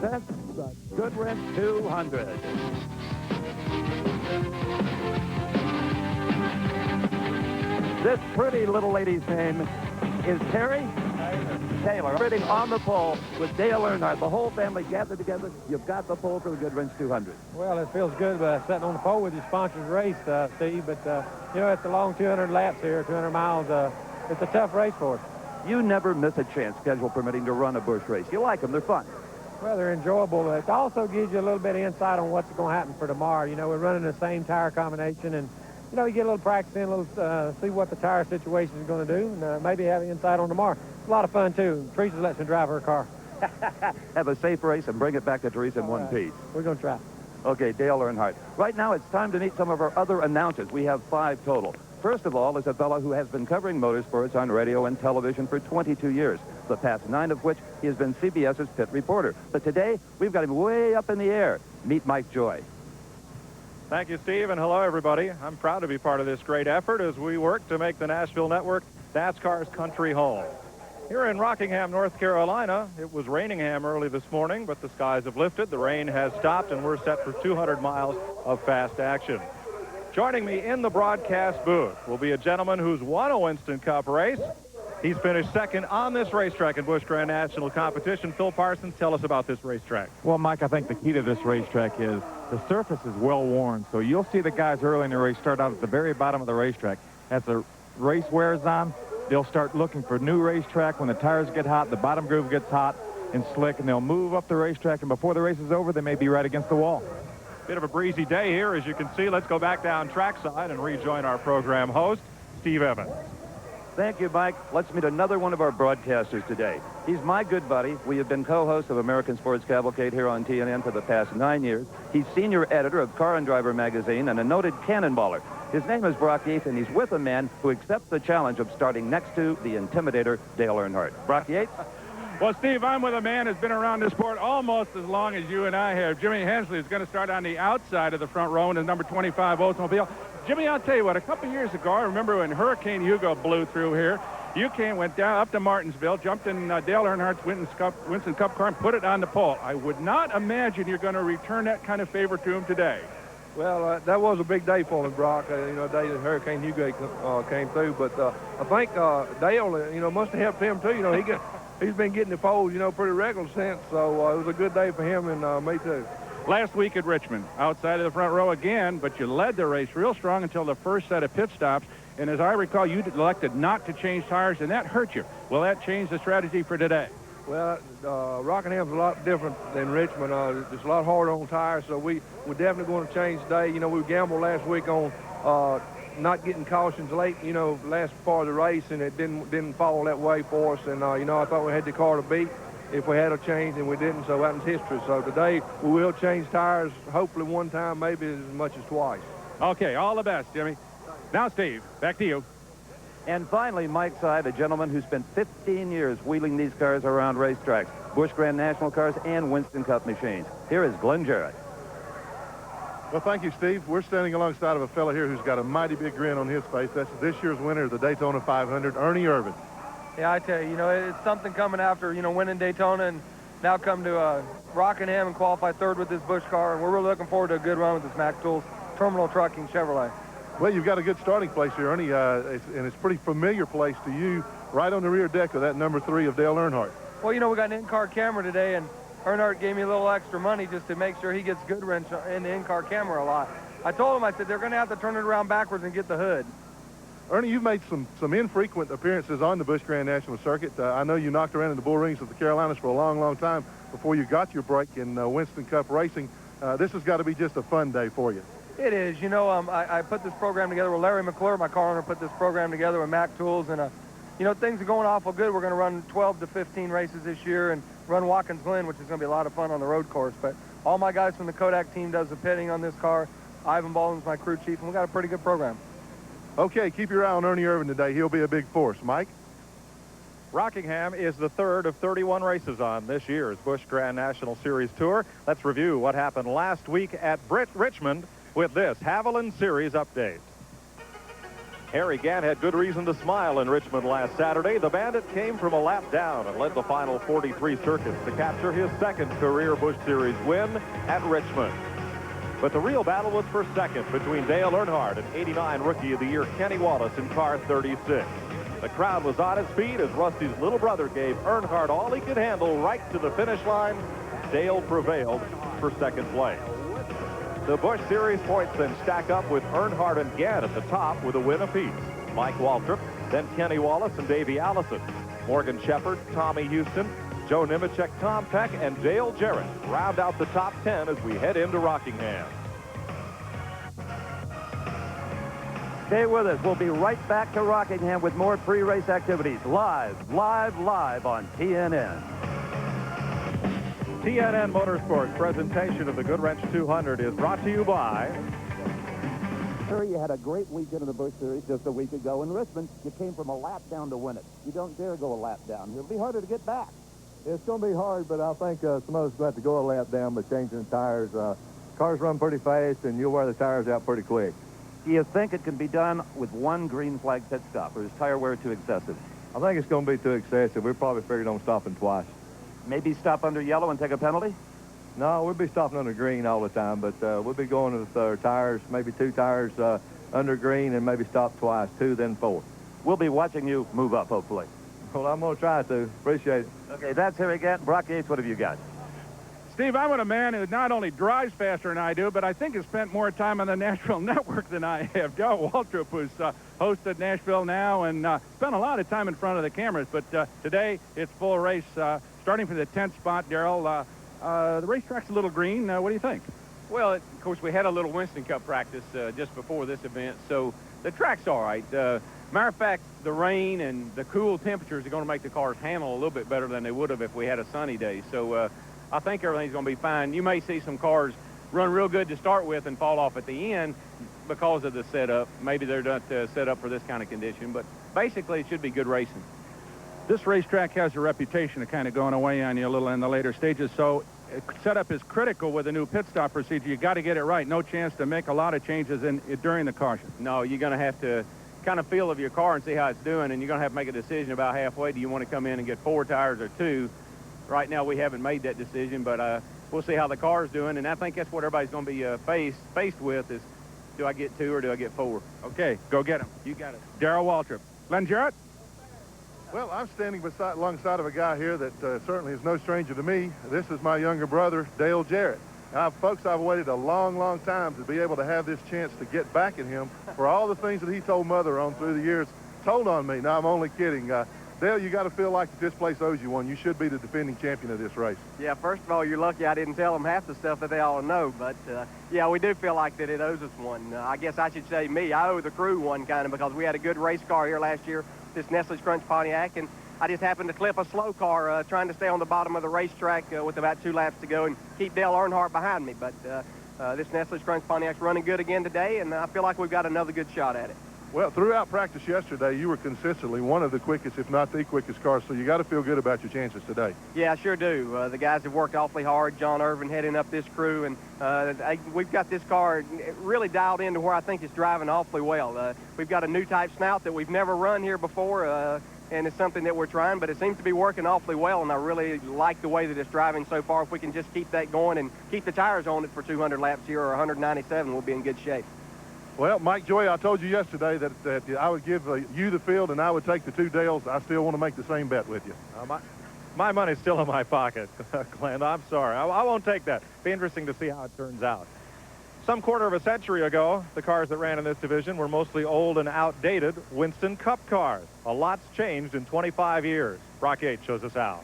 That's the Goodwrench 200. This pretty little lady's name is Terry Taylor. Sitting on the pole with Dale Earnhardt. The whole family gathered together. You've got the pole for the Goodwrench 200. Well, it feels good sitting on the pole with your sponsor's race, Steve. But, you know, it's a long 200 laps here, 200 miles. It's a tough race for us. You never miss a chance, schedule permitting, to run a Busch race. You like them. They're fun. Well, they're enjoyable. It also gives you a little bit of insight on what's going to happen for tomorrow. You know, we're running the same tire combination, and, you know, you get a little practice in, a little, see what the tire situation is going to do, and maybe have insight on tomorrow. It's a lot of fun, too. Teresa lets me drive her car. Have a safe race and bring it back to Teresa in one piece. We're going to try. Okay, Dale Earnhardt. Right now, it's time to meet some of our other announcers. We have 5 total. First of all is a fellow who has been covering motorsports on radio and television for 22 years, the past 9 of which he has been CBS's pit reporter. But today, we've got him way up in the air. Meet Mike Joy. Thank you, Steve, and hello, everybody. I'm proud to be part of this great effort as we work to make the Nashville Network NASCAR's country home. Here in Rockingham, North Carolina, it was raining early this morning, but the skies have lifted, the rain has stopped, and we're set for 200 miles of fast action. Joining me in the broadcast booth will be a gentleman who's won a Winston Cup race. He's finished second on this racetrack in Busch Grand National competition. Phil Parsons, tell us about this racetrack. Well, Mike, I think the key to this racetrack is the surface is well worn. So you'll see the guys early in the race start out at the very bottom of the racetrack. As the race wears on, they'll start looking for new racetrack. When the tires get hot, the bottom groove gets hot and slick, and they'll move up the racetrack, and before the race is over, they may be right against the wall. Bit of a breezy day here, as you can see. Let's go back down trackside and rejoin our program host, Steve Evans. Thank you, Mike. Let's meet another one of our broadcasters today. He's my good buddy. We have been co-hosts of American Sports Cavalcade here on TNN for the past 9 years. He's senior editor of Car and Driver magazine and a noted cannonballer. His name is Brock Yates, and he's with a man who accepts the challenge of starting next to the intimidator, Dale Earnhardt. Brock Yates? Well, Steve, I'm with a man who's been around this sport almost as long as you and I have. Jimmy Hensley is going to start on the outside of the front row in his number 25 Oldsmobile. Jimmy, I'll tell you what, a couple years ago, I remember when Hurricane Hugo blew through here, you went down up to Martinsville, jumped in Dale Earnhardt's Winston Cup car and put it on the pole. I would not imagine you're going to return that kind of favor to him today. Well, that was a big day for me, Brock. You know, the day that Hurricane Hugo came through. But I think Dale, you know, must have helped him, too. You know, he's been getting the poles, you know, pretty regular since. So it was a good day for him and me, too. Last week at Richmond, outside of the front row again, but you led the race real strong until the first set of pit stops. And as I recall, you elected not to change tires, and that hurt you. Will that change the strategy for today? Well, Rockingham's a lot different than Richmond. It's a lot harder on tires, so we're definitely going to change today. You know, we gambled last week on not getting cautions late, you know, last part of the race, and it didn't fall that way for us. And, you know, I thought we had the car to beat if we had a change, and we didn't, so that was history. So today we will change tires, hopefully one time, maybe as much as twice. Okay, all the best, Jimmy. Now, Steve, back to you. And finally, Mike Side, a gentleman who spent 15 years wheeling these cars around racetracks, Busch Grand National cars, and Winston Cup machines. Here is Glenn Jarrett. Well, thank you, Steve. We're standing alongside of a fellow here who's got a mighty big grin on his face. That's this year's winner of the Daytona 500, Ernie Irvan. Yeah, I tell you, you know, it's something coming after, you know, winning Daytona and now come to Rockingham and qualify third with this Busch car. And we're really looking forward to a good run with this Mack Tools Terminal Trucking Chevrolet. Well, you've got a good starting place here, Ernie, and it's a pretty familiar place to you, right on the rear deck of that number 3 of Dale Earnhardt. Well, you know, we got an in-car camera today, and Earnhardt gave me a little extra money just to make sure he gets Goodwrench in the in-car camera a lot. I told him, I said, they're going to have to turn it around backwards and get the hood. Ernie, you've made some infrequent appearances on the Busch Grand National Circuit. I know you knocked around in the bull rings of the Carolinas for a long, long time before you got your break in Winston Cup racing. This has got to be just a fun day for you. It is. You know, I put this program together with Larry McClure, my car owner, put this program together with Mack Tools, and, you know, things are going awful good. We're going to run 12 to 15 races this year and run Watkins Glen, which is going to be a lot of fun on the road course. But all my guys from the Kodak team does the pitting on this car. Ivan Baldwin's my crew chief, and we've got a pretty good program. Okay, keep your eye on Ernie Irvan today. He'll be a big force. Mike? Rockingham is the third of 31 races on this year's Busch Grand National Series Tour. Let's review what happened last week at Richmond with this Haviland Series update. Harry Gant had good reason to smile in Richmond last Saturday. The Bandit came from a lap down and led the final 43 circuits to capture his second career Busch Series win at Richmond. But the real battle was for second between Dale Earnhardt and '89 Rookie of the Year Kenny Wallace in car 36. The crowd was on its feet as Rusty's little brother gave Earnhardt all he could handle right to the finish line. Dale prevailed for second place. The Busch Series points then stack up with Earnhardt and Gant at the top with a win apiece. Mike Waltrip, then Kenny Wallace and Davey Allison. Morgan Shepherd, Tommy Houston, Joe Nemechek, Tom Peck, and Dale Jarrett round out the top 10 as we head into Rockingham. Stay with us. We'll be right back to Rockingham with more pre-race activities. Live on TNN. TNN Motorsports presentation of the Goodwrench 200 is brought to you by... Sir, you had a great weekend in the Busch Series just a week ago in Richmond. You came from a lap down to win it. You don't dare go a lap down. It'll be harder to get back. It's going to be hard, but I think some of us going to have to go a lap down by changing the tires. Cars run pretty fast, and you'll wear the tires out pretty quick. Do you think it can be done with one green flag pit stop, or is tire wear too excessive? I think it's going to be too excessive. We probably figured on stopping twice. Maybe stop under yellow and take a penalty? No, we'll be stopping under green all the time, but we'll be going with our tires, maybe 2 tires under green, and maybe stop twice, 2, then 4. We'll be watching you move up, hopefully. Well, I'm going to try to. Appreciate it. Okay, that's Harry Gant. Brock Yates, what have you got? Steve, I'm with a man who not only drives faster than I do, but I think has spent more time on the Nashville Network than I have. Joe Waltrip, who's hosted Nashville Now and spent a lot of time in front of the cameras. But today, it's full race. Starting from the 10th spot, Darrell, the racetrack's a little green. What do you think? Well, of course, we had a little Winston Cup practice just before this event, so the track's all right. Matter of fact, the rain and the cool temperatures are going to make the cars handle a little bit better than they would have if we had a sunny day. So I think everything's going to be fine. You may see some cars run real good to start with and fall off at the end because of the setup. Maybe they're not set up for this kind of condition, but basically it should be good racing. This racetrack has a reputation of kind of going away on you a little in the later stages, so setup is critical with a new pit stop procedure. You got to get it right. No chance to make a lot of changes during the caution. No, you're going to have to kind of feel of your car and see how it's doing, and you're going to have to make a decision about halfway. Do you want to come in and get 4 tires or 2? Right now we haven't made that decision, but we'll see how the car's doing, and I think that's what everybody's going to be faced with is, do I get 2 or do I get 4? Okay, go get him. You got it. Darrell Waltrip. Len Jarrett? Well, I'm standing alongside of a guy here that certainly is no stranger to me. This is my younger brother, Dale Jarrett. Folks, I've waited a long, long time to be able to have this chance to get back at him for all the things that he told Mother on through the years, told on me. No, I'm only kidding. Dale, you got to feel like that this place owes you one. You should be the defending champion of this race. Yeah, first of all, you're lucky I didn't tell them half the stuff that they all know. But, yeah, we do feel like that it owes us one. I guess I should say me. I owe the crew one kind of because we had a good race car here last year, this Nestle's Crunch Pontiac, and I just happened to clip a slow car trying to stay on the bottom of the racetrack with about 2 laps to go and keep Dale Earnhardt behind me. But this Nestle's Crunch Pontiac's running good again today, and I feel like we've got another good shot at it. Well, throughout practice yesterday, you were consistently one of the quickest, if not the quickest cars, so you got to feel good about your chances today. Yeah, I sure do. The guys have worked awfully hard. John Irvin heading up this crew, and we've got this car really dialed into where I think it's driving awfully well. We've got a new type snout that we've never run here before, and it's something that we're trying, but it seems to be working awfully well, and I really like the way that it's driving so far. If we can just keep that going and keep the tires on it for 200 laps here or 197, we'll be in good shape. Well, Mike Joy, I told you yesterday that I would give you the field and I would take the 2 Dales. I still want to make the same bet with you. My money's still in my pocket, Glenn. I'm sorry. I won't take that. Be interesting to see how it turns out. Some quarter of a century ago, the cars that ran in this division were mostly old and outdated Winston Cup cars. A lot's changed in 25 years. Brock Yates shows us how.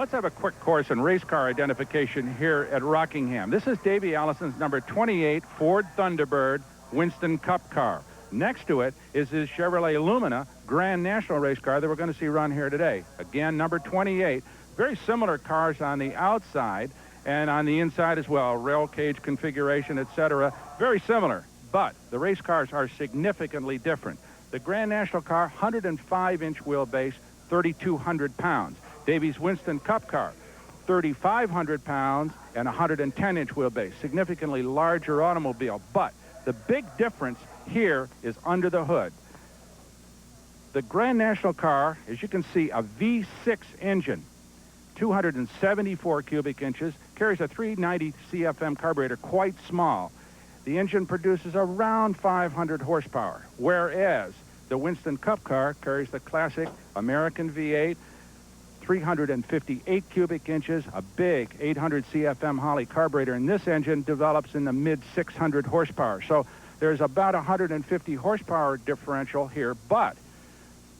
Let's have a quick course in race car identification here at Rockingham. This is Davey Allison's number 28 Ford Thunderbird Winston Cup car. Next to it is his Chevrolet Lumina Grand National race car that we're going to see run here today. Again, number 28. Very similar cars on the outside and on the inside as well. Rail cage configuration, etc. Very similar, but the race cars are significantly different. The Grand National car, 105-inch wheelbase, 3,200 pounds. Davey's Winston Cup car, 3,500 pounds and 110-inch wheelbase. Significantly larger automobile, but the big difference here is under the hood. The Grand National car, as you can see, a V6 engine, 274 cubic inches, carries a 390 CFM carburetor, quite small. The engine produces around 500 horsepower, whereas the Winston Cup car carries the classic American V8, 358 cubic inches, a big 800 CFM Holley carburetor, and this engine develops in the mid 600 horsepower. So there's about 150 horsepower differential here, but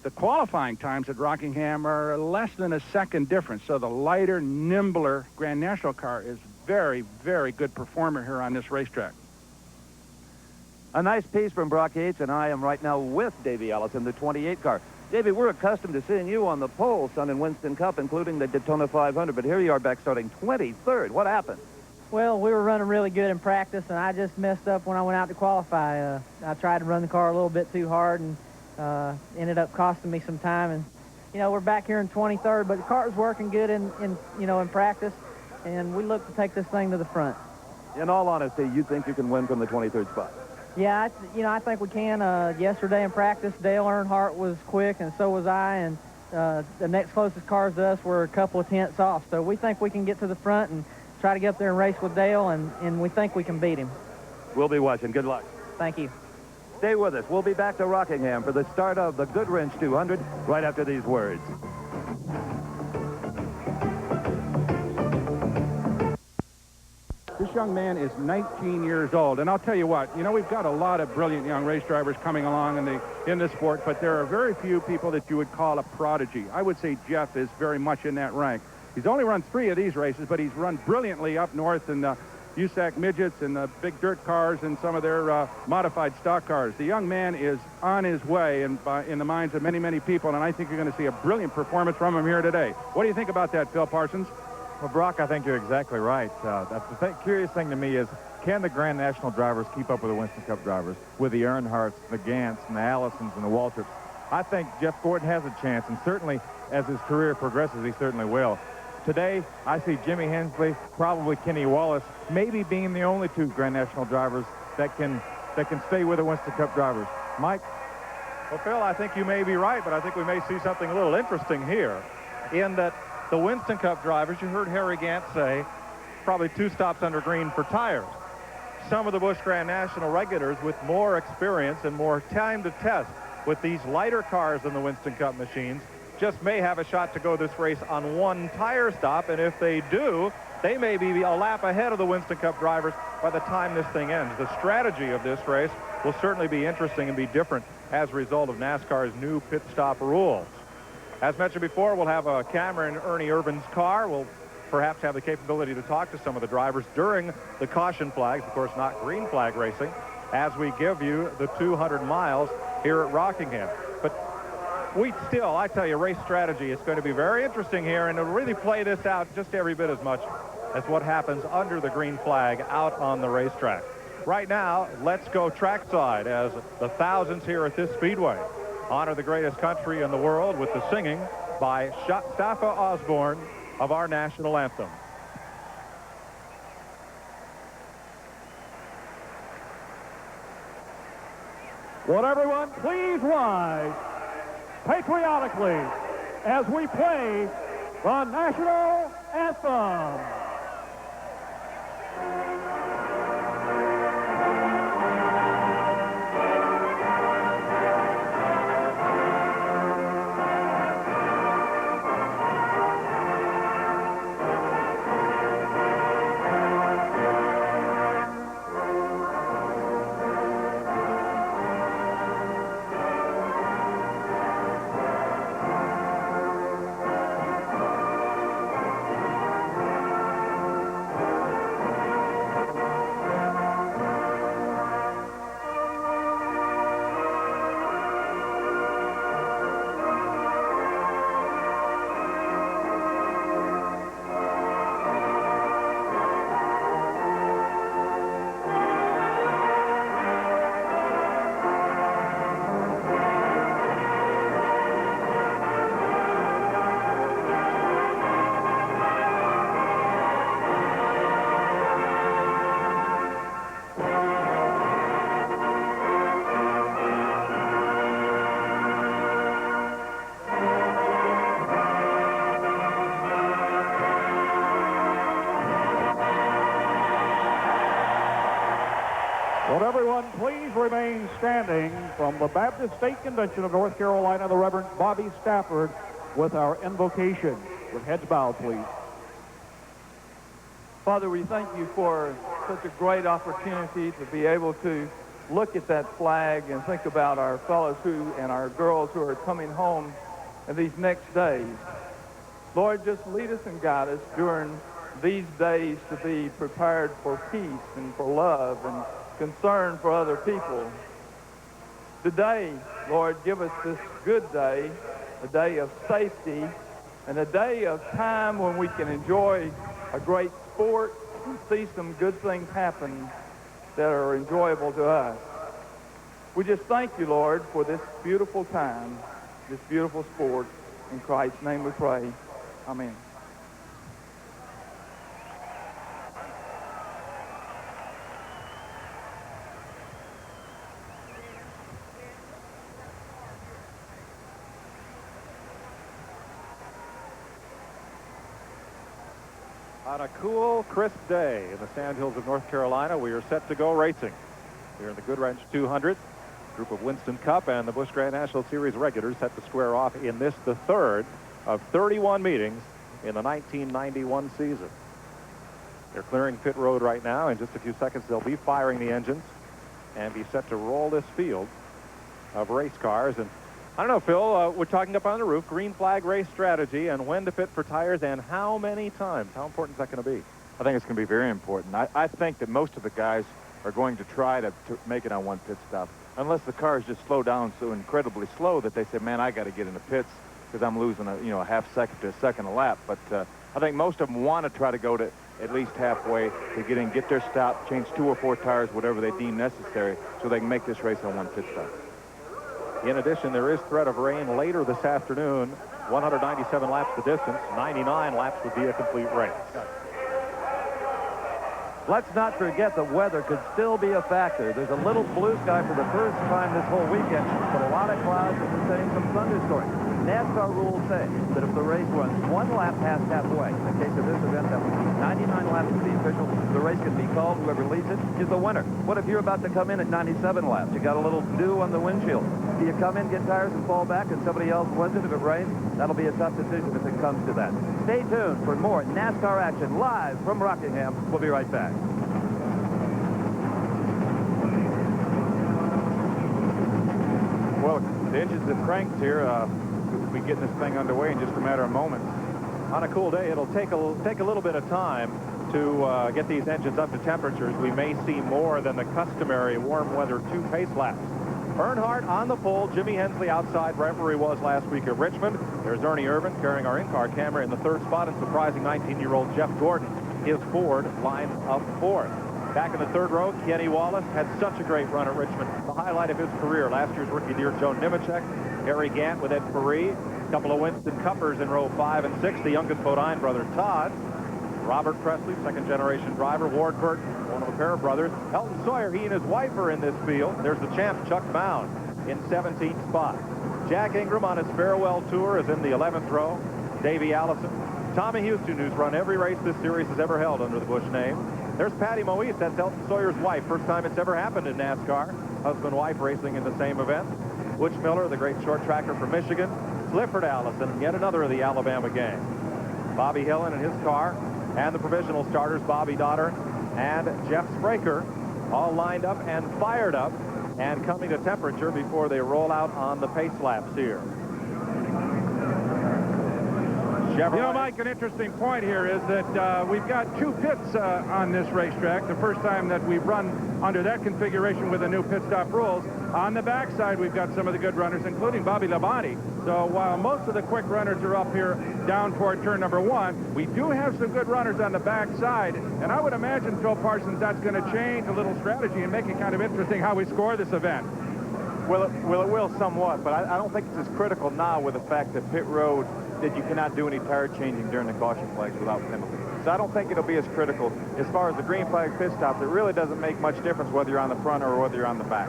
the qualifying times at Rockingham are less than a second difference. So the lighter, nimbler Grand National car is very, very good performer here on this racetrack. A nice piece from Brock Yates, and I am right now with Davey Allison, the 28 car. Davey, we're accustomed to seeing you on the pole, son, in Winston Cup, including the Daytona 500, but here you are back starting 23rd. What happened? Well, we were running really good in practice, and I just messed up when I went out to qualify. I tried to run the car a little bit too hard, and ended up costing me some time. And you know, we're back here in 23rd, but the car's working good in practice, and we look to take this thing to the front. In all honesty, you think you can win from the 23rd spot? Yeah, I think we can. Yesterday in practice, Dale Earnhardt was quick, and so was I, and the next closest cars to us were a couple of tenths off. So we think we can get to the front and try to get up there and race with Dale, and we think we can beat him. We'll be watching. Good luck. Thank you. Stay with us. We'll be back to Rockingham for the start of the Goodwrench 200 right after these words. This young man is 19 years old, and I'll tell you what, you know, we've got a lot of brilliant young race drivers coming along in the sport, but there are very few people that you would call a prodigy. I would say Jeff is very much in that rank. He's only run 3 of these races, but he's run brilliantly up north in the USAC midgets and the big dirt cars and some of their modified stock cars. The young man is on his way in the minds of many, many people, and I think you're going to see a brilliant performance from him here today. What do you think about that, Phil Parsons? Well, Brock, I think you're exactly right. That's the curious thing to me is, can the Grand National drivers keep up with the Winston Cup drivers, with the Earnhardts, the Gants, and the Allisons, and the Waltrips? I think Jeff Gordon has a chance, and certainly as his career progresses, he certainly will. Today, I see Jimmy Hensley, probably Kenny Wallace, maybe being the only 2 Grand National drivers that can stay with the Winston Cup drivers. Mike? Well, Phil, I think you may be right, but I think we may see something a little interesting here in that the Winston Cup drivers, you heard Harry Gant say, probably 2 stops under green for tires. Some of the Busch Grand National regulars with more experience and more time to test with these lighter cars than the Winston Cup machines just may have a shot to go this race on 1 tire stop, and if they do, they may be a lap ahead of the Winston Cup drivers by the time this thing ends. The strategy of this race will certainly be interesting and be different as a result of NASCAR's new pit stop rules. As mentioned before, we'll have a camera in Ernie Irvin's car. We'll perhaps have the capability to talk to some of the drivers during the caution flags, of course not green flag racing, as we give you the 200 miles here at Rockingham. But I tell you, race strategy is going to be very interesting here, and it'll really play this out just every bit as much as what happens under the green flag out on the racetrack. Right now, let's go trackside as the thousands here at this Speedway honor the greatest country in the world with the singing by Staffa Osborne of our national anthem. Would everyone please rise patriotically as we play the national anthem. Will everyone please remain standing from the Baptist State Convention of North Carolina, the Reverend Bobby Stafford, with our invocation. With heads bowed, please. Father, we thank you for such a great opportunity to be able to look at that flag and think about our fellows and our girls who are coming home in these next days. Lord, just lead us and guide us during these days to be prepared for peace and for love and concern for other people. Today, Lord, give us this good day, a day of safety, and a day of time when we can enjoy a great sport and see some good things happen that are enjoyable to us. We just thank you, Lord, for this beautiful time, this beautiful sport. In Christ's name we pray. Amen. On a cool, crisp day in the sandhills of North Carolina, we are set to go racing. Here in the Goodwrench 200, group of Winston Cup and the Busch Grand National Series regulars set to square off in this, the third of 31 meetings in the 1991 season. They're clearing pit road right now. In just a few seconds, they'll be firing the engines and be set to roll this field of race cars. And I don't know, Phil, we're talking up on the roof, green flag race strategy and when to pit for tires and how many times. How important is that going to be? I think it's going to be very important. I think that most of the guys are going to try to make it on one pit stop, unless the cars just slow down so incredibly slow that they say, man, I got to get in the pits because I'm losing a half second to a second a lap. But I think most of them want to try to go to at least halfway to get their stop, change 2 or 4 tires, whatever they deem necessary, so they can make this race on one pit stop. In addition, there is threat of rain later this afternoon. 197 laps the distance. 99 laps would be a complete race. Let's not forget the weather could still be a factor. There's a little blue sky for the first time this whole weekend, but a lot of clouds and we're saying some thunderstorms. NASCAR rules say that if the race runs 1 lap past halfway, in the case of this event, that would be 99 laps to the official, the race can be called. Whoever leads it is the winner. What if you're about to come in at 97 laps? You got a little dew on the windshield. Do you come in, get tires, and fall back, and somebody else wins it if it rains? That'll be a tough decision if it comes to that. Stay tuned for more NASCAR action live from Rockingham. We'll be right back. Well, the engines and cranks here, we'll be getting this thing underway in just a matter of moments. On a cool day, it'll take a little bit of time to get these engines up to temperatures. We may see more than the customary warm weather 2 pace laps. Earnhardt on the pole, Jimmy Hensley outside, right where he was last week at Richmond. There's Ernie Irvin carrying our in-car camera in the 3rd spot, and surprising 19-year-old Jeff Gordon. His Ford lines up 4th. Back in the 3rd row, Kenny Wallace had such a great run at Richmond. The highlight of his career, last year's rookie deer Joe Nemechek, Harry Gant with Ed Ferree, a couple of Winston Cuppers in row 5 and 6, the youngest Bodine brother Todd, Robert Presley, 2nd-generation driver, Ward Burton, one of a pair of brothers, Elton Sawyer, he and his wife are in this field. There's the champ, Chuck Mound, in 17th spot. Jack Ingram on his farewell tour is in the 11th row. Davey Allison, Tommy Houston, who's run every race this series has ever held under the Busch name. There's Patty Moise, that's Elton Sawyer's wife. First time it's ever happened in NASCAR. Husband-wife racing in the same event. Butch Miller, the great short tracker from Michigan. Clifford Allison, yet another of the Alabama gang. Bobby Hillen in his car. And the provisional starters, Bobby Dotter and Jeff Spraker, all lined up and fired up and coming to temperature before they roll out on the pace laps here. You know, Mike, an interesting point here is that we've got 2 pits on this racetrack. The first time that we've run under that configuration with the new pit stop rules. On the backside, we've got some of the good runners, including Bobby Labonte. So while most of the quick runners are up here down toward turn number 1, we do have some good runners on the backside. And I would imagine, Phil Parsons, that's going to change a little strategy and make it kind of interesting how we score this event. Well, it will somewhat, but I don't think it's as critical now with the fact that pit road, that you cannot do any tire changing during the caution flags without penalty. So I don't think it'll be as critical. As far as the green flag pit stops, it really doesn't make much difference whether you're on the front or whether you're on the back.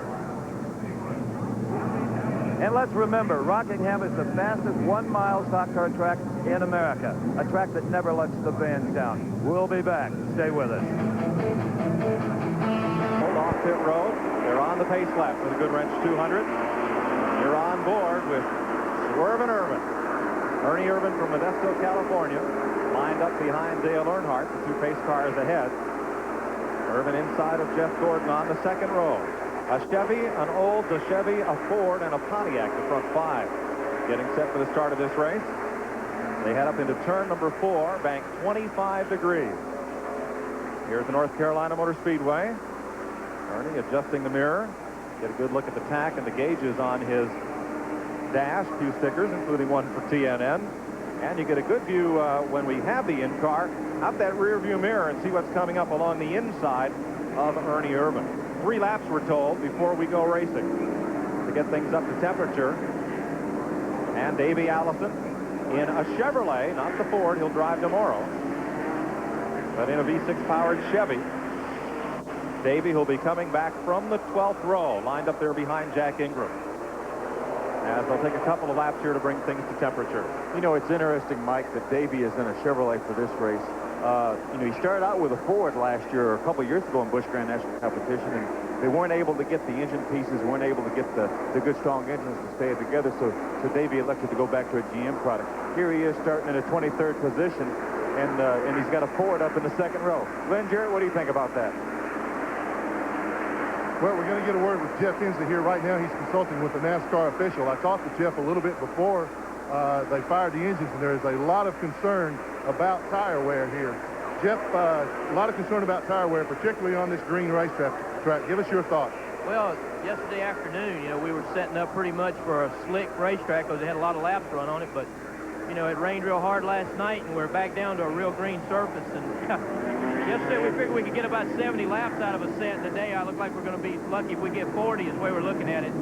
And let's remember, Rockingham is the fastest 1-mile stock car track in America, a track that never lets the fans down. We'll be back. Stay with us. Hold on. pit road. They're on the pace lap for the Goodwrench 200. You're on board with Swervin' Irvin. Ernie Irvin from Modesto, California, lined up behind Dale Earnhardt, the two pace cars ahead. Irvin inside of Jeff Gordon on the second row. A Chevy, an Olds, a Chevy, a Ford, and a Pontiac, the front five. Getting set for the start of this race. They head up into turn number 4, bank 25 degrees. Here's the North Carolina Motor Speedway. Ernie adjusting the mirror. Get a good look at the tack and the gauges on his dash. A few stickers, including one for TNN. And you get a good view when we have the in-car out that rear view mirror and see what's coming up along the inside of Ernie Irvin. 3 laps, we're told, before we go racing to get things up to temperature. And Davey Allison in a Chevrolet, not the Ford he'll drive tomorrow, but in a V6 powered Chevy. Davey will be coming back from the 12th row, lined up there behind Jack Ingram, as they'll take a couple of laps here to bring things to temperature. You know, it's interesting, Mike, that Davey is in a Chevrolet for this race. You know, he started out with a Ford last year, or a couple of years ago in Busch Grand National competition, and they weren't able to get the engine pieces, weren't able to get the good, strong engines to stay together, so Davey elected to go back to a GM product. Here he is starting in a 23rd position, and he's got a Ford up in the second row. Glenn Jarrett, what do you think about that? Well, we're going to get a word with Jeff Hensley here right now. He's consulting with the NASCAR official. I talked to Jeff a little bit before they fired the engines, and there is a lot of concern about tire wear here. Jeff, a lot of concern about tire wear, particularly on this green racetrack. Give us your thoughts. Well, yesterday afternoon, you know, we were setting up pretty much for a slick racetrack because they had a lot of laps run on it, but, you know, it rained real hard last night, and we're back down to a real green surface, and yesterday we figured we could get about 70 laps out of a set. Today I look like we're going to be lucky if we get 40 is the way we're looking at it.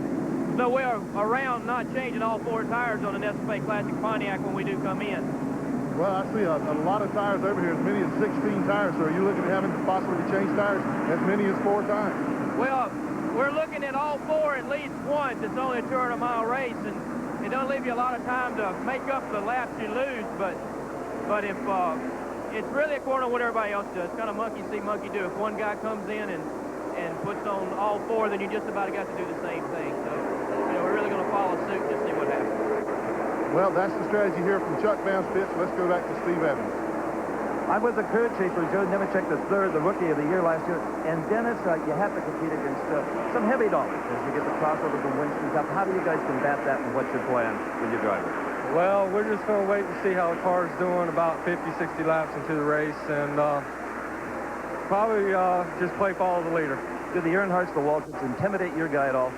So we're around not changing all 4 tires on an SFA Classic Pontiac when we do come in. Well, I see a lot of tires over here, as many as 16 tires. So are you looking at having to possibly change tires as many as 4 times? Well, we're looking at all 4 at least once. It's only a 200-mile race, and it don't leave you a lot of time to make up the laps you lose. But if it's really according to what everybody else does. It's kind of monkey see, monkey do. If one guy comes in and puts on all 4, then you just about got to do the same thing. So, you know, we're really going to follow suit and just see what happens. Well, that's the strategy here from Chuck Bounce Pitts. Let's go back to Steve Evans. I'm with the crew chief, Joe Nemechek, the 3rd, the rookie of the year last year. And Dennis, you have to compete against some heavy dogs as you get the crossover from Winston Cup. How do you guys combat that, and what's your plan when you drive it? Well, we're just going to wait and see how the car's doing about 50, 60 laps into the race, and probably just follow the leader. Do the Earnhardts, the Waltrps intimidate your guy at all?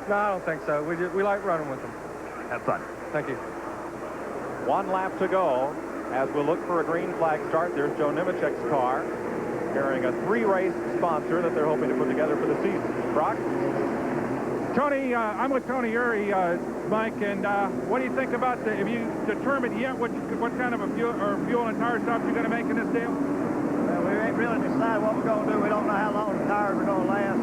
No, I don't think so. We like running with them. Have fun. Thank you. 1 lap to go as we'll look for a green flag start. There's Joe Nemechek's car carrying a 3-race sponsor that they're hoping to put together for the season. Brock? Tony, I'm with Tony Urey, Mike, and what do you think about have you determined yet what kind of a fuel and tire stops you're going to make in this deal? Well, we ain't really decided what we're going to do. We don't know how long the tires are going to last.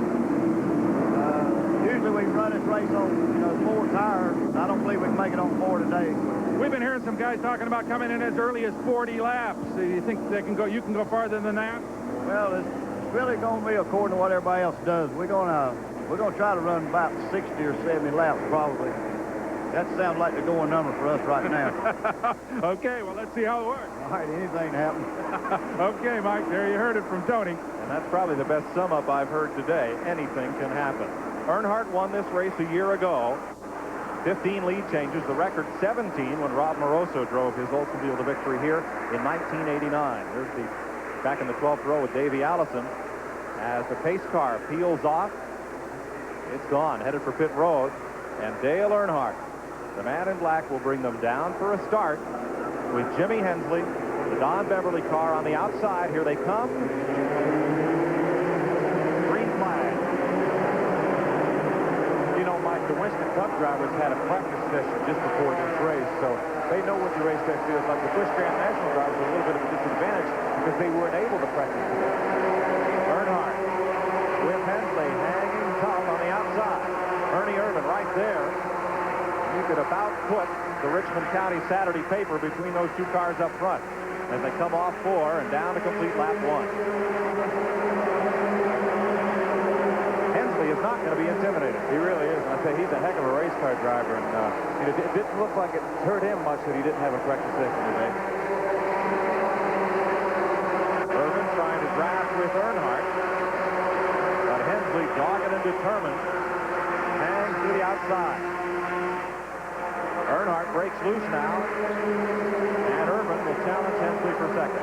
Usually we run this race on, 4 tires. I don't believe we can make it on 4 today. We've been hearing some guys talking about coming in as early as 40 laps. Do you think you can go farther than that? Well, it's really going to be according to what everybody else does. We're going to try to run about 60 or 70 laps probably. That sounds like the going number for us right now. Okay, well, let's see how it works. All right, anything happens. Okay, Mike, there you heard it from Tony. And that's probably the best sum up I've heard today. Anything can happen. Earnhardt won this race a year ago. 15 lead changes, the record 17 when Rob Moroso drove his Oldsmobile to victory here in 1989. There's back in the 12th row with Davey Allison as the pace car peels off. It's gone, headed for pit road, and Dale Earnhardt, the man in black, will bring them down for a start with Jimmy Hensley, the Don Beverly car on the outside. Here they come. Green flag. You know, Mike, the Winston Cup drivers had a practice session just before this race, so they know what the racetrack feels like. The Busch Grand National drivers are a little bit of a disadvantage because they weren't able to practice today. Earnhardt with Hensley hanging tough on the outside. Ernie Irvin right there. You could about put the Richmond County Saturday paper between those 2 cars up front as they come off 4 and down to complete lap 1. going to be intimidated. He really is. I say he's a heck of a race car driver, and it didn't look like it hurt him much that he didn't have a practice session today. Irvin trying to draft with Earnhardt, but Hensley dogged and determined, hangs to the outside. Earnhardt breaks loose now, and Irvin will challenge Hensley for second.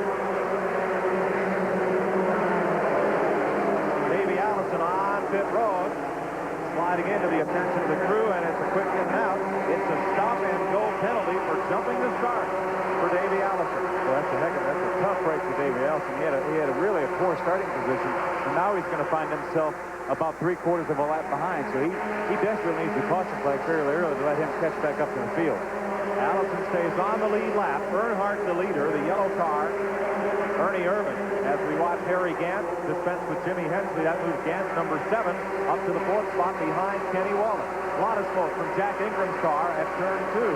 Davey Allison on pit road, sliding into the attention of the crew, and it's a quick in and out. It's a stop-and-go penalty for jumping the start for Davey Allison. Well, that's a tough break for Davey Allison. He had a really poor starting position, and now he's going to find himself about 3/4 of a lap behind. So he desperately needs the caution flag fairly early to let him catch back up to the field. Allison stays on the lead lap. Earnhardt the leader, the yellow car. Ernie Irvin, as we watch Harry Gant dispense with Jimmy Hensley. That moves Gant number 7 up to the 4th spot behind Kenny Wallace. A lot of smoke from Jack Ingram's car at turn 2.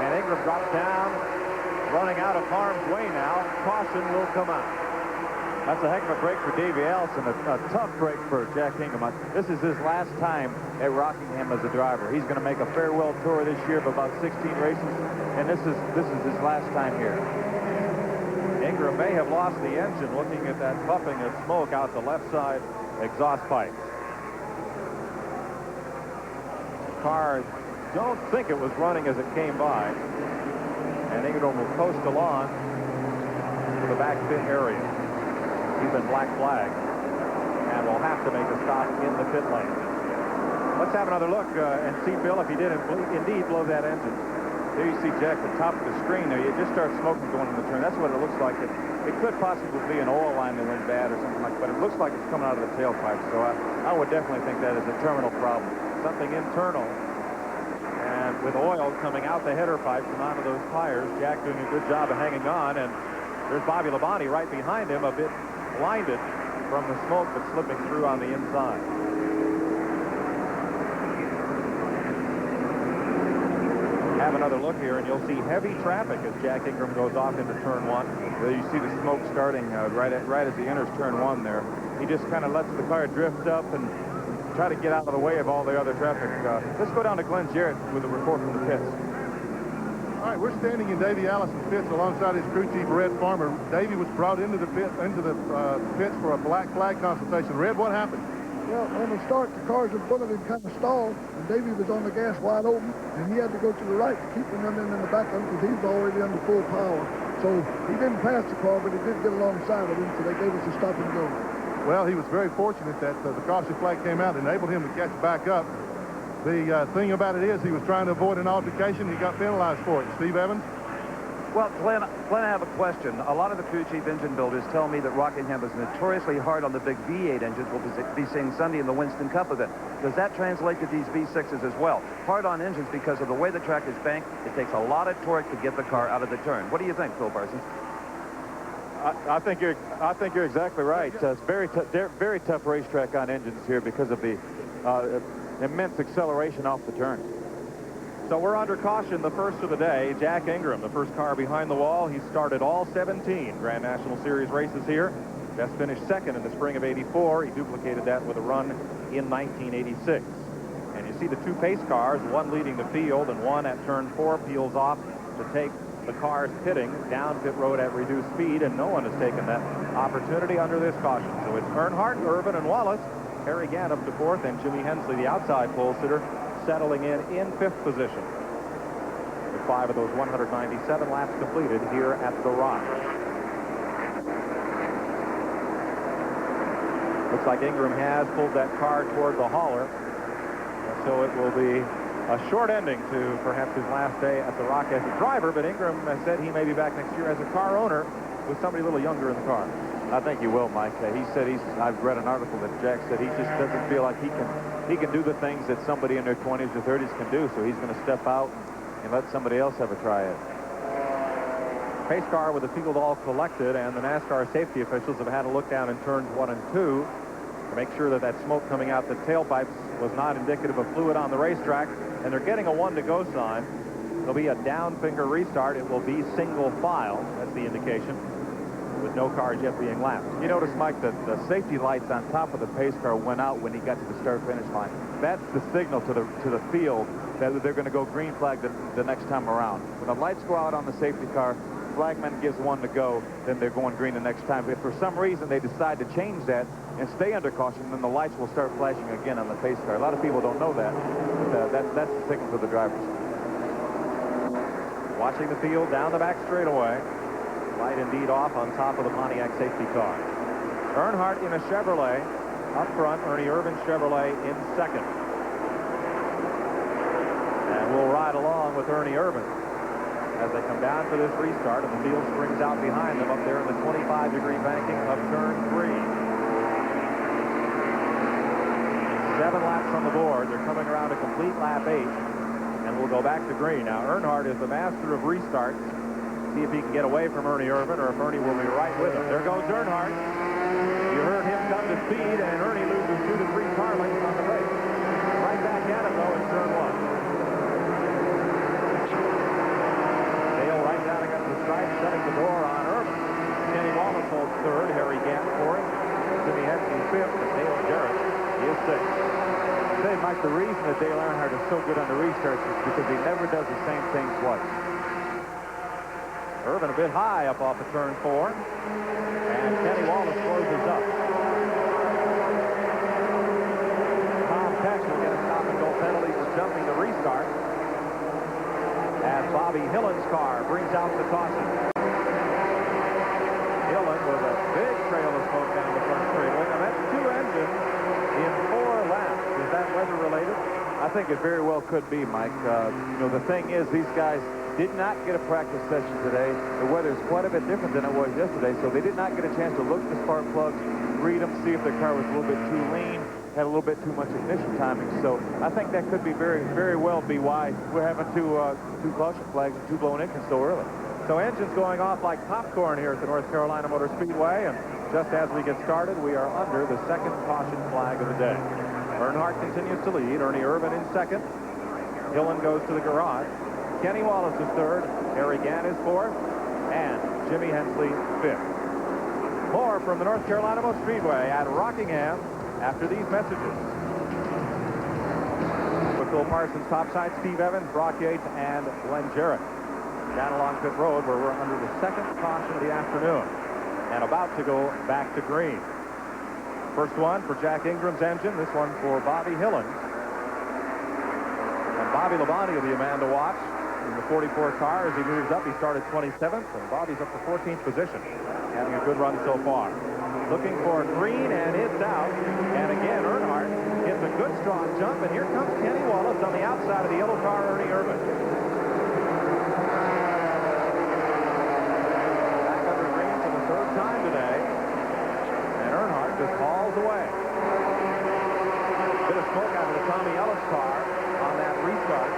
And Ingram drops down, running out of harm's way now. Caution will come out. That's a heck of a break for Davey Allison, a tough break for Jack Ingram. This is his last time at Rockingham as a driver. He's going to make a farewell tour this year of about 16 races, and this is his last time here. Ingram may have lost the engine looking at that puffing of smoke out the left side exhaust pipes. The car, don't think it was running as it came by, and Ingram will coast along to the back pit area. He's been black flagged and will have to make a stop in the pit lane. Let's have another look and see, Bill, if he did indeed blow that engine. There you see Jack, the top of the screen there. You just start smoking going in the turn. That's what it looks like. It could possibly be an oil line that went bad or something like that, but it looks like it's coming out of the tailpipe. So I would definitely think that is a terminal problem. Something internal. And with oil coming out the header pipes and onto those tires, Jack doing a good job of hanging on. And there's Bobby Labonte right behind him, a bit blinded from the smoke that's slipping through on the inside. Have another look here, and you'll see heavy traffic as Jack Ingram goes off into turn 1. You see the smoke starting right as he enters turn 1 there. He just kind of lets the car drift up and try to get out of the way of all the other traffic. Let's go down to Glenn Jarrett with a report from the pits. All right, we're standing in Davey Allison's pits alongside his crew chief, Red Farmer. Davey was brought into the pits for a black flag consultation. Red, what happened? Well, on the start, the cars in front of him kind of stalled, and Davey was on the gas wide open, and he had to go to the right to keep him running in the back of him because he was already under full power. So he didn't pass the car, but he did get alongside of him, so they gave us a stop and go. Well, he was very fortunate that the caution flag came out and enabled him to catch back up. The thing about it is he was trying to avoid an altercation. He got penalized for it. Steve Evans? Well, Glenn, I have a question. A lot of the crew chief engine builders tell me that Rockingham is notoriously hard on the big V8 engines we'll be seeing Sunday in the Winston Cup event. Does that translate to these V6s as well? Hard on engines because of the way the track is banked. It takes a lot of torque to get the car out of the turn. What do you think, Phil Parsons? I think you're exactly right. It's very tough racetrack on engines here because of the immense acceleration off the turn. So we're under caution, the first of the day. Jack Ingram, the first car behind the wall. He started all 17 Grand National Series races here. Just finished second in the spring of '84. He duplicated that with a run in 1986. And you see the two pace cars, one leading the field and one at turn 4 peels off to take the cars pitting down pit road at reduced speed, and no one has taken that opportunity under this caution. So it's Earnhardt, Irvin, and Wallace. Harry Gant up to 4th, and Jimmy Hensley, the outside pole sitter, settling in 5th position. With 5 of those 197 laps completed here at the Rock. Looks like Ingram has pulled that car toward the hauler. So it will be a short ending to perhaps his last day at the Rock as a driver, but Ingram has said he may be back next year as a car owner with somebody a little younger in the car. I think he will, Mike. He said I've read an article that Jack said he just doesn't feel like he can do the things that somebody in their 20s or 30s can do, so he's going to step out and let somebody else have a try at it. Pace car with the field all collected, and the NASCAR safety officials have had a look down in turns 1 and 2 to make sure that that smoke coming out the tailpipes was not indicative of fluid on the racetrack, and they're getting a 1 to go sign. There'll be a down finger restart. It will be single file. That's the indication. With no cars yet being lapped. You notice, Mike, that the safety lights on top of the pace car went out when he got to the start-finish line. That's the signal to the field that they're going to go green flag the next time around. When the lights go out on the safety car, flagman gives one to go, then they're going green the next time. If for some reason they decide to change that and stay under caution, then the lights will start flashing again on the pace car. A lot of people don't know that, but that's the signal to the drivers. Watching the field down the back straightaway. Light indeed off on top of the Pontiac safety car. Earnhardt in a Chevrolet. Up front, Ernie Irvan Chevrolet in second. And we'll ride along with Ernie Irvan as they come down for this restart, and the field springs out behind them up there in the 25-degree banking of turn 3. 7 laps on the board. They're coming around to complete lap 8, and we'll go back to green. Now, Earnhardt is the master of restarts. See if he can get away from Ernie Irvan, or if Ernie will be right with him. There goes Earnhardt. You heard him come to speed, and Ernie loses 2 to 3 car lengths on the race. Right back at him, though, in turn 1. Dale right down against the stripe, shutting the door on Irvan. Kenny Wallace holds third. Harry Gant fourth. Jimmy Henson fifth, and Dale Jarrett is sixth. Say, Mike, the reason that Dale Earnhardt is so good on the restarts is because he never does the same thing twice. Irvan a bit high up off of turn 4. And Kenny Wallace closes up. Tom Peck will get a stop-and-go penalty for jumping the restart, as Bobby Hillen's car brings out the caution. Hillen with a big trail of smoke down the front straightaway. Now that's 2 engines in 4 laps. Is that weather-related? I think it very well could be, Mike. You know, the thing is, these guys did not get a practice session today. The weather is quite a bit different than it was yesterday, so they did not get a chance to look at the spark plugs, read them, see if their car was a little bit too lean, had a little bit too much ignition timing. So I think that could be very well be why we're having two caution flags and 2 blown engines so early. So engines going off like popcorn here at the North Carolina Motor Speedway, and just as we get started, we are under the 2nd caution flag of the day. Earnhardt continues to lead. Ernie Irvan in 2nd. Hillen goes to the garage. Kenny Wallace is 3rd. Harry Gant is 4th. And Jimmy Hensley 5th. More from the North Carolina Motor Speedway at Rockingham after these messages. With Phil Parsons topside, Steve Evans, Brock Yates, and Glenn Jarrett. Down along pit road where we're under the 2nd caution of the afternoon and about to go back to green. First one for Jack Ingram's engine. This one for Bobby Hillen. And Bobby Labonte will be a man to watch in the 44 car as he moves up. He started 27th, and Bobby's up to 14th position, having a good run so far. Looking for green, and it's out. And again, Earnhardt gets a good strong jump, and here comes Kenny Wallace on the outside of the yellow car, Ernie Irvan. Back under green for the 3rd time today, and Earnhardt just hauls away. Bit of smoke out of the Tommy Ellis car on that restart.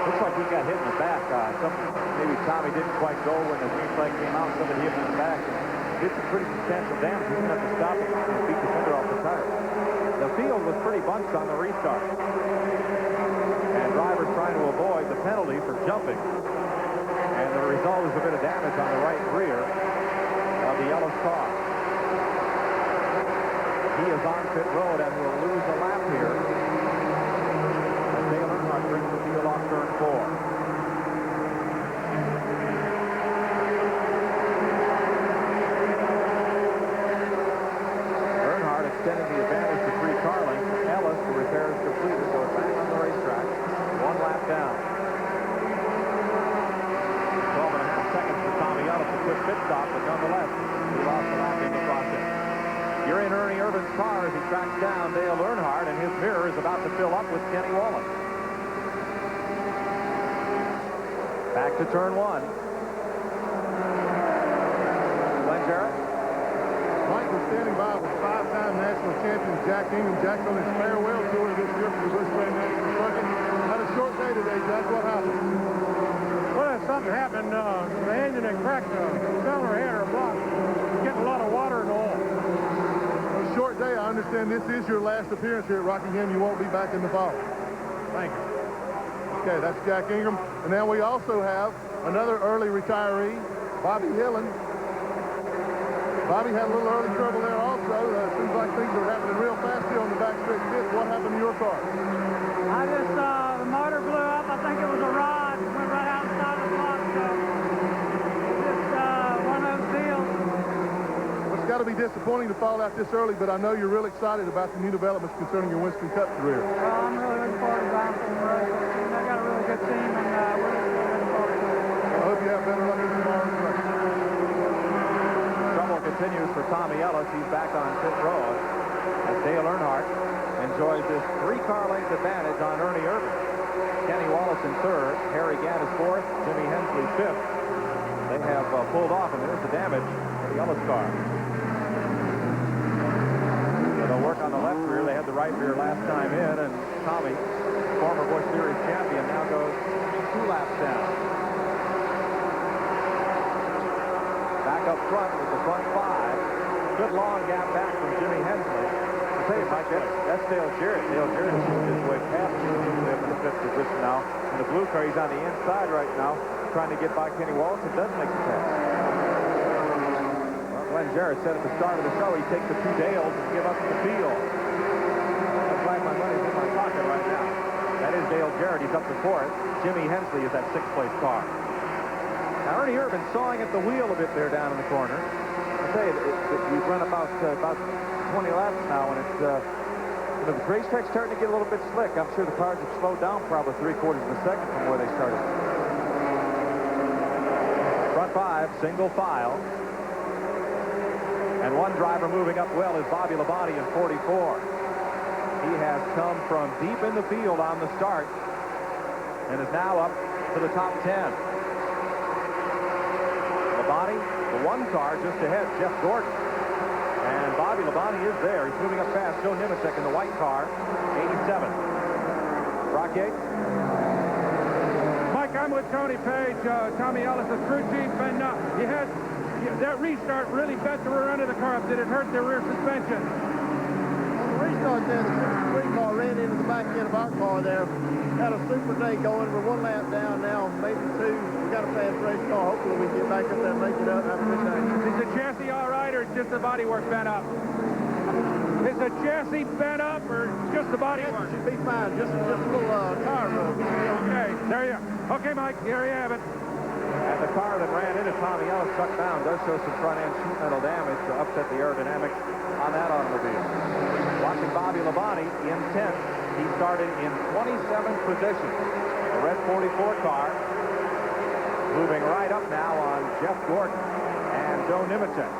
Looks like he got hit in the back. Maybe Tommy didn't quite go when the green flag came out. Somebody hit him in the back. Did some pretty substantial damage. He's going to have to stop him and beat the fender off the tire. The field was pretty bunched on the restart. And drivers trying to avoid the penalty for jumping. And the result is a bit of damage on the right rear of the Ellis car. He is on pit road and will lose a lap here as Dale Earnhardt brings the field off turn 4. Earnhardt extending the advantage to 3 car lengths. Ellis, the repair is completed, goes back on the racetrack. 1 lap down. 12.5 seconds for Tommy Ellis, a quick pit stop, but nonetheless, he lost the lap in the process. You're in Ernie Irvan's car as he tracks down Dale Earnhardt, and his mirror is about to fill up with Kenny Wallace. Back to turn 1. Glenn Jarrett. Mike was standing by with 5-time national champion Jack Ingram. Jack's on his farewell tour this year for the Busch National Circuit. Had a short day today, Jack. What happened? Well, something happened. The engine had cracked the cylinder head or block. Getting a lot of water and oil. A short day. I understand this is your last appearance here at Rockingham. You won't be back in the fall. Thank you. Okay, that's Jack Ingram. And now we also have another early retiree, Bobby Hillen. Bobby had a little early trouble there also. Seems like things are happening real fast here on the backstretch pit. What happened to your car? I just, the motor blew up. I think it was a rod. It went right outside the block, so just one of those deals. Well, it's got to be disappointing to fall out this early, but I know you're real excited about the new developments concerning your Winston Cup career. Well, I'm really looking forward to driving for the race. I got a really good team, and we're really looking forward to it. I hope you have better luck tomorrow in the race. Trouble continues for Tommy Ellis. He's back on pit road as Dale Earnhardt enjoys this 3-car length advantage on Ernie Irvin. Kenny Wallace in third, Harry Gaddis fourth, Jimmy Hensley fifth. They have pulled off, and there's the damage for the Ellis car. So they'll work on the left rear. They had the right rear last time in, and Tommy, former Busch Series champion, now goes 2 laps down. Back up front with the front 5. Good long gap back from Jimmy Hensley. I'll tell you, Mike, that's Dale Jarrett. Dale Jarrett is his way past him in the 5th position now. In the blue car, he's on the inside right now, trying to get by Kenny Wallace. It does make the pass. Well, Glenn Jarrett said at the start of the show he'd take the 2 Dales and give up the field. That's why my money's in my pocket right now. That is Dale Jarrett. He's up to 4th. Jimmy Hensley is that 6th place car. Now, Ernie Irvin sawing at the wheel a bit there down in the corner. I'll tell you, we've run about 20 laps now, and it's, the racetrack's starting to get a little bit slick. I'm sure the cars have slowed down probably 3/4 of a second from where they started. Front 5, single file. And one driver moving up well is Bobby Labonte in 44. He has come from deep in the field on the start and is now up to the top 10. Labonte, the 1 car just ahead, Jeff Gordon. And Bobby Labonte is there. He's moving up fast. Joe Nemechek in the white car, 87. Brock Yates. Mike, I'm with Tony Page. Tommy Ellis, the crew chief, and he had that restart really bent the rear end of the car up. Did it hurt the rear suspension? On the restart there, the super car ran into the back end of our car there. Had a super day going. We're 1 lap down now, maybe 2. We got a fast race car. Hopefully we can get back up there and make it up after this day. Is the chassis all right, or just the bodywork bent up? Is the chassis bent up, or just the bodywork? Should be fine. Just a little tire rub. Okay, there you go. Okay, Mike, here you have it. And the car that ran into Tommy Ellis struck down does show some front-end sheet metal damage to upset the aerodynamics on that automobile. Watching Bobby Labonte in 10th. He started in 27th position. The red 44 car moving right up now on Jeff Gordon and Joe Nemechek.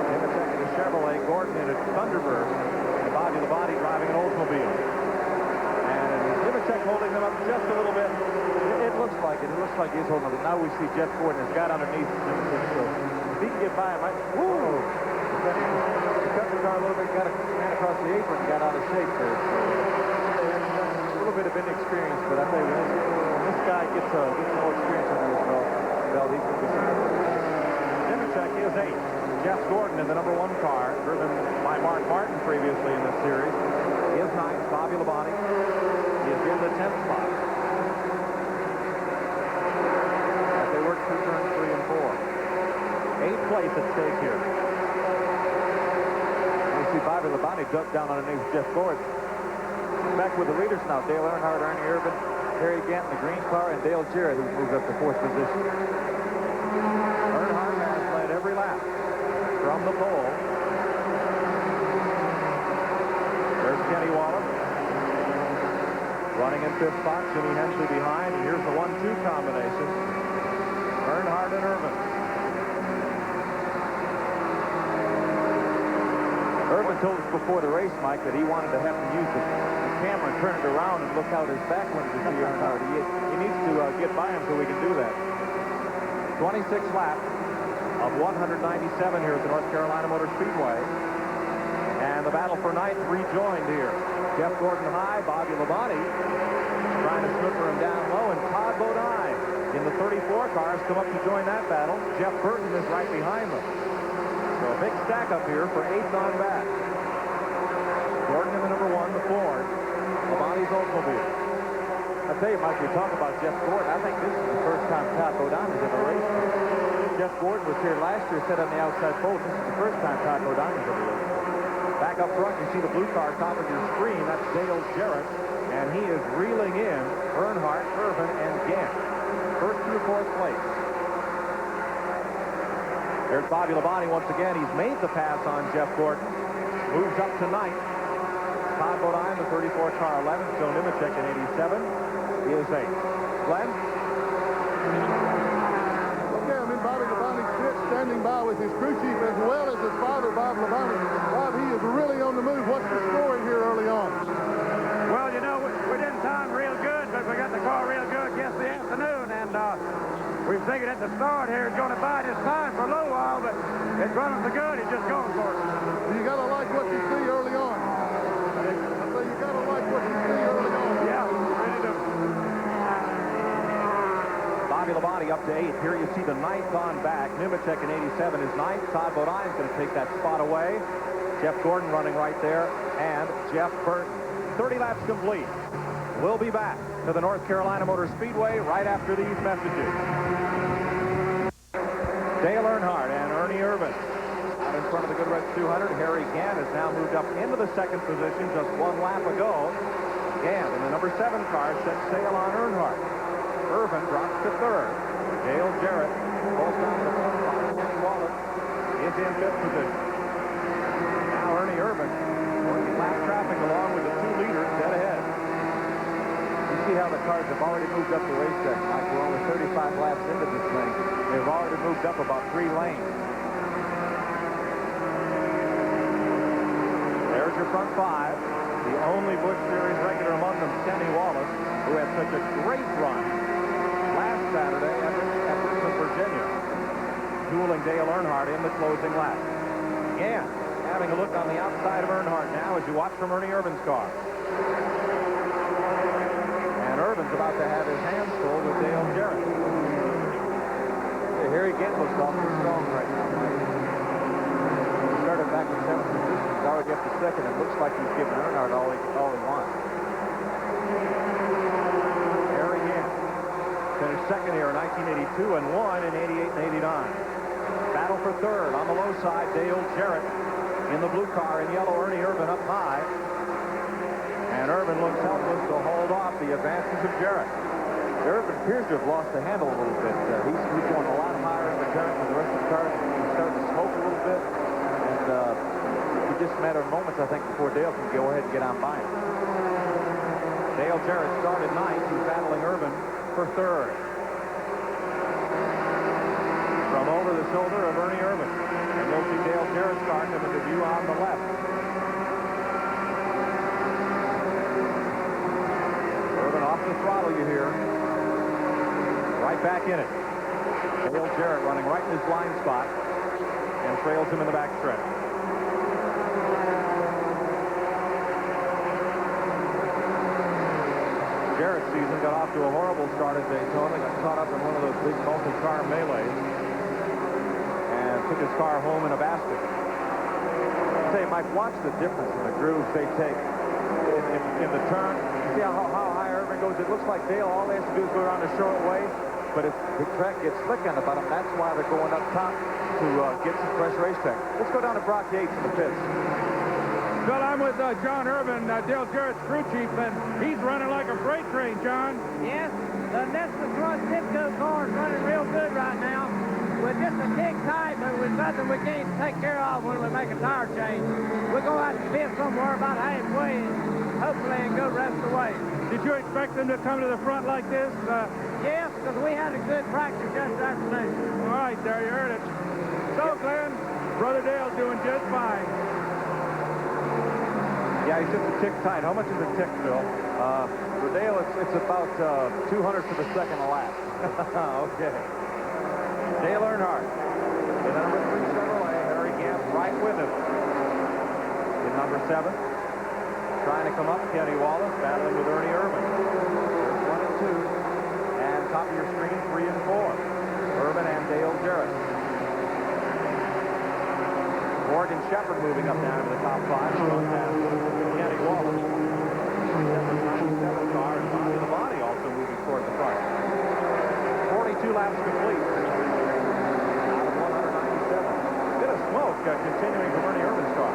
Nemechek in a Chevrolet, Gordon in a Thunderbird, and Bobby Labonte driving an Oldsmobile. And Nemechek holding them up just a little bit. It looks like it. It looks like he's holding them. Now we see Jeff Gordon has got underneath Nemechek. So if he can get by him, he cut the car a little bit, got across the apron and got out of shape there. So, a little bit of inexperience, but I tell you, when this guy gets more experience under his belt, he's going to be something. Nemechek is 8th. Jeff Gordon in the number 1 car, driven by Mark Martin previously in this series, is 9th. Bobby Labonte is in the 10th spot. As they work through turns 3 and 4. 8th place at stake here. See Bobby Labonte ducked down underneath Jeff Gordon. Back with the leaders now. Dale Earnhardt, Ernie Irvin, Harry Gant in the green car, and Dale Jarrett, who's moved up to 4th position. Earnhardt has led every lap from the pole. There's Kenny Wallace. Running in 5th spot, Jimmy Hensley behind. And here's the 1-2 combination. Earnhardt and Irvin. Irvin told us before the race, Mike, that he wanted to have to use the camera and turn it around and look out his back window to see Earnhardt. He needs to get by him so we can do that. 26 laps of 197 here at the North Carolina Motor Speedway. And the battle for 9th rejoined here. Jeff Gordon high, Bobby Labonte trying to slipper him down low, and Todd Bodine in the 34 cars come up to join that battle. Jeff Burton is right behind them. So a big stack up here for 8th on back. Gordon in the number 1, the Ford. Labonte's Oldsmobile. I tell you, Mike, we talk about Jeff Gordon. I think this is the first time Todd Bodine has ever raced him. Jeff Gordon was here last year, set on the outside pole. This is the first time Todd Bodine has ever raced. Back up front, you see the blue car top of your screen. That's Dale Jarrett, and he is reeling in Earnhardt, Irvin, and Gant. First through fourth place. There's Bobby Labonte once again. He's made the pass on Jeff Gordon. Moves up to ninth. Todd Bodine, the 34 car, 11th. Joe Nemechek in 87 is 8th. Glenn? Okay, I'm in Bobby Labonte's pit, standing by with his crew chief as well as his father, Bob Labonte. Bob, he is really on the move. What's the story here early on? Well, you know, we didn't time real good, but we got the car real good yesterday afternoon, and we figured at the start here it's going to bide his time for a little while, but it's running so good, it's just going for it. You got to like what you see early on. I say you got to like what you see early on. Yeah, really do. Bobby Labonte up to 8th. Here you see the 9th on back. Nemechek in 87 is 9th. Todd Bodine is going to take that spot away. Jeff Gordon running right there, and Jeff Burton. 30 laps complete. We'll be back to the North Carolina Motor Speedway right after these messages. Dale Earnhardt and Ernie Irvin out in front of the Goodwrench 200. Harry Gant has now moved up into the second position just one lap ago. Gant in the number 7 car set sail on Earnhardt. Irvin drops to 3rd. Dale Jarrett pulls down the 4th car. Kenny Wallace is in 5th position. Now Ernie Irvin working lap traffic along with the 2 leaders dead ahead. You see how the cars have already moved up the racetrack. Mike, we're only 35 laps into this thing. They've already moved up about 3 lanes. There's your front 5. The only Busch Series regular among them, Kenny Wallace, who had such a great run last Saturday at Richmond, Virginia, dueling Dale Earnhardt in the closing lap. Gant having a look on the outside of Earnhardt now as you watch from Ernie Irvin's car. And Irvin's about to have his hands full with Dale Jarrett. Yeah, Harry Gant looks awfully strong right now, Mike. He started back in 7th position. He's already up to 2nd. It looks like he's giving Earnhardt all he wants. Harry Gant finished 2nd here in 1982 and won in 88 and 89. Battle for 3rd on the low side, Dale Jarrett. In the blue car in yellow, Ernie Irvin up high. And Irvin looks helpless to hold off the advances of Jarrett. Irvin appears to have lost the handle a little bit. He's going a lot higher in the turn than the rest of the cars. He's starting to smoke a little bit. And it's just a matter of moments, I think, before Dale can go ahead and get on by him. Dale Jarrett started 9th. He's battling Irvin for 3rd. From over the shoulder of Ernie Irvin. And you'll see Dale Jarrett starting him into view on the left. Irvin off the throttle, you hear. Right back in it. Dale Jarrett running right in his blind spot and trails him in the back stretch. Jarrett's season got off to a horrible start at Daytona. Got caught up in one of those big multi-car melees. Took his car home in a basket. Say, Mike, watch the difference in the grooves they take in the turn. See how high Irvin goes? It looks like Dale, all they have to do is go around a short way, but if the track gets slick on the bottom, that's why they're going up top to get some fresh racetrack. Let's go down to Brock Yates in the pits. Well, I'm with John Irvin, Dale Jarrett's crew chief, and he's running like a freight train, John. Yes, the Nesca Cross Tipco car is running real good right now. We're just a tick tight, but with nothing we can't take care of when we make a tire change. We're going to have to pit somewhere about halfway and hopefully and go rest of the way. Did you expect them to come to the front like this? Yes, because we had a good practice yesterday afternoon. All right, there, you heard it. So, Glenn, Brother Dale's doing just fine. Yeah, he's just a tick tight. How much is a tick, Phil? For Dale, it's about 200th of a second a lap. Okay. Dale Earnhardt in the number 3 Chevrolet. Harry Gant right with him in number 7. Trying to come up, Kenny Wallace battling with Ernie Irvin. There's 1 and 2. And top of your screen, 3 and 4. Irvin and Dale Jarrett. Morgan Shepherd moving up now to the top 5. Kenny Wallace. Number 97 car. And Bobby Labonte also moving toward the front. 42 laps complete. continuing from Ernie Irvin's car.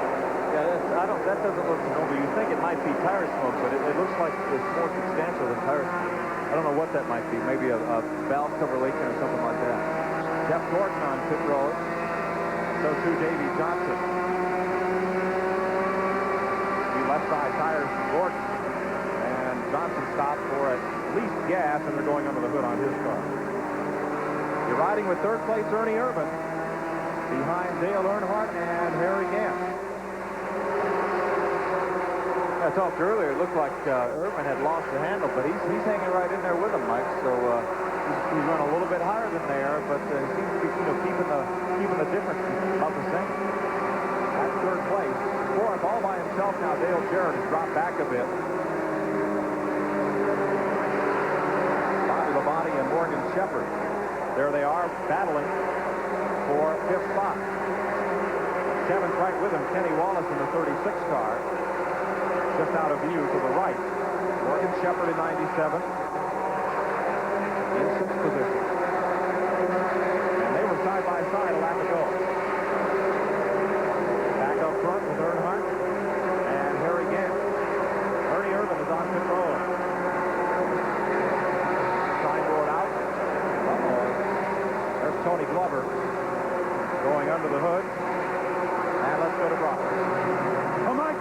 Yeah, that doesn't look normal. You think it might be tire smoke, but it looks like it's more substantial than tire smoke. I don't know what that might be. Maybe a valve cover leaking or something like that. Jeff Gordon on pit road. So too Davey Johnson. The left side tires from Gordon. And Johnson stopped for at least gas, and they're going under the hood on his car. You're riding with third place Ernie Irvin. Behind Dale Earnhardt and Harry Gant. I talked earlier, it looked like Irvin had lost the handle, but he's hanging right in there with him, Mike. So he's run a little bit higher than there, but seems to be keeping the difference about the same. That's third place. Fourth, all by himself now. Dale Jarrett has dropped back a bit. Bobby Labonte and Morgan Shepherd. There they are, battling for fifth spot. Kevin's right with him. Kenny Wallace in the 36 car. Just out of view to the right. Morgan Shepherd in 97. In sixth position. And they were side by side a lap ago. Back up front with Earnhardt and Harry Gant. Ernie Irvin is on pit road. Signboard out. There's Tony Glover going under the hood. And let's go to Brock. Well, Mike,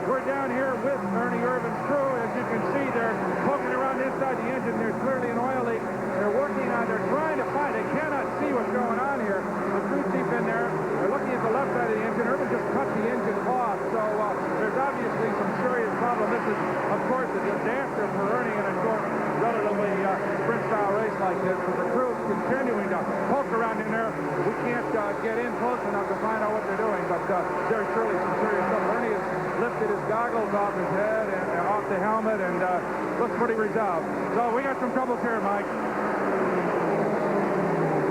we're down here with Ernie Irvin's crew. As you can see, they're poking around inside the engine. There's clearly an oil leak. They're working on, they're trying to find it. Cannot see what's going on here. The crew chief in there. They're looking at the left side of the engine. Irvin just cut the engine off. So there's obviously some serious problem. This is, of course, a disaster for Ernie in a short, relatively sprint-style race like this. But the crew is continuing to poke around in there. We can't get in close enough to find out what they're doing. But there's surely some serious stuff. Ernie has lifted his goggles off his head and off the helmet and looks pretty resolved. So we got some troubles here, Mike.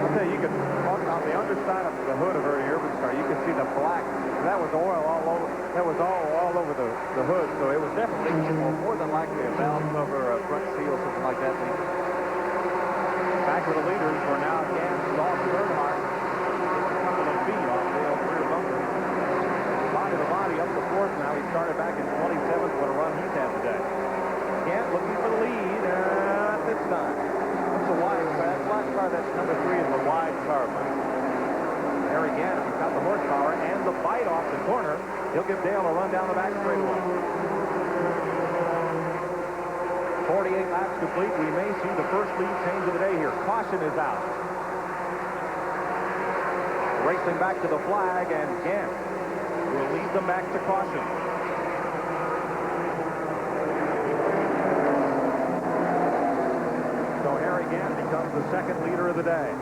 I'll tell you, you could walk on the underside of the hood of Ernie Irvin's car. You could see the black. That was oil all over. That was all over the hood. So it was definitely more than likely a valve cover, a front seal, something like that. Back to the leaders for now. Again, Dawson Earnhardt. A couple of feet off Dale's rear bumper. Bobby Labonte up to fourth now. He started back in 27th. What a run he's had today. Gant looking for the lead, and this time. That's a wide car. That black car, that's number 3 is the wide car. Harry Gant, he's got the horsepower and the bite off the corner. He'll give Dale a run down the back straightaway. 48 laps complete. We may see the first lead change of the day here. Caution is out. Racing back to the flag, and Gant will lead them back to caution. So Harry Gant becomes the second leader of the day.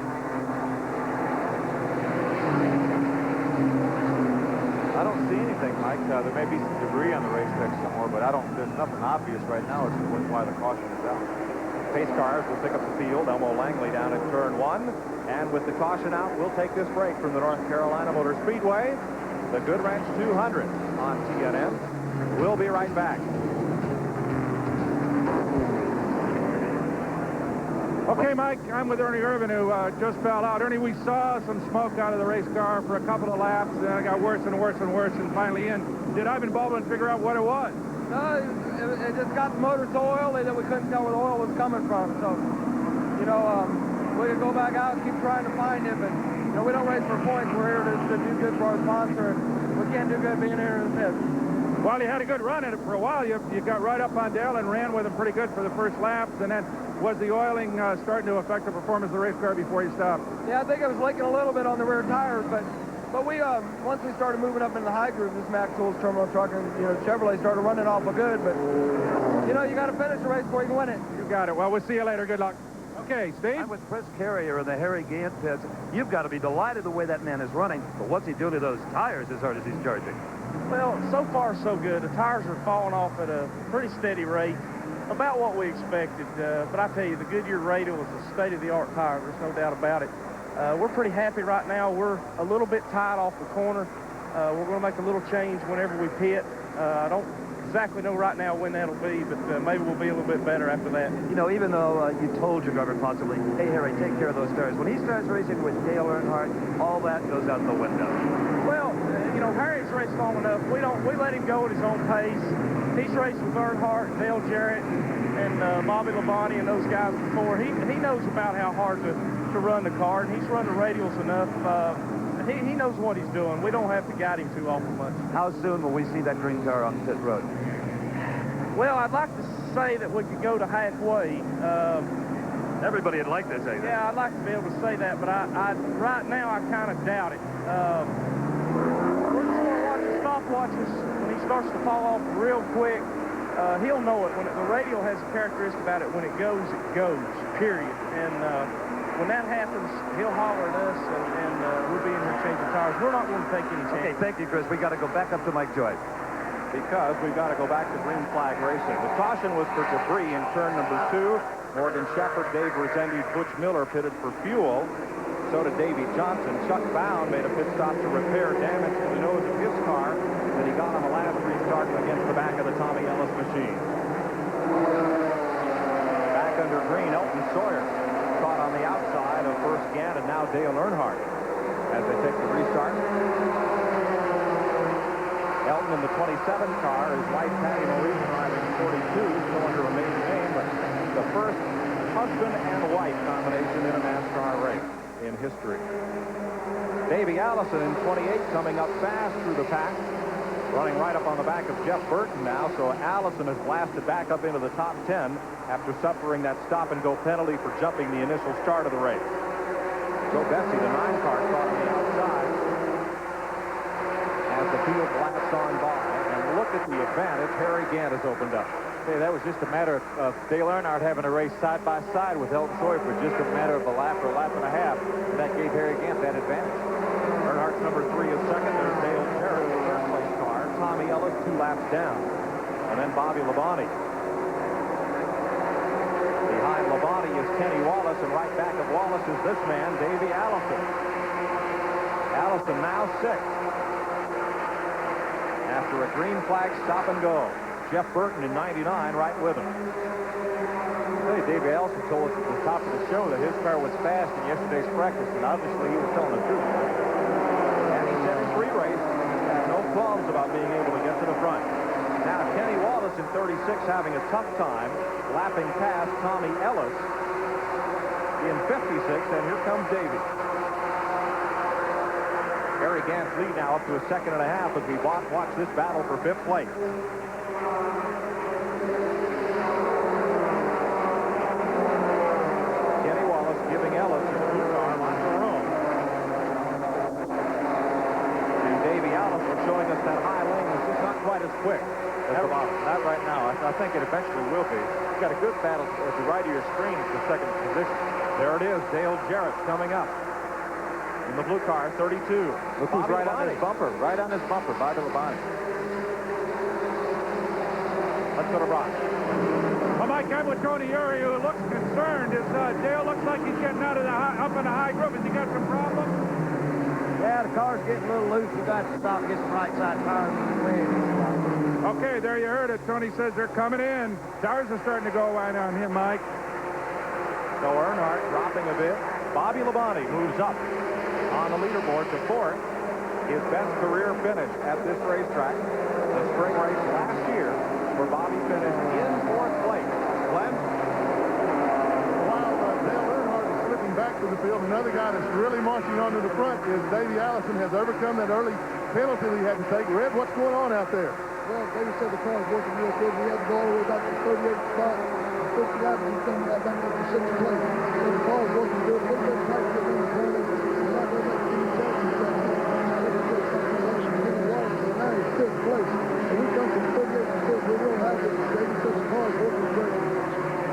I don't see anything, Mike. There may be some debris on the racetrack somewhere, but there's nothing obvious right now as to why the caution is out. Pace cars will pick up the field. Elmo Langley down at turn 1. And with the caution out, we'll take this break from the North Carolina Motor Speedway. The Goodwrench 200 on TNN. We'll be right back. Okay, Mike, I'm with Ernie Irvin, who just fell out. Ernie, we saw some smoke out of the race car for a couple of laps, and it got worse and worse and worse, and finally in. Did Ivan Baldwin figure out what it was? No, it just got the motor so oily that we couldn't tell where the oil was coming from. So, we could go back out and keep trying to find it, but, we don't race for points. We're here to do good for our sponsor. We can't do good being here in the pit. Well, you had a good run in it for a while. You got right up on Dale and ran with him pretty good for the first laps, and then was the oiling starting to affect the performance of the race car before you stopped? Yeah, I think it was leaking a little bit on the rear tires, but we once we started moving up into the high groove, this Mack Tools terminal truck, and Chevrolet started running awful good, but you got to finish the race before you can win it. You got it. Well, we'll see you later. Good luck. Okay, Steve? I'm with Chris Carrier in the Harry Gant pits. You've got to be delighted the way that man is running, but what's he doing to those tires as hard as he's charging? Well, so far so good. The tires are falling off at a pretty steady rate, about what we expected. But I tell you, the Goodyear Radial is a state-of-the-art tire. There's no doubt about it. We're pretty happy right now. We're a little bit tight off the corner. We're going to make a little change whenever we pit. I don't exactly know right now when that'll be, but maybe we'll be a little bit better after that. Even though you told your driver possibly, hey, Harry, take care of those tires. When he starts racing with Dale Earnhardt, all that goes out the window. Well, long enough. We let him go at his own pace. He's raced with Earnhardt, Dale Jarrett, and Bobby Labonte and those guys before. He knows about how hard to run the car, and he's run the radials enough. He knows what he's doing. We don't have to guide him too awful much. How soon will we see that green car on pit road? Well, I'd like to say that we could go to halfway. Everybody would like to say that. Yeah, I'd like to be able to say that, but right now I kind of doubt it. We're just going to watch the stopwatches. When he starts to fall off real quick, he'll know it. When the radio has a characteristic about it, when it goes, period. And when that happens, he'll holler at us, and we'll be in here changing tires. We're not going to take any chances. Okay, thank you, Chris. We got to go back up to Mike Joyce. Because we've got to go back to green flag racing. The caution was for debris in turn number 2. Morgan Shepherd, Dave Rezendes, Butch Miller pitted for fuel. So did Davey Johnson. Chuck Bound made a pit stop to repair damage to the nose of his car that he got on the last restart against the back of the Tommy Ellis machine. Back under green, Elton Sawyer caught on the outside of first Gant and now Dale Earnhardt as they take the restart. Elton in the 27 car, his wife Patty Marie driving 42, still under a maiden name, but the first husband and wife combination in a NASCAR race in history. Davey Allison in 28 coming up fast through the pack, running right up on the back of Jeff Burton now, so Allison has blasted back up into the top 10 after suffering that stop-and-go penalty for jumping the initial start of the race. Joe Bessie, the 9 car, caught on the outside as the field laps on by, and look at the advantage Harry Gant has opened up. Hey, that was just a matter of Dale Earnhardt having a race side by side with Elton Sawyer for just a matter of a lap or a lap and a half, and that gave Harry Gant that advantage. Earnhardt's number 3 is second. There's Dale Jarrett, the third place car. Tommy Ellis 2 laps down, and then Bobby Labonte. Behind Labonte is Kenny Wallace, and right back of Wallace is this man, Davey Allison. Allison now 6th. After a green flag stop and go. Jeff Burton in 99 right with him. Hey, Davey Allison told us at the top of the show that his car was fast in yesterday's practice, and obviously he was telling the truth. And he said in pre-race, had no qualms about being able to get to the front. Now Kenny Wallace in 36 having a tough time, lapping past Tommy Ellis in 56, and here comes Davey. Harry Gant's lead now up to a second and a half as we watch this battle for 5th place. Kenny Wallace giving Ellis his blue car lots of room. And Davey Allison showing us that high lane is just not quite as quick as the bottom. Not right now. I think it eventually will be. He's got a good battle at the right of your screen for second position. There it is, Dale Jarrett coming up. In the blue car, 32. Look who's right on his bumper. Right on his bumper, Bobby Labonte. Let's go to Brock. Well, Mike, I'm with Tony Uri, who looks concerned. Dale looks like he's getting out of the up in the high groove. Has he got some problems? Yeah, the car's getting a little loose. You got to stop and get some right side tires in the wind. Okay, there you heard it. Tony says they're coming in. Tires are starting to go wide on him, Mike. So Earnhardt dropping a bit. Bobby Labonte moves up on the leaderboard to 4th. His best career finish at this racetrack. The spring race last year, where Bobby finished in 4th place. Glenn? While Dale Earnhardt is slipping back to the field, another guy that's really marching onto the front is Davey Allison. Has overcome that early penalty that he had to take. Red, what's going on out there? Well, Davey said the car's working real good. We had to go all the way back to the 38th spot. The 50 lap, he's done that back up to 6th place. So the car's working good. A little bit tight to the corner. We're not going to make any chances. Now he's 5th place. So we've done some 38th and 5th. We're real happy. Davey said the car's working great.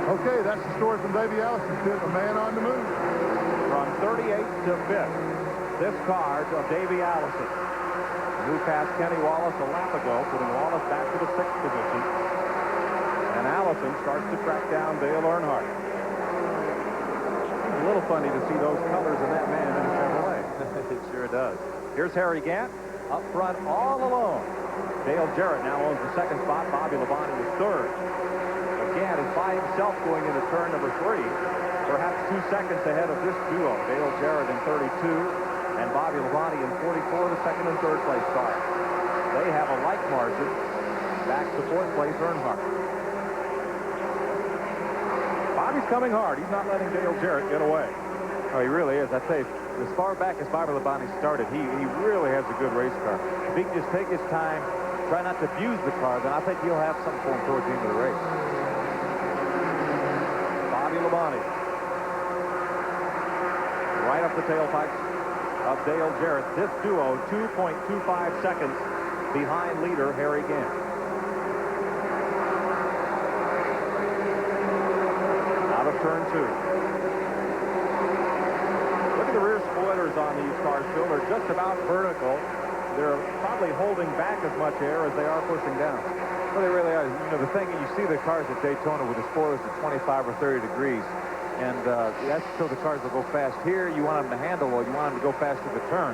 Okay, that's the story from Davey Allison. A man on the move. From 38th to 5th. This car of Davey Allison. Who passed Kenny Wallace a lap ago, putting Wallace back to the 6th position. And Allison starts to track down Dale Earnhardt. A little funny to see those colors in that man in Chevrolet. It sure does. Here's Harry Gant up front all alone. Dale Jarrett now owns the 2nd spot. Bobby Labonte is 3rd. Gant is by himself going into turn number 3. Perhaps 2 seconds ahead of this duo. Dale Jarrett in 32 and Bobby Labonte in 44, the 2nd and 3rd place car. They have have a like margin. Back to fourth place, Earnhardt. Bobby's coming hard. He's not letting Dale Jarrett get away. Oh, he really is. I tell you, as far back as Bobby Labonte started, he really has a good race car. If he can just take his time, try not to abuse the car, then I think he'll have something for him towards the end of the race. Bobby Labonte. Right up the tailpipes of Dale Jarrett. This duo, 2.25 seconds behind leader Harry Gant. Out of turn 2. Look at the rear spoilers on these cars, Phil. They're just about vertical. They're probably holding back as much air as they are pushing down. Well, they really are. You know, the thing, you see the cars at Daytona with the spoilers at 25 or 30 degrees, and that's so the cars will go fast. Here, you want them to handle well. You want them to go fast to the turn,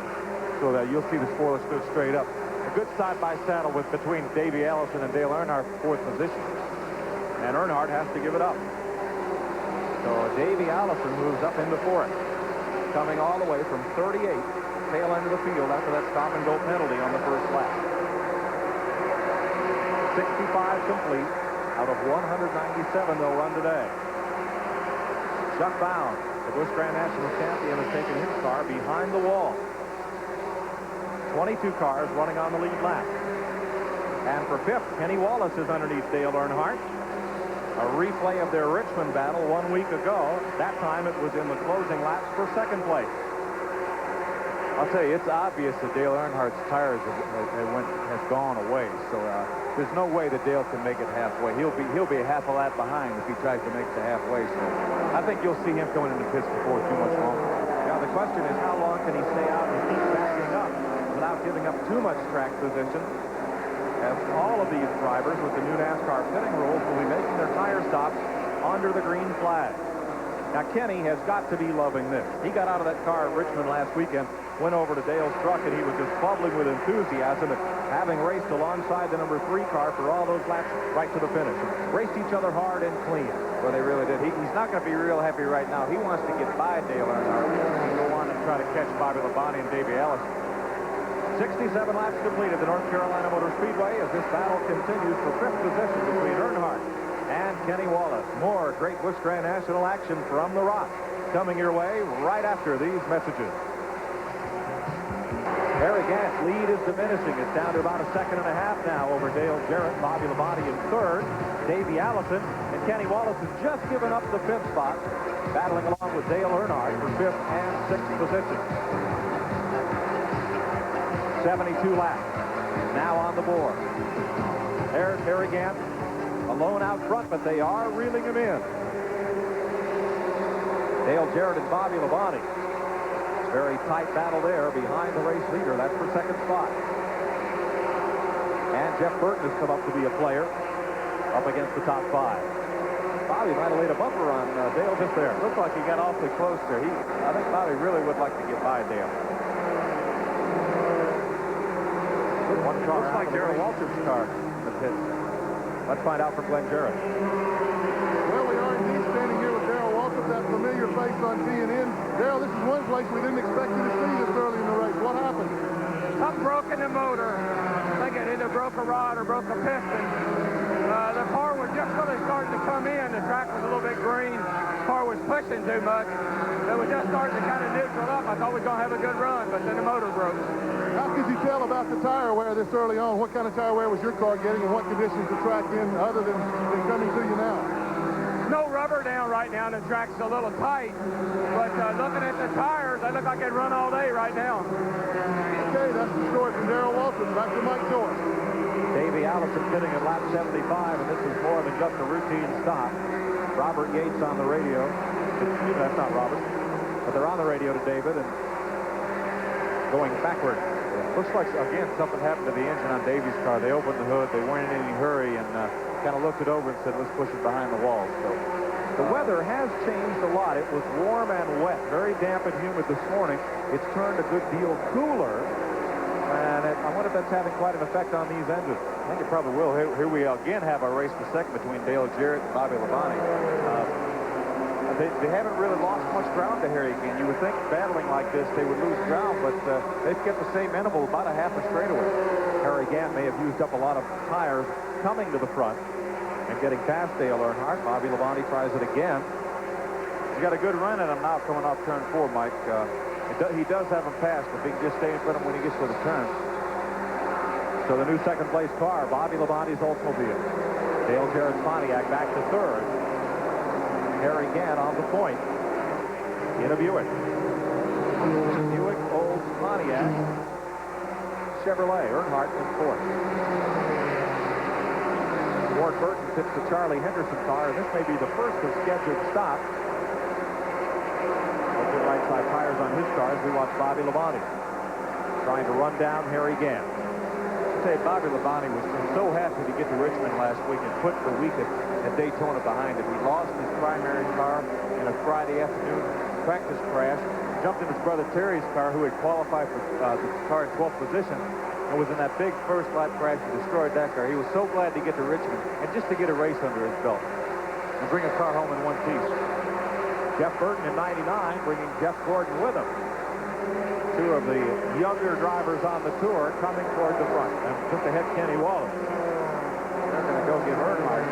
so that you'll see the spoilers go straight up. A good side-by-saddle between Davey Allison and Dale Earnhardt for fourth position. And Earnhardt has to give it up. So Davey Allison moves up into fourth, coming all the way from 38, tail end of the field after that stop-and-go penalty on the first lap. 65 complete out of 197 they'll run today. Chuck Bound, the Busch Grand National champion, has taken his car behind the wall. 22 cars running on the lead lap. And for fifth, Kenny Wallace is underneath Dale Earnhardt. A replay of their Richmond battle 1 week ago. That time it was in the closing laps for second place. I'll tell you, it's obvious that Dale Earnhardt's tires has gone away. So there's no way that Dale can make it halfway. He'll be a half a lap behind if he tries to make it to halfway. So I think you'll see him going into pits before too much longer. Now the question is, how long can he stay out and keep backing up without giving up too much track position? As all of these drivers with the new NASCAR pitting rules will be making their tire stops under the green flag. Now, Kenny has got to be loving this. He got out of that car at Richmond last weekend, went over to Dale's truck, and he was just bubbling with enthusiasm at having raced alongside the number 3 car for all those laps right to the finish. Raced each other hard and clean. Well, they really did. He's not going to be real happy right now. He wants to get by Dale Earnhardt and go on and try to catch Bobby Labonte and Davey Allison. 67 laps completed the North Carolina Motor Speedway as this battle continues for fifth position between Earnhardt and Kenny Wallace. More great Busch Grand National action from the Rock coming your way right after these messages. Harry Gant's lead is diminishing. It's down to about a second and a half now over Dale Jarrett, Bobby Labonte in third, Davey Allison, and Kenny Wallace has just given up the fifth spot, battling along with Dale Earnhardt for fifth and sixth position. 72 laps now on the board. There's Harry Gant alone out front, but they are reeling him in. Dale Jarrett and Bobby Labonte. Very tight battle there behind the race leader. That's for second spot. And Jeff Burton has come up to be a player up against the top 5. Bobby might have laid a bumper on Dale just there. Looks like he got awfully close there. I think Bobby really would like to get by Dale. One car looks like Darrell Waltrip's car in the pit. Let's find out from Glenn Jarrett. Well, we are indeed standing here with Darrell Waltrip, that familiar face on TNN. Darrell, this is one place we didn't expect you to see this early in the race. What happened? Something broke in the motor. I think it either broke a rod or broke a piston. The car was just really starting to come in. The track was a little bit green. The car was pushing too much. It was just starting to kind of neutral up. I thought we were going to have a good run, but then the motor broke. How could you tell about the tire wear this early on? What kind of tire wear was your car getting, and what conditions the track in other than coming to you now? No rubber down right now. The track's a little tight, but looking at the tires, they look like they'd run all day right now. Okay, that's the story from Darrell Waltrip. Back to Mike Joyce. Davey Allison pitting at lap 75, and this is more than just a routine stop. Robert Yates on the radio. That's not Robert, but they're on the radio to David and going backward. Looks like, again, something happened to the engine on Davey's car. They opened the hood. They weren't in any hurry and kind of looked it over and said, let's push it behind the wall. So the weather has changed a lot. It was warm and wet, very damp and humid this morning. It's turned a good deal cooler, and I wonder if that's having quite an effect on these engines. I think it probably will. Here we again have a race for second between Dale Jarrett and Bobby Labonte. They haven't really lost much ground to Harry again. You would think battling like this they would lose ground, but they've kept the same interval about a half a straightaway. Harry Gant again, may have used up a lot of tires coming to the front and getting past Dale Earnhardt. Bobby Labonte tries it again. He's got a good run at him now coming off turn 4, Mike. He does have him passed, if he can just stay in front of him when he gets to the turn. So the new second place car, Bobby Labonte's Oldsmobile. Dale Jarrett's Pontiac back to third. Harry Gant on the point in a Buick. Buick, Olds, Pontiac, Chevrolet. Earnhardt in fourth. Ward Burton fits the Charlie Henderson car, and this may be the first of scheduled stops. With right side tires on his car as we watch Bobby Labonte trying to run down Harry Gant. Say Bobby Labonte was so happy to get to Richmond last week and put the week at Daytona behind him. He lost his primary car in a Friday afternoon practice crash, jumped in his brother Terry's car, who had qualified for the car in 12th position, and was in that big first lap crash and destroyed that car. He was so glad to get to Richmond and just to get a race under his belt and bring a car home in one piece. Jeff Burton in 99, bringing Jeff Gordon with him. Two of the younger drivers on the tour coming toward the front, and just ahead Kenny Wallace. They're going to go give Earnhardt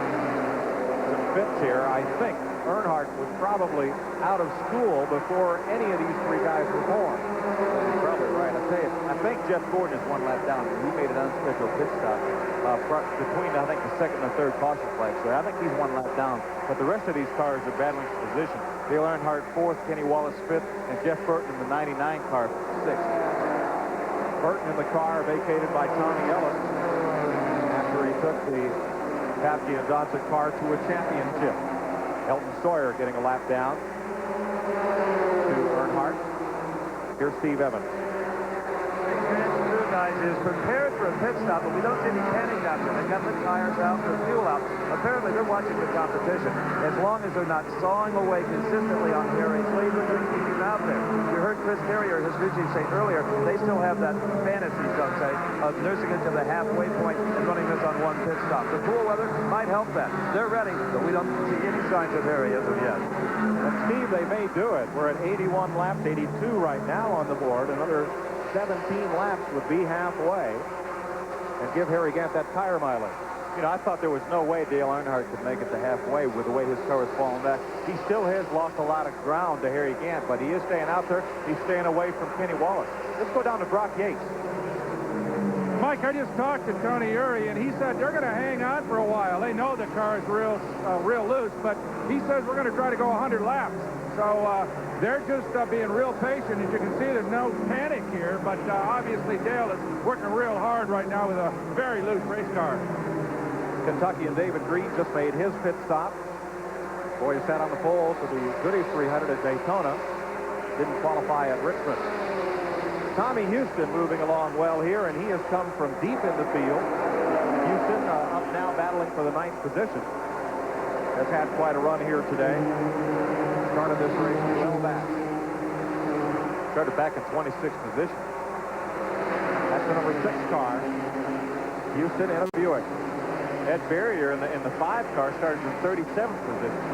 some fits here. I think Earnhardt was probably out of school before any of these three guys were born. You're probably right. I'll tell you, I think Jeff Gordon is one lap down. He made an unscheduled pit stop between, I think, the second and third caution flags. So I think he's one lap down. But the rest of these cars are battling for position. Dale Earnhardt fourth, Kenny Wallace fifth, and Jeff Burton in the 99 car sixth. Burton in the car vacated by Tommy Ellis after he took the Patsy and Dodson car to a championship. Elton Sawyer getting a lap down to Earnhardt. Here's Steve Evans. Guys is prepared for a pit stop, but we don't see any panic out there. They got the tires out, the fuel out. Apparently, they're watching the competition. As long as they're not sawing away consistently on Harry's lead, they're going to keep him out there. You heard Chris Carrier, his Rizzi say earlier, they still have that fantasy, some say, of nursing it to the halfway point and running this on one pit stop. The cool weather might help that. They're ready, but we don't see any signs of Harry as of yet. And Steve, they may do it. We're at 81 laps, 82 right now on the board. Another 17 laps would be halfway and give Harry Gant that tire mileage. You know, I thought there was no way Dale Earnhardt could make it to halfway with the way his car was falling back. He still has lost a lot of ground to Harry Gant, but he is staying out there. He's staying away from Kenny Wallace. Let's go down to Brock Yates. Mike, I just talked to Tony Urey, and he said they're going to hang on for a while. They know the car is real loose, but he says we're going to try to go 100 laps. So they're just being real patient. As you can see, there's no panic here, but obviously Dale is working real hard right now with a very loose race car. Kentucky and David Green just made his pit stop. Boy, he sat on the pole for the Goodies 300 at Daytona. Didn't qualify at Richmond. Tommy Houston moving along well here, and he has come from deep in the field. Houston up now battling for the 9th position. Has had quite a run here today. Started this race well back. Started back in 26th position. That's the number 6 car. Houston in a Buick. Ed Barrier in the 5 car started in 37th position.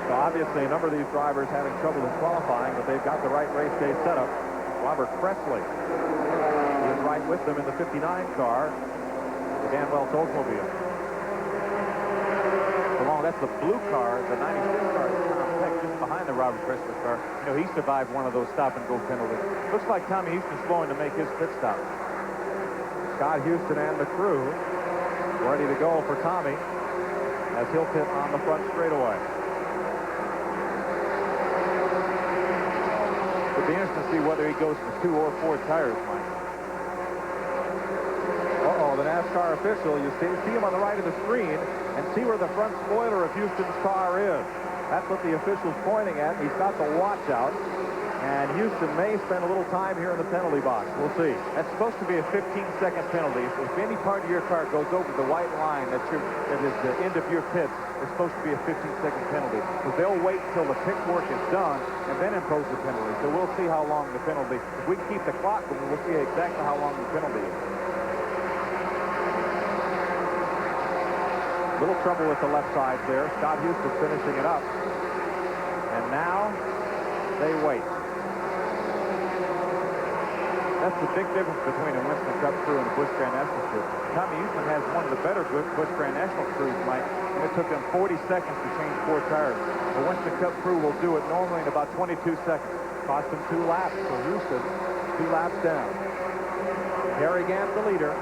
So obviously a number of these drivers having trouble in qualifying, but they've got the right race day setup. Robert Presley is right with them in the 59 car, the Dan Welch Oldsmobile. That's the blue car, the 96 car, just behind the Robert Presley car. You know, he survived one of those stop-and-go penalties. Looks like Tommy Houston's going to make his pit stop. Scott Houston and the crew ready to go for Tommy as he'll pit on the front straightaway. It'll be interesting to see whether he goes for 2 or 4 tires, Mike. The NASCAR official, you see him on the right of the screen and see where the front spoiler of Houston's car is. That's what the official's pointing at. He's got the watch out, and Houston may spend a little time here in the penalty box. We'll see. That's supposed to be a 15-second penalty. If any part of your car goes over the white line that is the end of your pits, it's supposed to be a 15-second penalty. So they'll wait until the pit work is done and then impose the penalty. So we'll see how long the penalty. If we can keep the clock going, we'll see exactly how long the penalty is. Little trouble with the left side there. Scott Houston finishing it up. And now they wait. That's the big difference between a Winston Cup crew and a Busch Grand National crew. Tommy Houston has one of the better Busch Grand National crews, Mike. It took them 40 seconds to change 4 tires. The Winston Cup crew will do it normally in about 22 seconds. Cost them 2 laps, so Houston 2 laps down. Harry Gant, the leader,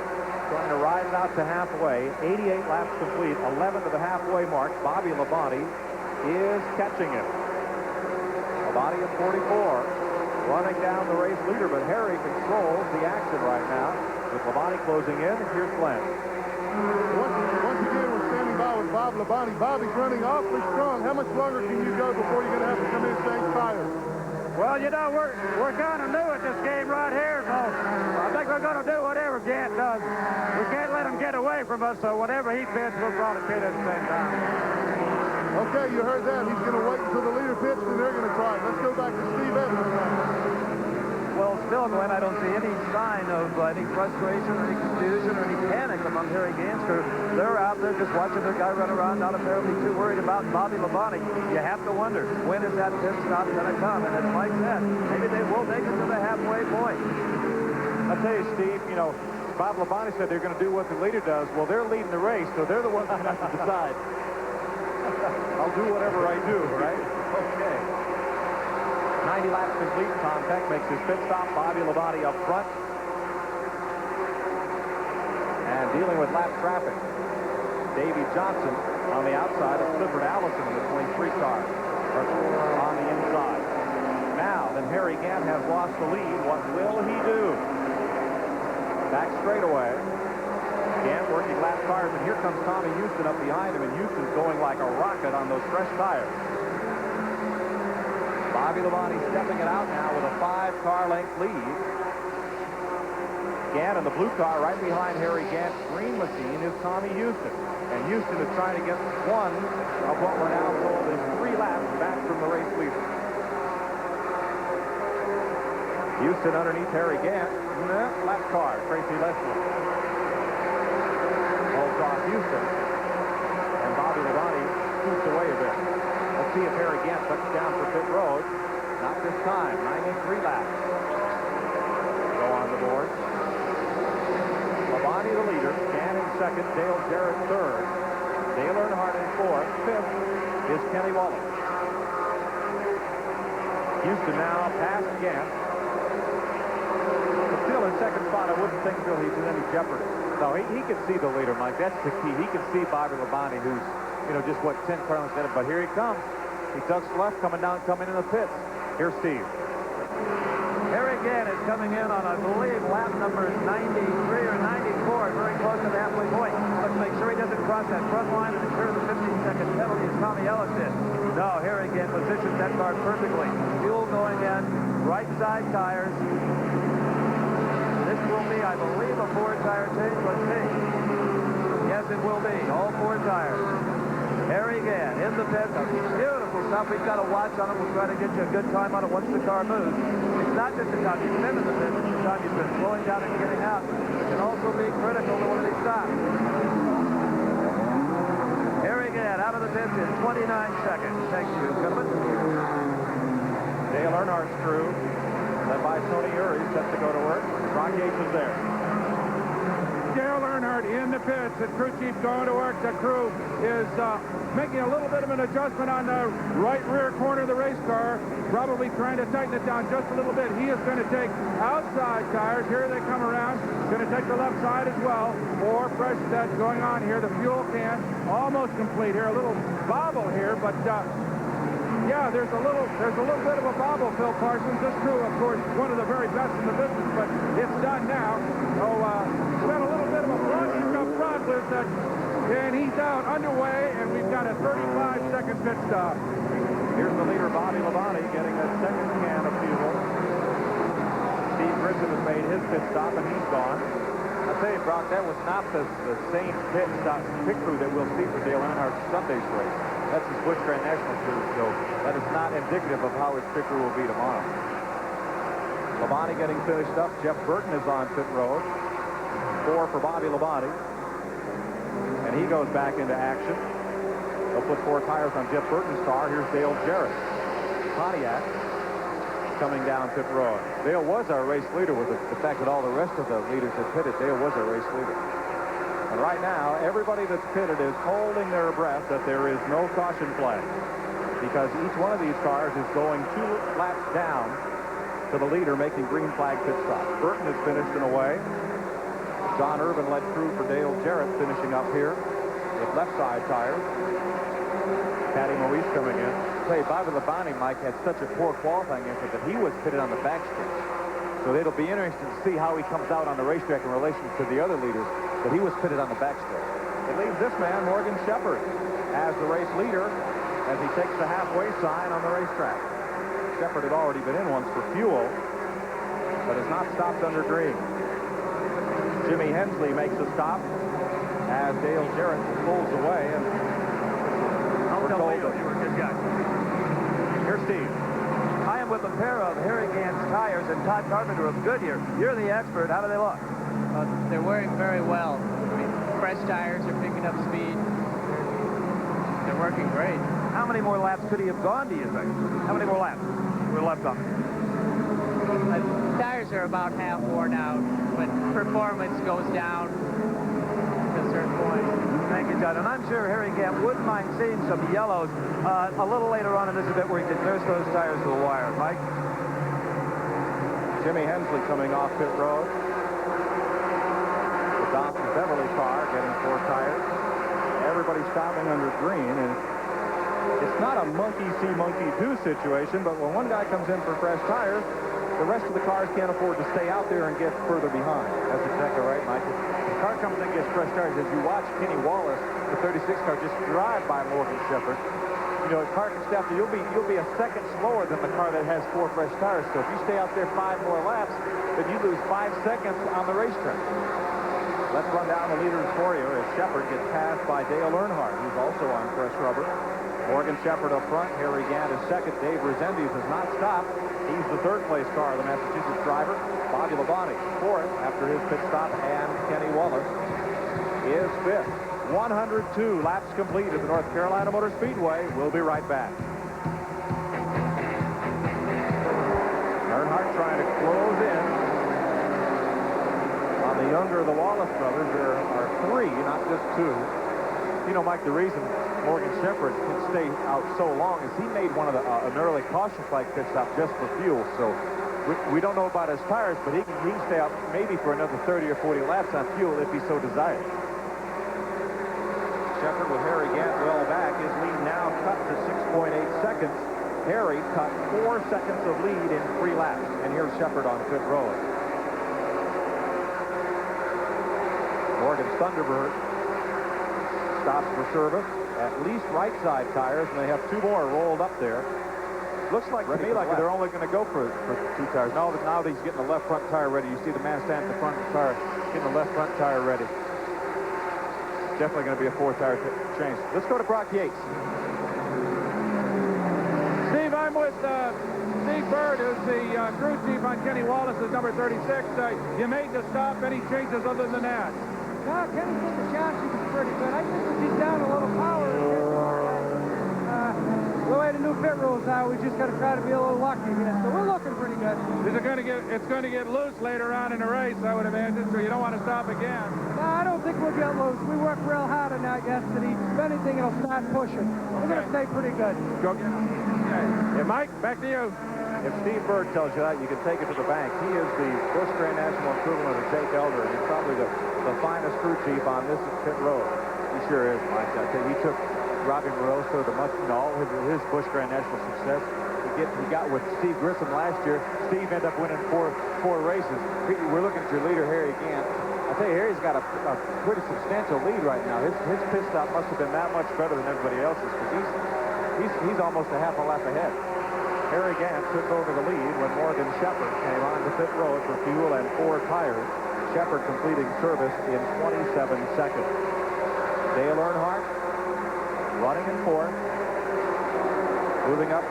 going to ride it out to halfway. 88 laps complete, 11 to the halfway mark. Bobby Labonte is catching him. Labonte at 44, running down the race leader, but Harry controls the action right now. With Labonte closing in, here's Glenn. Once again, we're standing by with Bob Labonte. Bobby's running awfully strong. How much longer can you go before you're going to have to come in and change tires? Well, you know, we're kind of new at this game right here, so I think we're going to do whatever Gant does. We can't let him get away from us, so whatever he pits, we'll probably pit at the same time. Okay, you heard that. He's going to wait until the leader pits, and they're going to try it. Let's go back to Steve Evans now. Well, still, Glenn, I don't see any sign of any frustration or any confusion or any panic among Harry Gant's crew. They're out there just watching their guy run around, not apparently too worried about Bobby Labonte. You have to wonder, when is that pit stop going to come? And as Mike said, maybe they will make it to the halfway point. I'll tell you, Steve, you know, Bob Labonte said they're going to do what the leader does. Well, they're leading the race, so they're the ones that have to decide. I'll do whatever I do, right? Okay. 90 laps complete. Tom Peck makes his pit stop. Bobby Labonte up front. And dealing with lap traffic. Davey Johnson on the outside of Clifford Allison in the 23 car. On the inside. Now, then Harry Gant has lost the lead. What will he do? Back straightaway. Gant working lap tires, and here comes Tommy Houston up behind him, and Houston's going like a rocket on those fresh tires. Bobby Labonte stepping it out now with a 5-car length lead. Gant in the blue car right behind Harry Gant's green machine is Tommy Houston. And Houston is trying to get one of what we're now told is 3 laps back from the race leader. Houston underneath Harry Gant. Lap car, Tracy Leslie. Holds off Houston. And Bobby Labonte scoots away a bit. Let's see if Harry Gant tucks down for pit road. Not this time. 93 laps. Go on the board. Labonte the leader. Gant in second. Dale Jarrett third. Dale Earnhardt in fourth. Fifth is Kenny Wallace. Houston now past Gant. But still in second spot. I wouldn't think Bill he's in any jeopardy. No, he can see the leader, Mike. That's the key. He can see Bobby Labonte, who's, you know, just what 10 car lengths ahead. But here he comes. He tucks left, coming in the pits. Here's Steve. Harry Gant is coming in on, I believe, lap number 93 or 94, very close to the halfway point. Let's make sure he doesn't cross that front line and incur the 15-second penalty as Tommy Ellis did. No, Harry Gant positions that car perfectly. Fuel going in, right side tires. This will be, I believe, a 4-tire change. Let's see. Yes, it will be. All 4 tires. Harry Gant in the pit. Beautiful stuff. We've got a watch on it. We'll try to get you a good time on it once the car moves. It's not just the time you've been in the pit, it's the time you've been slowing down and getting out. It can also be critical to when they stop. Harry Gant out of the pit in 29 seconds. Thank you, gentlemen. Dale Earnhardt's crew, led by Tony Uri, set to go to work. Rock Yates is there. Dale Earnhardt in the pits. The crew chief going to work. The crew is making a little bit of an adjustment on the right rear corner of the race car, probably trying to tighten it down just a little bit. He is going to take outside tires. Here they come around. Going to take the left side as well. More fresh sets going on here. The fuel can almost complete here. A little bobble here, but yeah, there's a little bit of a bobble, Phil Parsons. This crew, of course, one of the very best in the business, but it's done now. So we've got a little bit of a blocking up front with that, and he's out underway, and we've got a 35-second pit stop. Here's the leader, Bobby Labonte, getting a second can of fuel. Steve Grissom has made his pit stop, and he's gone. I'll tell you, Brock, that was not the same pit crew that we'll see for Dale Earnhardt's Sunday's race. That's his Busch Grand National crew, so that is not indicative of how his pit crew will be tomorrow. Labonte getting finished up. Jeff Burton is on pit road. 4 for Bobby Labonte. And he goes back into action. They'll put 4 tires on Jeff Burton's car. Here's Dale Jarrett. Pontiac. coming down pit road. Dale was our race leader with the fact that all the rest of the leaders had pitted. Dale was our race leader. And right now, everybody that's pitted is holding their breath that there is no caution flag, because each one of these cars is going 2 laps down to the leader making green flag pit stop. Burton is finished in a way. John Irvin led crew for Dale Jarrett finishing up here with left side tires. Patty Maurice coming in. Say, Bobby Labonte, Mike, had such a poor qualifying effort that he was pitted on the backstretch. So it'll be interesting to see how he comes out on the racetrack in relation to the other leaders, but he was pitted on the backstretch. It leaves this man, Morgan Shepherd, as the race leader as he takes the halfway sign on the racetrack. Shepherd had already been in once for fuel, but has not stopped under green. Jimmy Hensley makes a stop as Dale Jarrett pulls away, and I'll tell you were a good guy. Here's Steve. I am with a pair of Harry Gant's tires and Todd Carpenter of Goodyear. You're the expert. How do they look? They're wearing very well. I mean, fresh tires are picking up speed. They're working great. How many more laps could he have gone, do you think? How many more laps were left on him? Tires are about half worn out, but performance goes down to a certain point. Thank you, John. And I'm sure Harry Gant wouldn't mind seeing some yellows a little later on in this event where he can nurse those tires to the wire. Mike? Jimmy Hensley coming off pit road. The Dawson Beverly car getting 4 tires. Everybody stopping under green, and it's not a monkey see, monkey do situation, but when one guy comes in for fresh tires, the rest of the cars can't afford to stay out there and get further behind. That's exactly right, Mike. The car comes in and gets fresh tires. As you watch Kenny Wallace, the 36 car, just drive by Morgan Shepherd, you know, car can stop, you'll be a second slower than the car that has 4 fresh tires. So if you stay out there 5 more laps, then you lose 5 seconds on the racetrack. Let's run down the leaders for you as Shepherd gets passed by Dale Earnhardt, who's also on fresh rubber. Morgan Shepherd up front. Harry Gant is second. Dave Resendiz has not stopped. He's the third-place car, the Massachusetts driver. Bobby Labonte, fourth after his pit stop, and Kenny Wallace is fifth. 102 laps completed at the North Carolina Motor Speedway. We'll be right back. Earnhardt trying to close in. On the younger of the Wallace brothers, there are 3, not just 2. You know, Mike, the reason Morgan Shepherd can stay out so long is he made one of the an early caution flag pit stop just for fuel. So we don't know about his tires, but he can stay out maybe for another 30 or 40 laps on fuel if he so desires. Shepherd with Harry Gant well back. His lead now cut to 6.8 seconds. Harry cut 4 seconds of lead in 3 laps. And here's Shepherd on pit road. Morgan Thunderbird stops for service. At least right side tires, and they have 2 more rolled up there. Looks like to me like they're only going to go for 2 tires. Now that he's getting the left front tire ready. You see the man standing at the front of the car getting the left front tire ready. Definitely going to be a 4-tire change. Let's go to Brock Yates. Steve, I'm with Steve Bird, who's the crew chief on Kenny Wallace's number 36. You made the stop. Any changes other than that? No, Kenny's in the chassis is pretty good. I think he's down a little power. The way the new pit rules are, we just got to try to be a little lucky here. So we're looking pretty good. It's going to get loose later on in the race, I would imagine, so you don't want to stop again. No, I don't think we'll get loose. We worked real hard on that yesterday. If anything, it'll start pushing. We're going to stay pretty good. Go get him. Okay. Yeah, Mike, back to you. If Steve Bird tells you that, you can take it to the bank. He is the Busch Grand National equivalent of Jake Elder. He's probably the finest crew chief on this pit road. He sure is, Mike. I tell you, he took Robbie Moroso to all his Busch Grand National success. He got with Steve Grissom last year. Steve ended up winning four races. We're looking at your leader, Harry Gant. I tell you, Harry's got a pretty substantial lead right now. His pit stop must have been that much better than everybody else's, because he's almost a half a lap ahead. Harry Gant took over the lead when Morgan Shepherd came on the pit road for fuel and 4 tires. Shepherd completing service in 27 seconds. Dale Earnhardt running in 4th. Moving up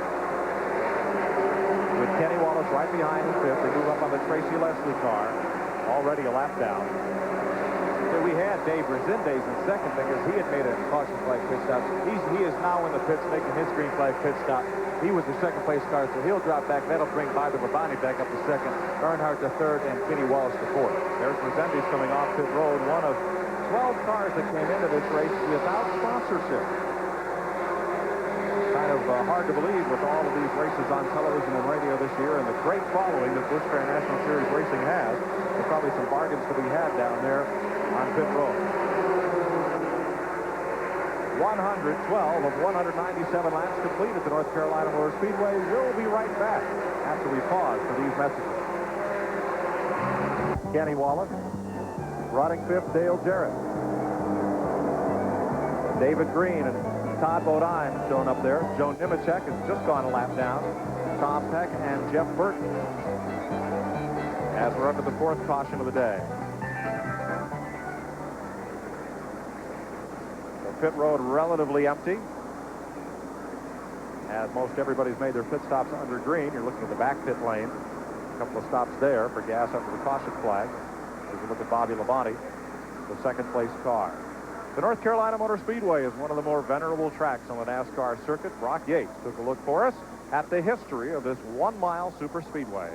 with Kenny Wallace right behind in 5th. They move up on the Tracy Leslie car. Already a lap down. So we had had Dave Resendez in second because he had made a caution flag pit stop. He is now in the pits making his green flag pit stop. He was the second place car, so he'll drop back. That'll bring Bobby Labonte back up to second, Earnhardt to third, and Kenny Wallace to fourth. There's Resendez coming off pit road, one of 12 cars that came into this race without sponsorship. Kind of hard to believe with all of these races on television and radio this year and the great following that Busch Grand National Series Racing has. There's probably some bargains to be had down there on pit road. 112 of 197 laps complete at the North Carolina Motor Speedway. We'll be right back after we pause for these messages. Kenny Wallace, running fifth, Dale Jarrett. David Green and Todd Bodine shown up there. Joe Nemechek has just gone a lap down. Tom Peck and Jeff Burton as we're up to the fourth caution of the day. The pit road relatively empty, as most everybody's made their pit stops under green. You're looking at the back pit lane. A couple of stops there for gas under the caution flag. As you look at Bobby Labonte, the second place car. The North Carolina Motor Speedway is one of the more venerable tracks on the NASCAR circuit. Brock Yates took a look for us at the history of this 1-mile super speedway.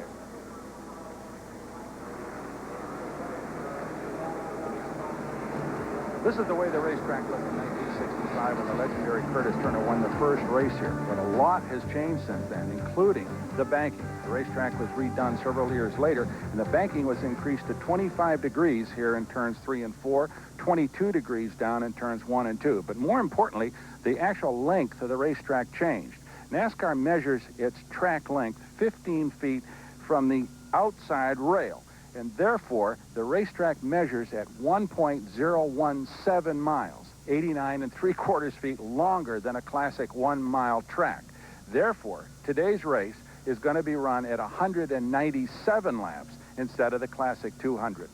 This is the way the racetrack looked in 1965 when the legendary Curtis Turner won the first race here. But a lot has changed since then, including the banking. The racetrack was redone several years later, and the banking was increased to 25 degrees here in turns 3 and 4, 22 degrees down in turns 1 and 2. But more importantly, the actual length of the racetrack changed. NASCAR measures its track length 15 feet from the outside rail, and therefore the racetrack measures at 1.017 miles, 89 3/4 feet longer than a classic 1-mile track. Therefore, today's race is going to be run at 197 laps instead of the classic 200.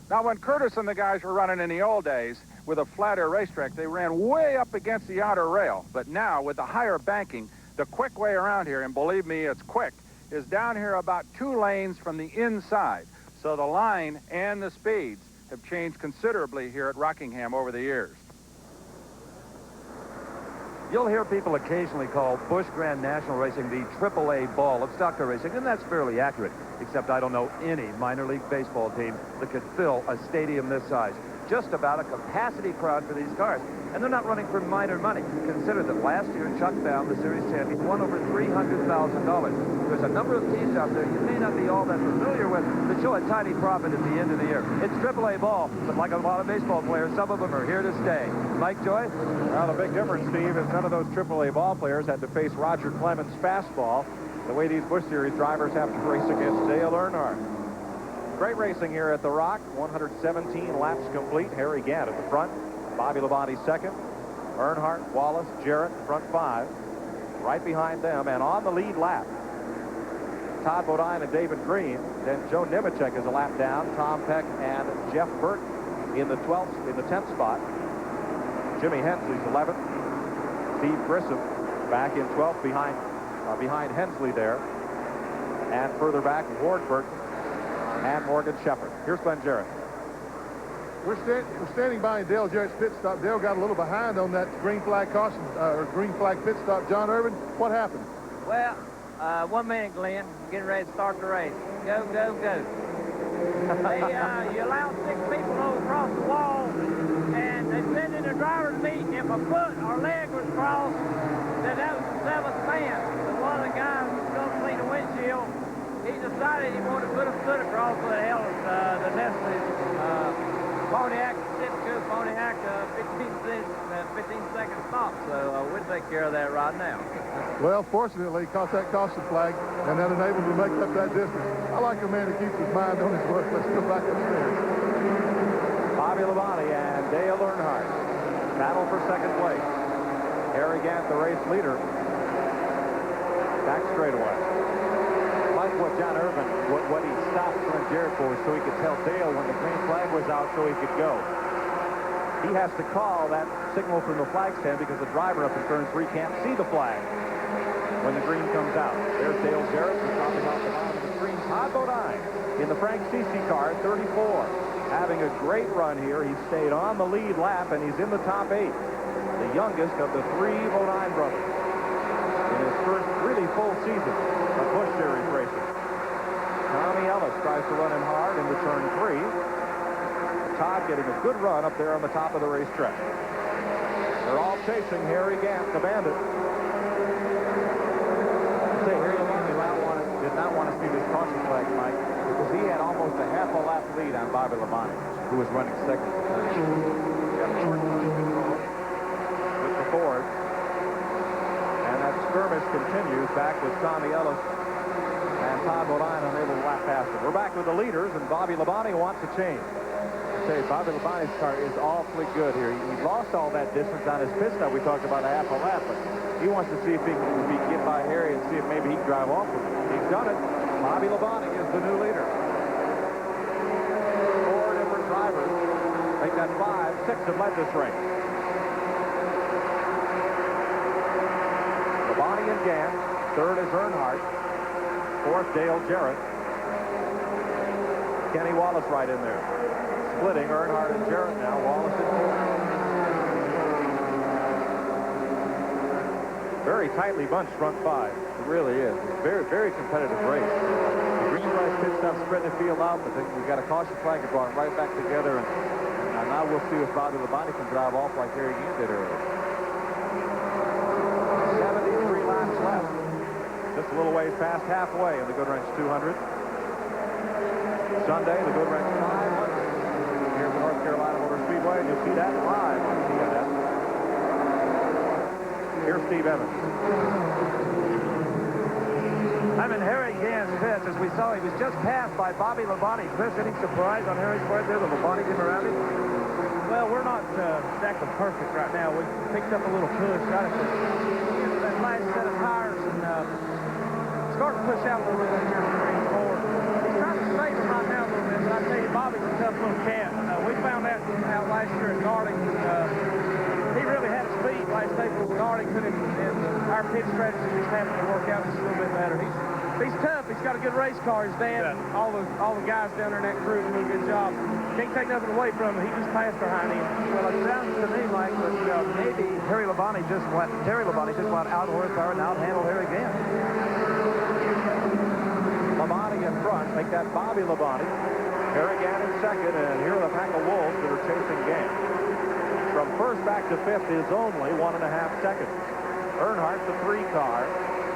Now, when Curtis and the guys were running in the old days with a flatter racetrack, they ran way up against the outer rail. But now, with the higher banking, the quick way around here, and believe me, it's quick, is down here about 2 lanes from the inside. So the line and the speeds have changed considerably here at Rockingham over the years. You'll hear people occasionally call Busch Grand National Racing the AAA ball of stock car racing, and that's fairly accurate, except I don't know any minor league baseball team that could fill a stadium this size. Just about a capacity crowd for these cars, and they're not running for minor money. Consider that last year Chuck Baum, the series champion, won over $300,000. There's a number of teams out there you may not be all that familiar with that show a tiny profit at the end of the year. It's AAA ball, but like a lot of baseball players, some of them are here to stay. Mike Joy? Well, the big difference, Steve, is none of those AAA ball players had to face Roger Clemens' fastball the way these Busch Series drivers have to race against Dale Earnhardt. Great racing here at the Rock. 117 laps complete. Harry Gant at the front. Bobby Labonte second. Earnhardt, Wallace, Jarrett, front 5. Right behind them, and on the lead lap, Todd Bodine and David Green. Then Joe Nemechek is a lap down. Tom Peck and Jeff Burton in the 10th spot. Jimmy Hensley's 11th. Steve Grissom back in 12th behind Hensley there. And further back, Ward Burton and Morgan Shepherd. Here's Glenn Jarrett. We're standing by in Dale Jarrett's pit stop. Dale got a little behind on that green flag caution, or green flag pit stop. John Irvin, what happened? Well, 1 minute, Glenn. Getting ready to start the race. Go, go, go. You allow 6 people to go across the wall, and they send in the driver's meeting. If a foot or leg was crossed, then that was the 7th man. So one of the guys was going to clean the windshield. He decided he wanted to put a foot across what the hell is the Nestle Pontiac, Sitco Pontiac 15-second stop. So we'll take care of that right now. Well, fortunately, he caught that caution flag, and that enabled him to make up that distance. I like a man who keeps his mind on his work. Let's go back upstairs. Bobby Labonte and Dale Earnhardt battle for second place. Harry Gant, the race leader, back straightaway. Like what John Irvin, what he stopped Glenn Jarrett for, so he could tell Dale when the green flag was out so he could go. He has to call that signal from the flag stand because the driver up in turn 3 can't see the flag when the green comes out. There's Dale Jarrett, who's dropping off the bottom of the screen. Todd Bodine in the Frank Cece car, 34. having a great run here. He stayed on the lead lap, and he's in the top 8. The youngest of the 3 Bodine brothers in his first really full season of Busch Series racing. Tommy Ellis tries to run him hard into turn 3. Todd getting a good run up there on the top of the racetrack. They're all chasing Harry Gant, the Bandit. Say, Harry Gant did not want to see this caution flag, Mike, because he had almost a half a lap lead on Bobby Labonte, who was running second. With the Ford. And that skirmish continues back with Tommy Ellis and Todd Bodine unable to lap past him. We're back with the leaders, and Bobby Labonte wants to change. Say, Bobby Labonte's car is awfully good here. He lost all that distance on his pit stop. We talked about a half a lap, but he wants to see if he can get by Harry and see if maybe he can drive off with him. He's done it. Bobby Labonte is the new leader. 4 different drivers. Make that 5, 6 have led this race. Labonte and Gant. 3rd is Earnhardt. 4th, Dale Jarrett. Kenny Wallace right in there. Splitting Earnhardt and Jarrett now. Wallace in 4th. Very tightly bunched front 5. It really is. It's a very, very competitive race. The green-flag pit stop spread the field out, but then we got a caution flag that brought them right back together, and now we'll see if Bobby Labonte can drive off like Harry Gant did earlier. 73 laps left. Just a little ways past halfway in the Goodwrench 200. Sunday, the Goodwrench 500 here at the North Carolina Motor Speedway, and you'll see that live on TNN. Here's Steve Evans. I'm in Harry Gant's pits. As we saw, he was just passed by Bobby Labonte. Chris, any surprise on Harry's part there? The Labonte came around him? Well, we're not exactly perfect right now. We picked up a little push right at that last set of tires, and starting to push out a little bit here in the green forward. He's trying to save him right now a little bit, but I tell you, Bobby's a tough little cat. We found that out last year at Darlington. He really had speed last April with Darlington, and our pit strategy just happened to work out just a little bit better. He's tough. He's got a good race car. His dad, all the guys down there in that crew do a good job. Can't take nothing away from him. He just passed behind him. Well, it sounds to me like maybe Terry Labonte just went out horsepower and out handle Harry Gant. Labonte in front. Make that Bobby Labonte. Harry Gant in second, and here are the pack of wolves that are chasing Gant. From first back to 5th is only 1.5 seconds. Earnhardt, the 3 car,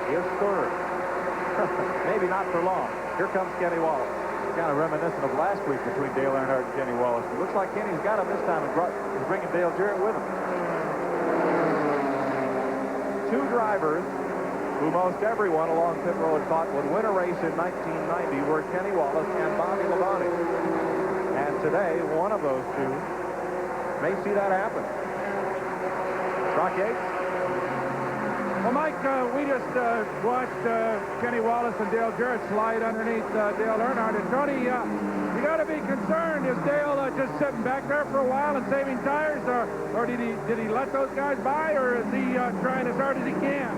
is 3rd. Maybe not for long. Here comes Kenny Wallace. Kind of reminiscent of last week between Dale Earnhardt and Kenny Wallace. It looks like Kenny's got him this time and he's bringing Dale Jarrett with him. 2 drivers who most everyone along pit road thought would win a race in 1990 were Kenny Wallace and Bobby Labonte. And today, one of those 2 may see that happen. Rock Yates? Well, Mike, we just watched Kenny Wallace and Dale Jarrett slide underneath Dale Earnhardt. And Tony, you got to be concerned. Is Dale just sitting back there for a while and saving tires, or did he let those guys by, or is he trying as hard as he can?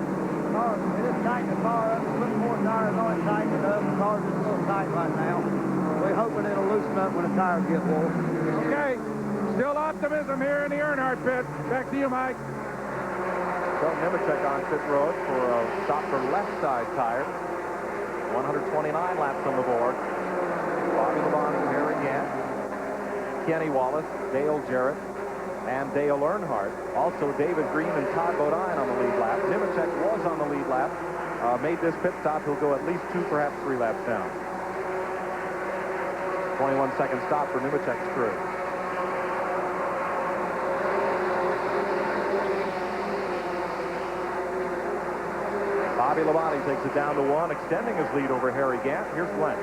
Oh, we just tighten the car up, put more tires on it, tighten it up. The car's just a little tight right now. We're hoping it'll loosen up when the tires get warm. Okay. Still optimism here in the Earnhardt pit. Back to you, Mike. So Nemechek on pit road for a stop for left side tire. 129 laps on the board. Bobby Labonte, Harry Gant, Kenny Wallace, Dale Jarrett, and Dale Earnhardt. Also David Green and Todd Bodine on the lead lap. Nemechek was on the lead lap. Made this pit stop. He'll go at least 2, perhaps 3 laps down. 21-second stop for Nemechek's crew. Bobby Labonte takes it down to 1, extending his lead over Harry Gant. Here's Glenn.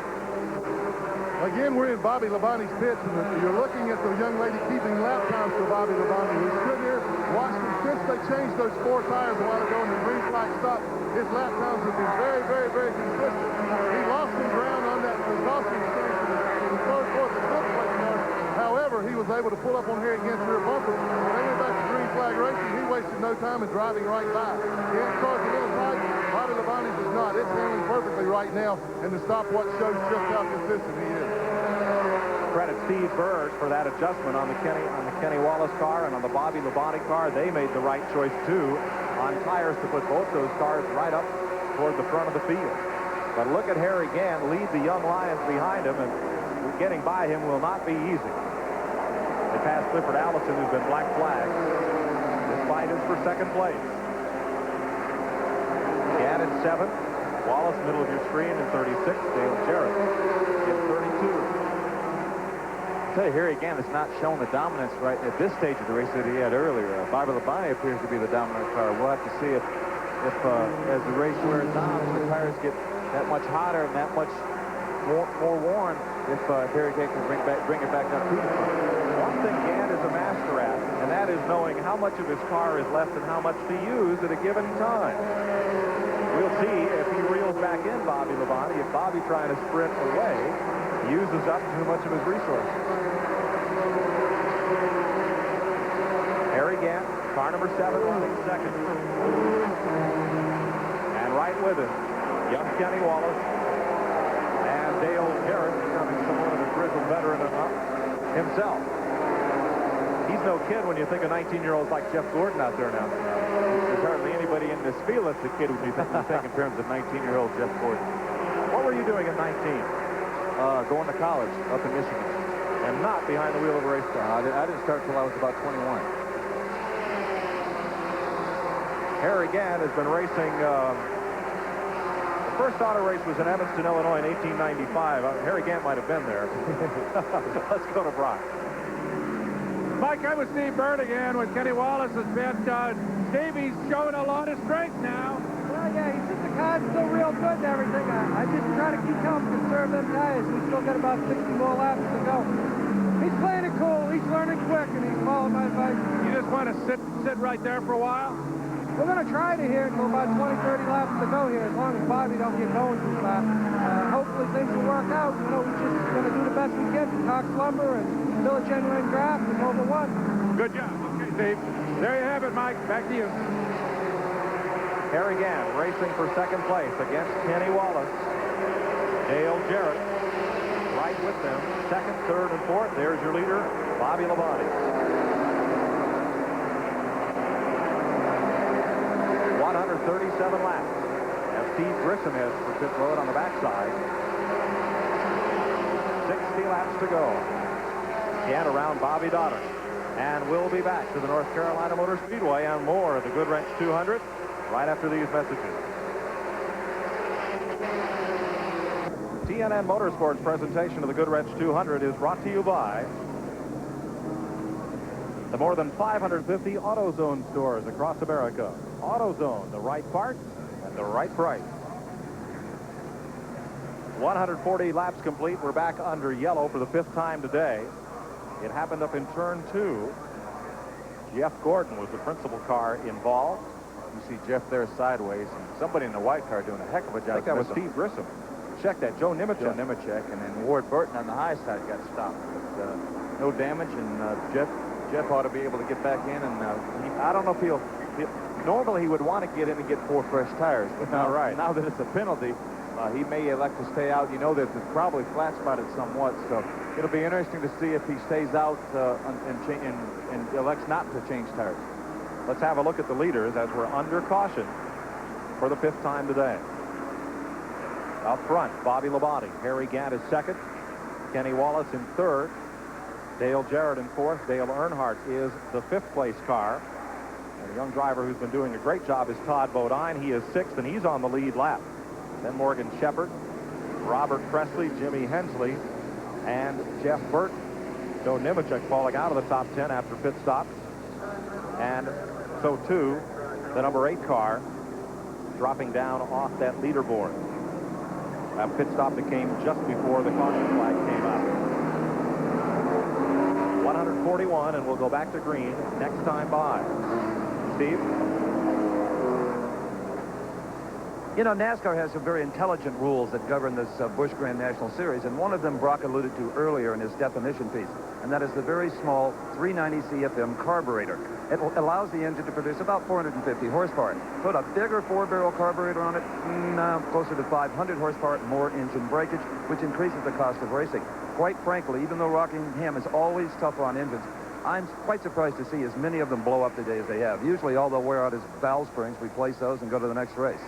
Again, we're in Bobby Labonte's pits, and you're looking at the young lady keeping lap times for Bobby Labonte. He stood here, watched him since they changed those 4 tires a while ago and the green flag stopped. His lap times have been very, very, very consistent. He lost some ground on that exhausting strength in the 3rd, 4th, and 5th place cars. However, he was able to pull up on Harry Gant's rear bumper. When they went back to green flag racing, he wasted no time in driving right by. Gant's car's a little tight. Bobby Labonte's is not. It's handling perfectly right now, and the stopwatch shows just how consistent he is. credit Steve Bird for that adjustment on the Kenny Wallace car and on the Bobby Labonte car. They made the right choice, too, on tires to put both those cars right up toward the front of the field. But look at Harry Gant lead the young Lions behind him, and getting by him will not be easy. They passed Clifford Allison, who's been black flagged. This fight is for second place. Gant in 7th. Wallace, middle of your screen, in 36th. Dale Jarrett in 32. I'll tell you, Harry Gant has not shown the dominance right at this stage of the race that he had earlier. Bobby Labonte appears to be the dominant car. We'll have to see if as the race wears on, as the tires get that much hotter and that much more worn, if Harry Gant can bring it back up to the front. One thing Gant is a master at, and that is knowing how much of his car is left and how much to use at a given time. We'll see if he reels back in Bobby Labonte. If Bobby trying to sprint away uses up too much of his resources. Harry Gant, car number 7, running second. And right with him, young Kenny Wallace and Dale Jarrett, becoming somewhat of a grizzled veteran himself. He's no kid when you think of 19-year-olds like Jeff Gordon out there now. There's hardly anybody in this field that's a kid who we think in terms of 19-year-old Jeff Gordon. What were you doing at 19? Going to college up in Michigan. And not behind the wheel of a race car. I didn't start till I was about 21. Harry Gant has been racing. The first auto race was in Evanston, Illinois in 1895. Harry Gant might have been there. Let's go to Brock. Mike, I'm with Steve Bird again with Kenny Wallace has been. Steve, he's showing a lot of strength now. Well, yeah, he's just the car still real good and everything. I just try to keep him, conserve them tires. We still got about 60 more laps to go. He's playing it cool. He's learning quick, and he's following my advice. You just want to sit right there for a while? We're going to try to here until about 20, 30 laps to go here, as long as Bobby don't get going too fast. Hopefully things will work out. You know, we're just going to do the best we can for Cox Lumber and Village Genuine Draft and Mobil 1. Good job. Okay, Steve. There you have it, Mike. Back to you. Harry Gant racing for second place against Kenny Wallace. Dale Jarrett right with them. Second, third, and fourth. There's your leader, Bobby Labonte. 137 laps. As Steve Grissom heads for pit road on the backside. 60 laps to go. Gant around Bobby Dotter. And we'll be back to the North Carolina Motor Speedway and more of the Goodwrench 200 right after these messages. TNN Motorsports presentation of the Goodwrench 200 is brought to you by the more than 550 AutoZone stores across America. AutoZone, the right parts at the right price. 140 laps complete. We're back under yellow for the 5th time today. It happened up in turn 2. Jeff Gordon was the principal car involved. You see Jeff there sideways, and somebody in the white car doing a heck of a job. I think that was Steve Grissom. Check that, Joe Nemechek. Joe Nemechek, and then Ward Burton on the high side got stopped. But, no damage, and Jeff ought to be able to get back in. And I don't know if he'll normally he would want to get in and get 4 fresh tires, but now that it's a penalty, he may elect to stay out. You know that it's probably flat spotted somewhat, so it'll be interesting to see if he stays out and elects not to change tires. Let's have a look at the leaders as we're under caution for the 5th time today. Up front, Bobby Labonte. Harry Gant is second. Kenny Wallace in third. Dale Jarrett in fourth. Dale Earnhardt is the 5th place car. And a young driver who's been doing a great job is Todd Bodine. He is 6th, and he's on the lead lap. Then Morgan Shepherd, Robert Presley, Jimmy Hensley, and Jeff Burton. Joe Nemechek falling out of the top 10 after pit stops. And so, too, the number 8 car dropping down off that leaderboard. A pit stop that came just before the caution flag came out. 141, and we'll go back to green next time by. Steve? You know, NASCAR has some very intelligent rules that govern this Busch Grand National Series, and one of them Brock alluded to earlier in his definition piece. and that is the very small 390 CFM carburetor. It allows the engine to produce about 450 horsepower. Put a bigger 4-barrel carburetor on it, closer to 500 horsepower, more engine breakage, which increases the cost of racing. Quite frankly, even though Rockingham is always tough on engines, I'm quite surprised to see as many of them blow up today as they have. Usually all they'll wear out is valve springs, replace those, and go to the next race.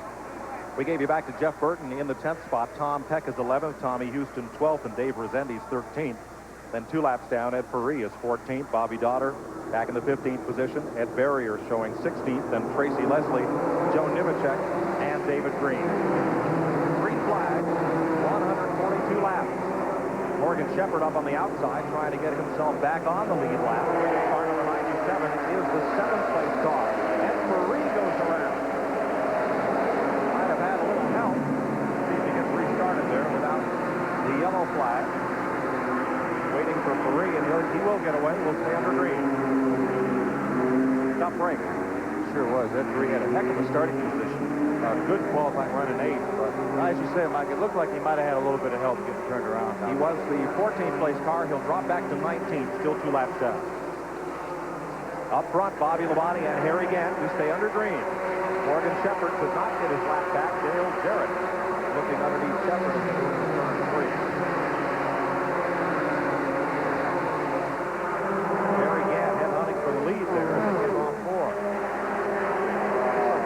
We gave you back to Jeff Burton in the 10th spot. Tom Peck is 11th, Tommy Houston 12th, and Dave Resendiz 13th. Then 2 laps down, Ed Ferree is 14th. Bobby Daughter back in the 15th position. Ed Barrier showing 16th. Then Tracy Leslie, Joe Nivacek, and David Green. Green flag, 142 laps. Morgan Shepherd up on the outside trying to get himself back on the lead lap. Car number 97 is the 7th place car. Ed Ferree goes around. Might have had a little help. See if he gets restarted there without the yellow flag. Waiting for Ferree, and he will get away. We'll stay under green. Tough break. Sure was. Ed Ferree had a heck of a starting position. Good qualifying run in 8th, but as you say, Mike, it looked like he might have had a little bit of help getting turned around. He was the 14th place car. He'll drop back to 19th, still 2 laps down. Up front, Bobby Labonte and Harry Gant who stay under green. Morgan Shepherd could not get his lap back. Dale Jarrett looking underneath Shepherd as he moves to turn 3. Harry Gant headhunting for the lead there as he gets on 4.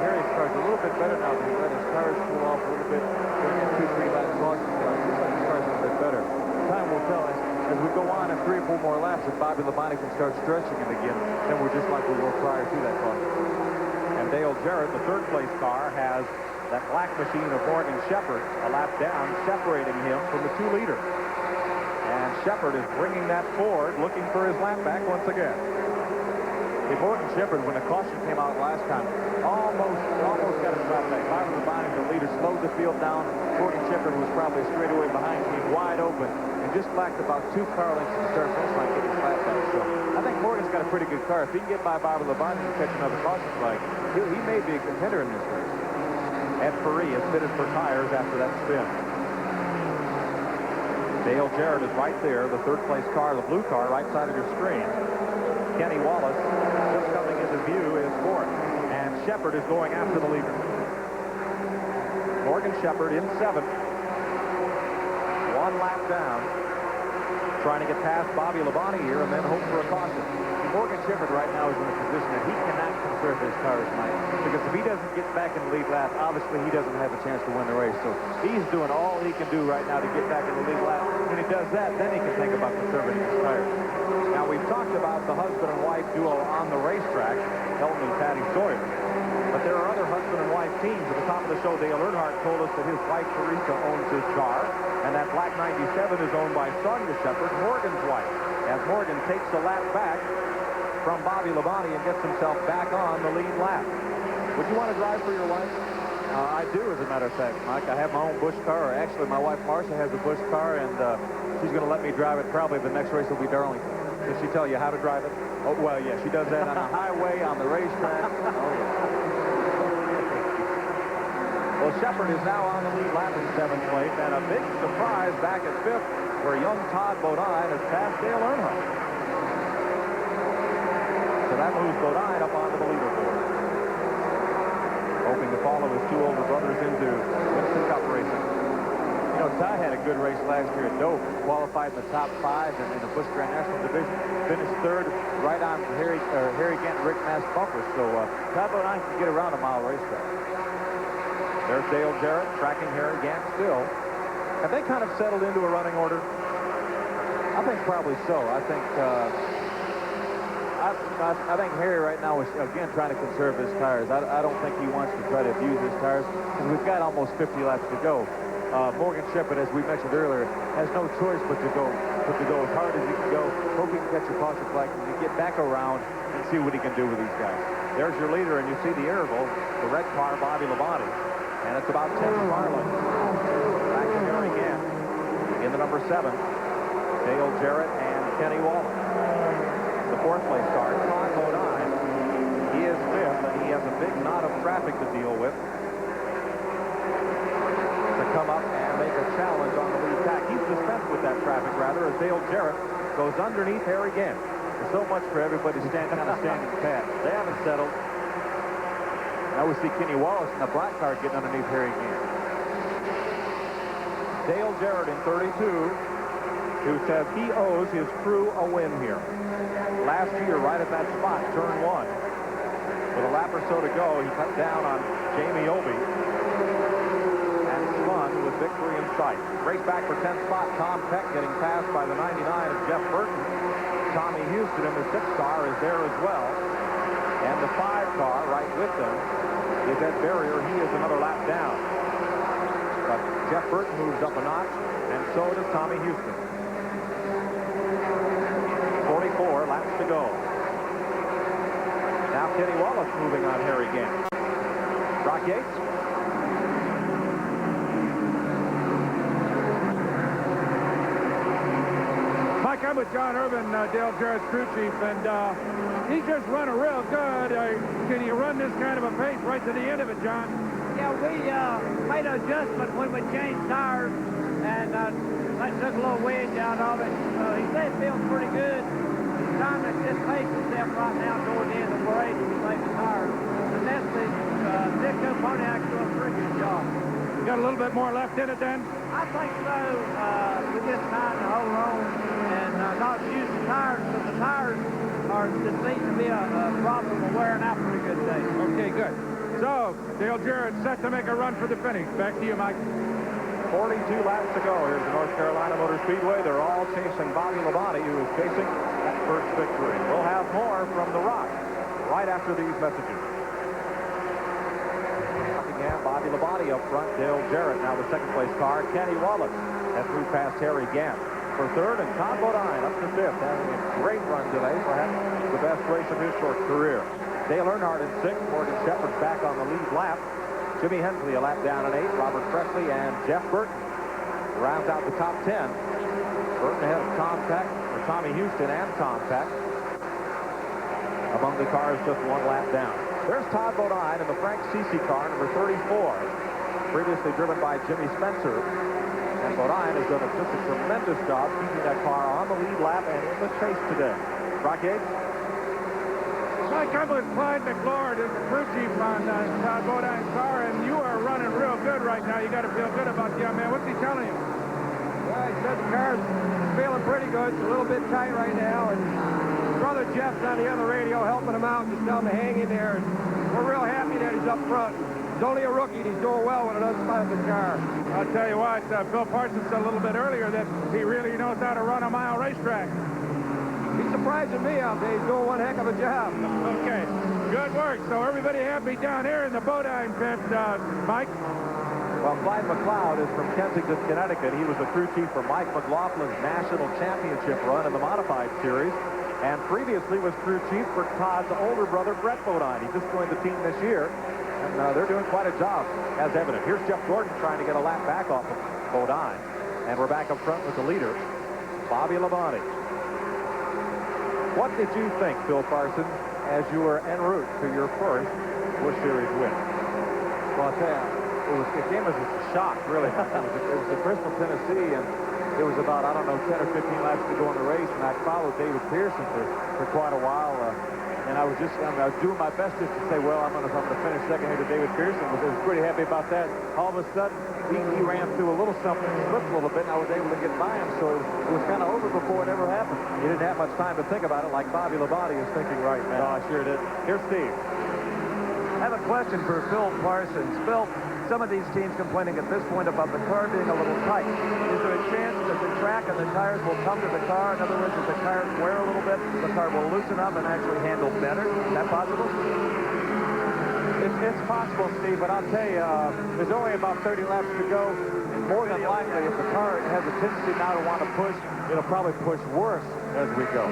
Harry's car's a little bit better now. He's let his tires cool off a little bit. Going in 2-3 laps lost. Looks like his car's a little bit better. Time will tell us as we go on in 3 or 4 more laps if Bobby Labonte can start stretching it again. Then we're just like we were prior to that caution. And Dale Jarrett, the 3rd place car, has that black machine of Morgan Shepherd a lap down, separating him from the 2-leader. And Shepherd is bringing that forward, looking for his lap back once again. Hey, Morgan Shepherd, when the caution came out last time, almost got his lap back. Bobby Labonte, the leader, slowed the field down. Morgan Shepherd was probably straight away behind him, wide open, and just lacked about 2 car lengths to start finish line, get his lap back. So I think Morgan's got a pretty good car. If he can get by Bobby Labonte and catch another caution flag, he may be a contender in this race. Ed Ferree is fitted for tires after that spin. Dale Jarrett is right there, the 3rd place car, the blue car, right side of your screen. Kenny Wallace, just coming into view, is 4th. And Shepherd is going after the leader. Morgan Shepherd in 7th. 1 lap down. Trying to get past Bobby Labonte here and then hope for a caution. Morgan Shepherd right now is in a position that he cannot conserve his tires, Mike. Because if he doesn't get back in the lead lap, obviously he doesn't have a chance to win the race. So he's doing all he can do right now to get back in the lead lap. When he does that, then he can think about conserving his tires. Now, we've talked about the husband and wife duo on the racetrack, Helton and Patty Sawyer. But there are other husband and wife teams. At the top of the show, Dale Earnhardt told us that his wife, Teresa, owns his car. And that black 97 is owned by Sonia Shepherd, Morgan's wife. As Morgan takes the lap back from Bobby Labonte and gets himself back on the lead lap. Would you want to drive for your wife? I do, as a matter of fact, Mike. I have my own Busch car. Or actually, my wife, Marcia, has a Busch car, and she's going to let me drive it. Probably the next race will be Darlington. Does she tell you how to drive it? Oh, well, yeah, she does that on the highway, on the racetrack. Oh, yeah. Well, Shepherd is now on the lead lap in 7th place, and a big surprise back at 5th, where young Todd Bodine has passed Dale Earnhardt. So that moves Bodine up onto the leaderboard. Hoping to follow his 2 older brothers into Winston Cup racing. You know, Todd had a good race last year at Dover. Qualified in the top 5 in the Busch Grand National Division. Finished 3rd right on Harry Gant and Rick Mast bumpers. So Todd Bodine can get around a mile racetrack. There's Dale Jarrett tracking Harry Gant still. Have they kind of settled into a running order? I think probably so. I think Harry right now is, again, trying to conserve his tires. I don't think he wants to try to abuse his tires because we've got almost 50 laps to go. Morgan Shepherd, as we mentioned earlier, has no choice but to go as hard as he can go, hope he can catch a caution flag, and get back around and see what he can do with these guys. There's your leader, and you see the interval, the red car, Bobby Labonte, and it's about 10 car lengths. Back to Harry Gant in the number 7, Dale Jarrett and Kenny Wallace. The 4th place car, Todd Bodine, he is 5th, and he has a big knot of traffic to deal with. To come up and make a challenge on the lead track. He's dispensed with that traffic, rather, as Dale Jarrett goes underneath Harry Gant. So much for everybody standing pat. They haven't settled. Now we see Kenny Wallace in the black car getting underneath Harry Gant. Dale Jarrett in 32, who says he owes his crew a win here. Last year, right at that spot, turn 1. With a lap or so to go, he cut down on Jamie Obey and spun with victory in sight. Race back for 10th spot, Tom Peck getting passed by the 99 of Jeff Burton. Tommy Houston in the 6th car is there as well. And the 5 car right with them is Ed Barrier. He is another lap down. But Jeff Burton moves up a notch, and so does Tommy Houston. 44 laps to go. Now Kenny Wallace moving on Harry Gant. Brock Yates. Mike, I'm with John Irvin, Dale Jarrett's crew chief, and he's just running real good. Can you run this kind of a pace right to the end of it, John? Yeah, we made an adjustment when we changed tires, and that took a little wedge out of it. He said it feels pretty good. It's time to just pace himself right now toward the end of the race and make the tires. And that's the Dick Pontiac doing a pretty good job. You got a little bit more left in it then? I think so. We just trying to hold on and not use the tires, because the tires just seem to be a problem of wearing out pretty good today. Okay, good. So, Dale Jarrett set to make a run for the finish. Back to you, Mike. 42 laps to go. Here's the North Carolina Motor Speedway. They're all chasing Bobby Labonte, who is chasing that first victory. We'll have more from The Rock right after these messages. Rockingham, Bobby Labonte up front. Dale Jarrett, now the second place car. Kenny Wallace has moved past Harry Gant for third, and Tom Bodine up to fifth, having a great run today, perhaps the best race of his short career. Dale Earnhardt in sixth. Morgan Shepherd's back on the lead lap. Jimmy Hensley a lap down in 8th. Robert Presley and Jeff Burton rounds out the top 10. Burton ahead of Tom Peck, or Tommy Houston and Tom Peck. Among the cars, just 1 lap down. There's Todd Bodine in the Frank Cece car, number 34, previously driven by Jimmy Spencer. And Bodine has done just a tremendous job keeping that car on the lead lap and in the chase today. Brock Yates? Mike, I'm with Clyde McLaurin, the crew chief on Todd Bodine's car, and you are running real good right now. You got to feel good about the young man. What's he telling you? Well, he said the car's feeling pretty good. It's a little bit tight right now, and brother Jeff's on the other radio helping him out and just telling him to hang in there. And we're real happy that he's up front. He's only a rookie, and he's doing well when it doesn't find the car. I'll tell you what, Phil Parsons said a little bit earlier that he really knows how to run a mile racetrack. He's surprising me out there. He's doing one heck of a job. Okay, good work. So everybody happy down here in the Bodine pit, Mike? Well, Clyde McLeod is from Kensington, Connecticut. He was the crew chief for Mike McLaughlin's national championship run in the modified series, and previously was crew chief for Todd's older brother, Brett Bodine. He just joined the team this year, and they're doing quite a job, as evident. Here's Jeff Gordon trying to get a lap back off of Bodine, and we're back up front with the leader, Bobby Labonte. What did you think, Phil Parsons, as you were en route to your first Busch Series win? Well, I'll tell you, it came as a shock, really. It was at Bristol, Tennessee, and it was about, I don't know, 10 or 15 laps to go in the race, and I followed David Pearson for quite a while. And I was doing my best just to say, well, I'm going to finish second here to David Pearson. I was pretty happy about that. All of a sudden, he ran through a little something, slipped a little bit, and I was able to get by him. So it was kind of over before it ever happened. You didn't have much time to think about it like Bobby Labonte is thinking right now. No, I sure did. Here's Steve. I have a question for Phil Parsons. Phil, some of these teams complaining at this point about the car being a little tight. Is there a chance that the track and the tires will come to the car? In other words, if the tires wear a little bit, the car will loosen up and actually handle better? Is that possible? It's possible, Steve, but I'll tell you, there's only about 30 laps to go. And more than likely, if the car has a tendency now to want to push, it'll probably push worse as we go.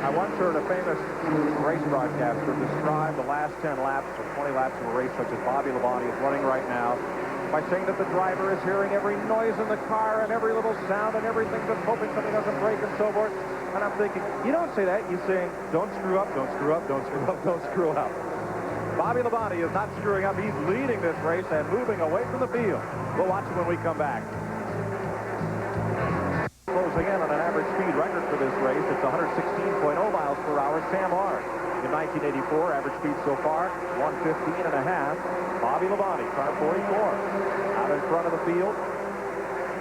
I once heard a famous race broadcaster describe the last 10 laps or 20 laps of a race such as Bobby Labonte is running right now by saying that the driver is hearing every noise in the car and every little sound and everything, just hoping something doesn't break and so forth. And I'm thinking, you don't say that. You're saying, don't screw up, don't screw up, don't screw up, don't screw up. Bobby Labonte is not screwing up. He's leading this race and moving away from the field. We'll watch it when we come back. Closing in on an average average speed record for this race. It's 116.0 miles per hour. Sam Ard. In 1984, average speed so far, 115.5. Bobby Labonte, car 44. Out in front of the field,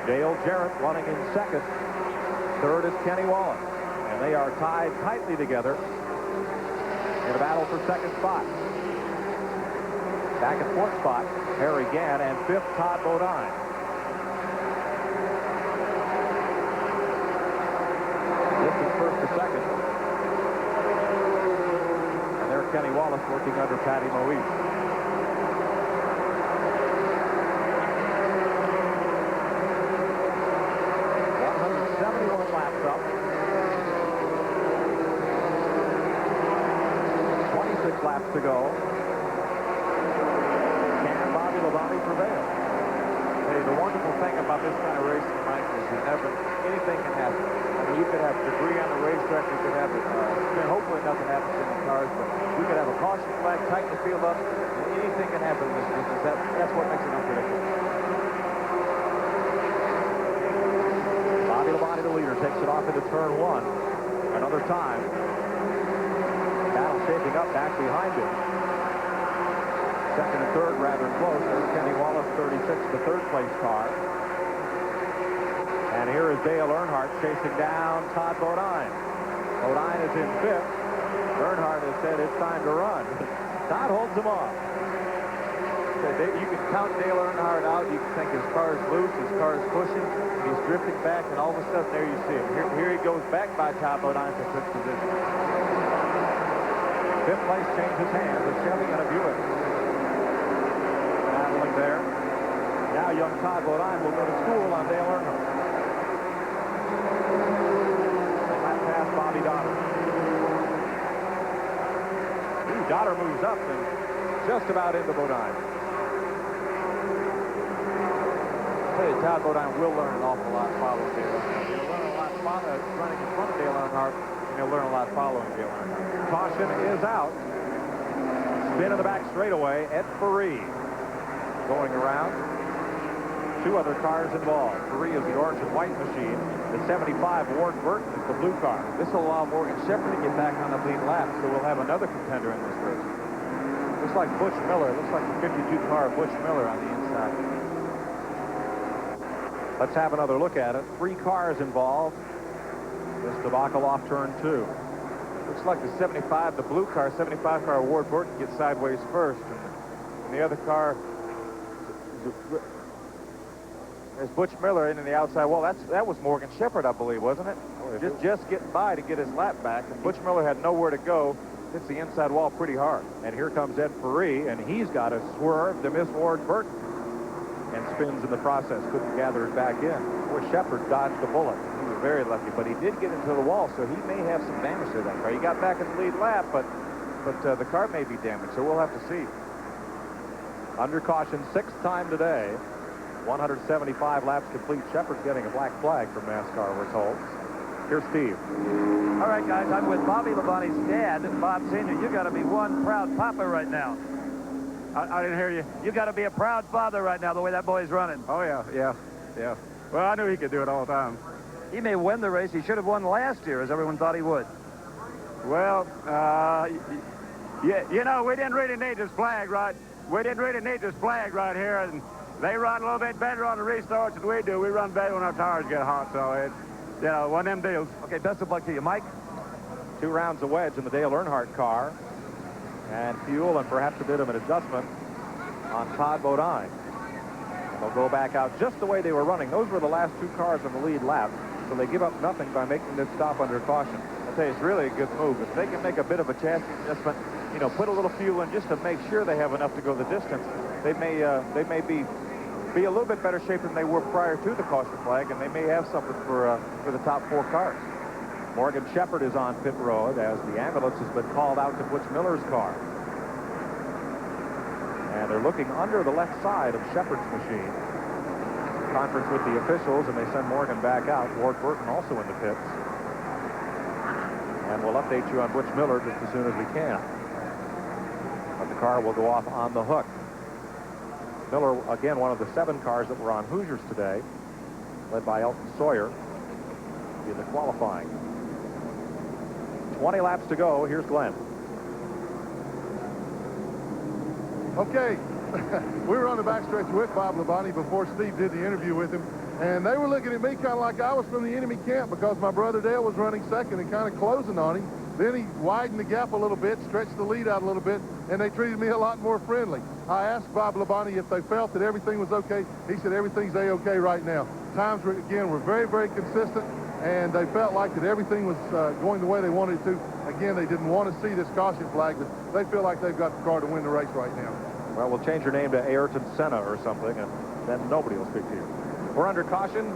Dale Jarrett running in second. Third is Kenny Wallace. And they are tied tightly together in a battle for second spot. Back at fourth spot, Harry Gann, and fifth, Todd Bodine. This is first to second. Kenny Wallace working under Patty Moise. 171 laps up. 26 laps to go. Can Bobby Labonte prevail? Hey, the wonderful thing about this kind of racing, Mike, is anything can happen. I mean, you could have debris on the racetrack. You could have hopefully nothing happens in the cars, but you could have a caution flag, tighten the field up, and anything can happen in this business. That's what makes it unpredictable. Bobby Labonte, the leader, takes it off into turn one. Another time. Battle shaping up back behind him. Second and third rather close. There's Kenny Wallace, 36, the third place car. And here is Dale Earnhardt chasing down Todd Bodine. Bodine is in fifth. Earnhardt has said it's time to run. Todd holds him off. You can count Dale Earnhardt out. You can think his car is loose, his car is pushing, he's drifting back, and all of a sudden there you see him. Here he goes back by Todd Bodine for fifth position. Fifth place changes hands. A Chevy and a Buick. Battling there. Now young Todd Bodine will go to school on Dale Earnhardt. Pass Bobby Dotter. Dotter moves up and just about into Bodine. I'll tell you, Todd Bodine will learn an awful lot following Dale Earnhardt. He'll learn a lot running in front of Dale Earnhardt, and he'll learn a lot following Dale Earnhardt. Caution is out. Spin in the back straightaway. Ed Ferree going around. Two other cars involved. Ferree is the orange and white machine. The 75, Ward Burton, is the blue car. This will allow Morgan Shepherd to get back on the lead lap, so we'll have another contender in this race. Looks like Butch Miller. Looks like the 52 car of Butch Miller on the inside. Let's have another look at it. Three cars involved. This debacle off turn two. Looks like the 75, the blue car, 75 car, Ward Burton gets sideways first. And the other car, there's Butch Miller in the outside wall. That was Morgan Shepherd, I believe, wasn't it? Just getting by to get his lap back. And Butch Miller had nowhere to go. Hits the inside wall pretty hard. And here comes Ed Ferree, and he's got to swerve to miss Ward Burton. And spins in the process. Couldn't gather it back in. Boy, Shepherd dodged a bullet. He was very lucky, but he did get into the wall, so he may have some damage to that car. He got back in the lead lap, but the car may be damaged, so we'll have to see. Under caution, sixth time today. 175 laps complete. Shepherd's getting a black flag from NASCAR, we're told. Here's Steve. All right, guys, I'm with Bobby Labonte's dad, Bob Sr. You got to be one proud papa right now. I didn't hear you. You got to be a proud father right now, the way that boy's running. Oh, yeah. Well, I knew he could do it all the time. He may win the race. He should have won last year, as everyone thought he would. Well, yeah, you know, we didn't really need this flag, right? We didn't really need this flag right here, and they run a little bit better on the restarts than we do. We run better when our tires get hot, so it's, you know, one of them deals. Okay, best of luck to you, Mike. 2 rounds of wedge in the Dale Earnhardt car. And fuel and perhaps a bit of an adjustment on Todd Bodine. They'll go back out just the way they were running. Those were the last 2 cars on the lead lap, so they give up nothing by making this stop under caution. I'll tell you, it's really a good move. If they can make a bit of a chassis adjustment, you know, put a little fuel in just to make sure they have enough to go the distance, they may be a little bit better shape than they were prior to the caution flag, and they may have something for the top 4 cars. Morgan Shepherd is on pit road as the ambulance has been called out to Butch Miller's car. And they're looking under the left side of Shepherd's machine. Conference with the officials, and they send Morgan back out. Ward Burton also in the pits. And we'll update you on Butch Miller just as soon as we can. But the car will go off on the hook. Miller, again, one of the 7 cars that were on Hoosiers today, led by Elton Sawyer. in the qualifying. 20 laps to go. Here's Glenn. Okay, we were on the backstretch with Bob Labonte before Steve did the interview with him, and they were looking at me kind of like I was from the enemy camp because my brother Dale was running second and kind of closing on him. Then he widened the gap a little bit, stretched the lead out a little bit, and they treated me a lot more friendly. I asked Bob Labonte if they felt that everything was okay. He said everything's A-okay right now. Times, again, were very, very consistent, and they felt like that everything was going the way they wanted it to. Again, they didn't want to see this caution flag, but they feel like they've got the car to win the race right now. Well, we'll change your name to Ayrton Senna or something, and then nobody will speak to you. We're under caution.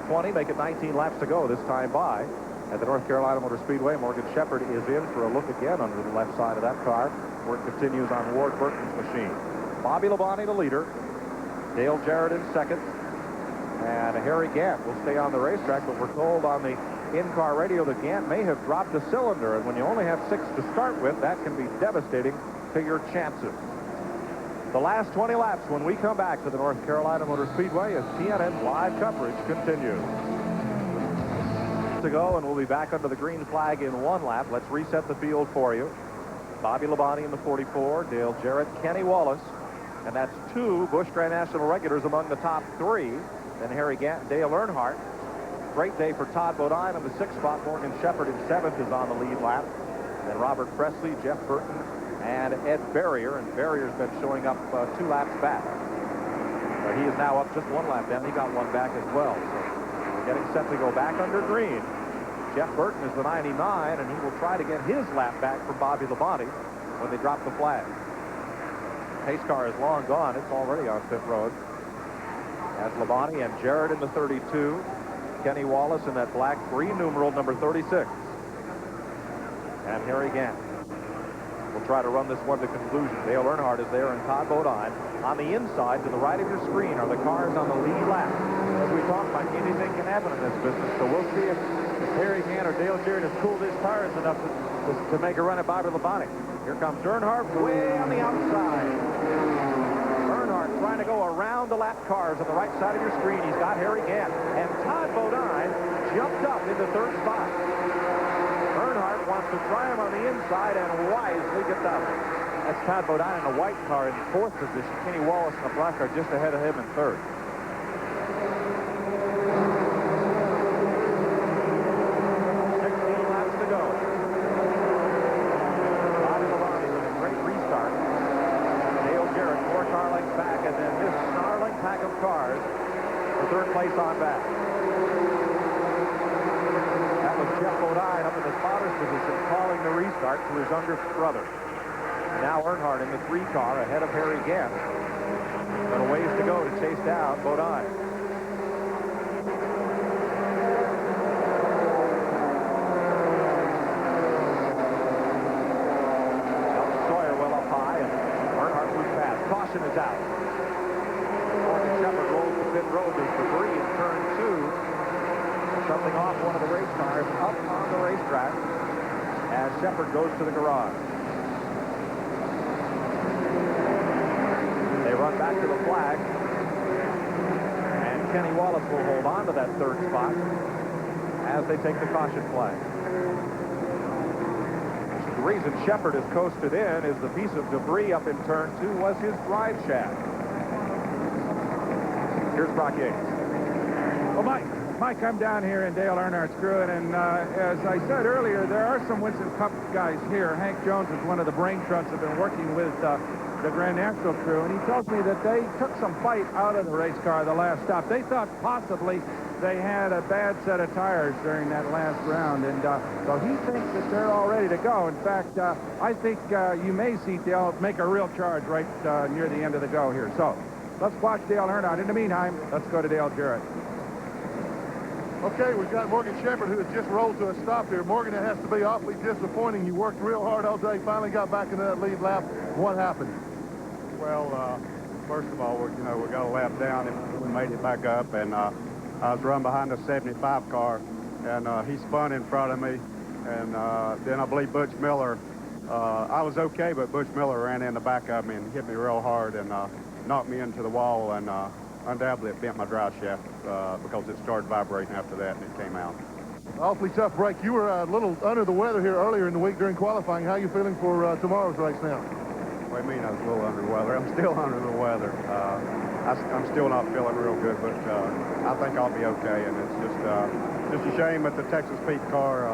20, make it 19 laps to go this time by. At the North Carolina Motor Speedway, Morgan Shepherd is in for a look again under the left side of that car. Work continues on Ward Burton's machine. Bobby Labonte, the leader. Dale Jarrett in second. And Harry Gant will stay on the racetrack, but we're told on the in-car radio that Gant may have dropped a cylinder, and when you only have 6 to start with, that can be devastating to your chances. The last 20 laps when we come back to the North Carolina Motor Speedway as TNN live coverage continues. To go, and we'll be back under the green flag in 1 lap. Let's reset the field for you. Bobby Labonte in the 44, Dale Jarrett, Kenny Wallace, and that's 2 Busch Grand National regulars among the top 3. Then Harry Gant and Dale Earnhardt. Great day for Todd Bodine on the 6th spot. Morgan Shepherd in 7th is on the lead lap. Then Robert Presley, Jeff Burton, and Ed Barrier, and Barrier's been showing up 2 laps back. But he is now up just 1 lap down. He got 1 back as well. So we're getting set to go back under green. Jeff Burton is the 99, and he will try to get his lap back from Bobby Labonte when they drop the flag. Pace car is long gone. It's already on pit road. As Labonte and Jarrett in the 32. Kenny Wallace in that black green numeral number 36. And Harry Gant will try to run this one to conclusion. Dale Earnhardt is there and Todd Bodine. On the inside to the right of your screen are the cars on the lead lap. As we talk about, anything can happen in this business, so we'll see if Harry Gant or Dale Jarrett has cooled his tires enough to make a run at Bobby Labonte. Here comes Earnhardt way on the outside. Earnhardt trying to go around the lap cars on the right side of your screen. He's got Harry Gant. And Todd Bodine jumped up into 3rd spot. Earnhardt wants to try him on the inside and wisely gets out. That's Todd Bodine in a white car in 4th position. Kenny Wallace in a black car just ahead of him in 3rd. Cars for 3rd place on back. That was Jeff Bodine up in the spotter's position calling the restart to his younger brother. And now Earnhardt in the 3 car ahead of Harry Gant. Got a ways to go to chase down Bodine. Sawyer well up high and Earnhardt moves past. Caution is out. Shepherd rolls the pit road. There's debris in turn 2. Something off one of the race cars up on the racetrack as Shepherd goes to the garage. They run back to the flag. And Kenny Wallace will hold on to that 3rd spot as they take the caution flag. The reason Shepherd has coasted in is the piece of debris up in turn 2 was his drive shaft. Here's Brock Yates. Well, Mike, I'm down here in Dale Earnhardt's crew, and as I said earlier, there are some Winston Cup guys here. Hank Jones is one of the brain trusts have been working with the Grand National crew, and he tells me that they took some fight out of the race car the last stop. They thought possibly they had a bad set of tires during that last round, and so he thinks that they're all ready to go. In fact, I think you may see Dale make a real charge right near the end of the go here. So let's watch Dale Earnhardt. In the meantime, let's go to Dale Jarrett. Okay, we've got Morgan Shepherd, who has just rolled to a stop here. Morgan, it has to be awfully disappointing. You worked real hard all day, finally got back into that lead lap. What happened? Well, first of all, we got a lap down and we made it back up, and I was run behind the 75 car, and he spun in front of me, and then I believe Butch Miller, I was okay, but Butch Miller ran in the back of me and hit me real hard and knocked me into the wall, and undoubtedly it bent my drive shaft because it started vibrating after that and it came out. Awfully tough break. You were a little under the weather here earlier in the week during qualifying. How are you feeling for tomorrow's race now? What do you mean I was a little under the weather? I'm still under the weather. I'm still not feeling real good, but I think I'll be okay. And it's just a shame that the Texas Pete car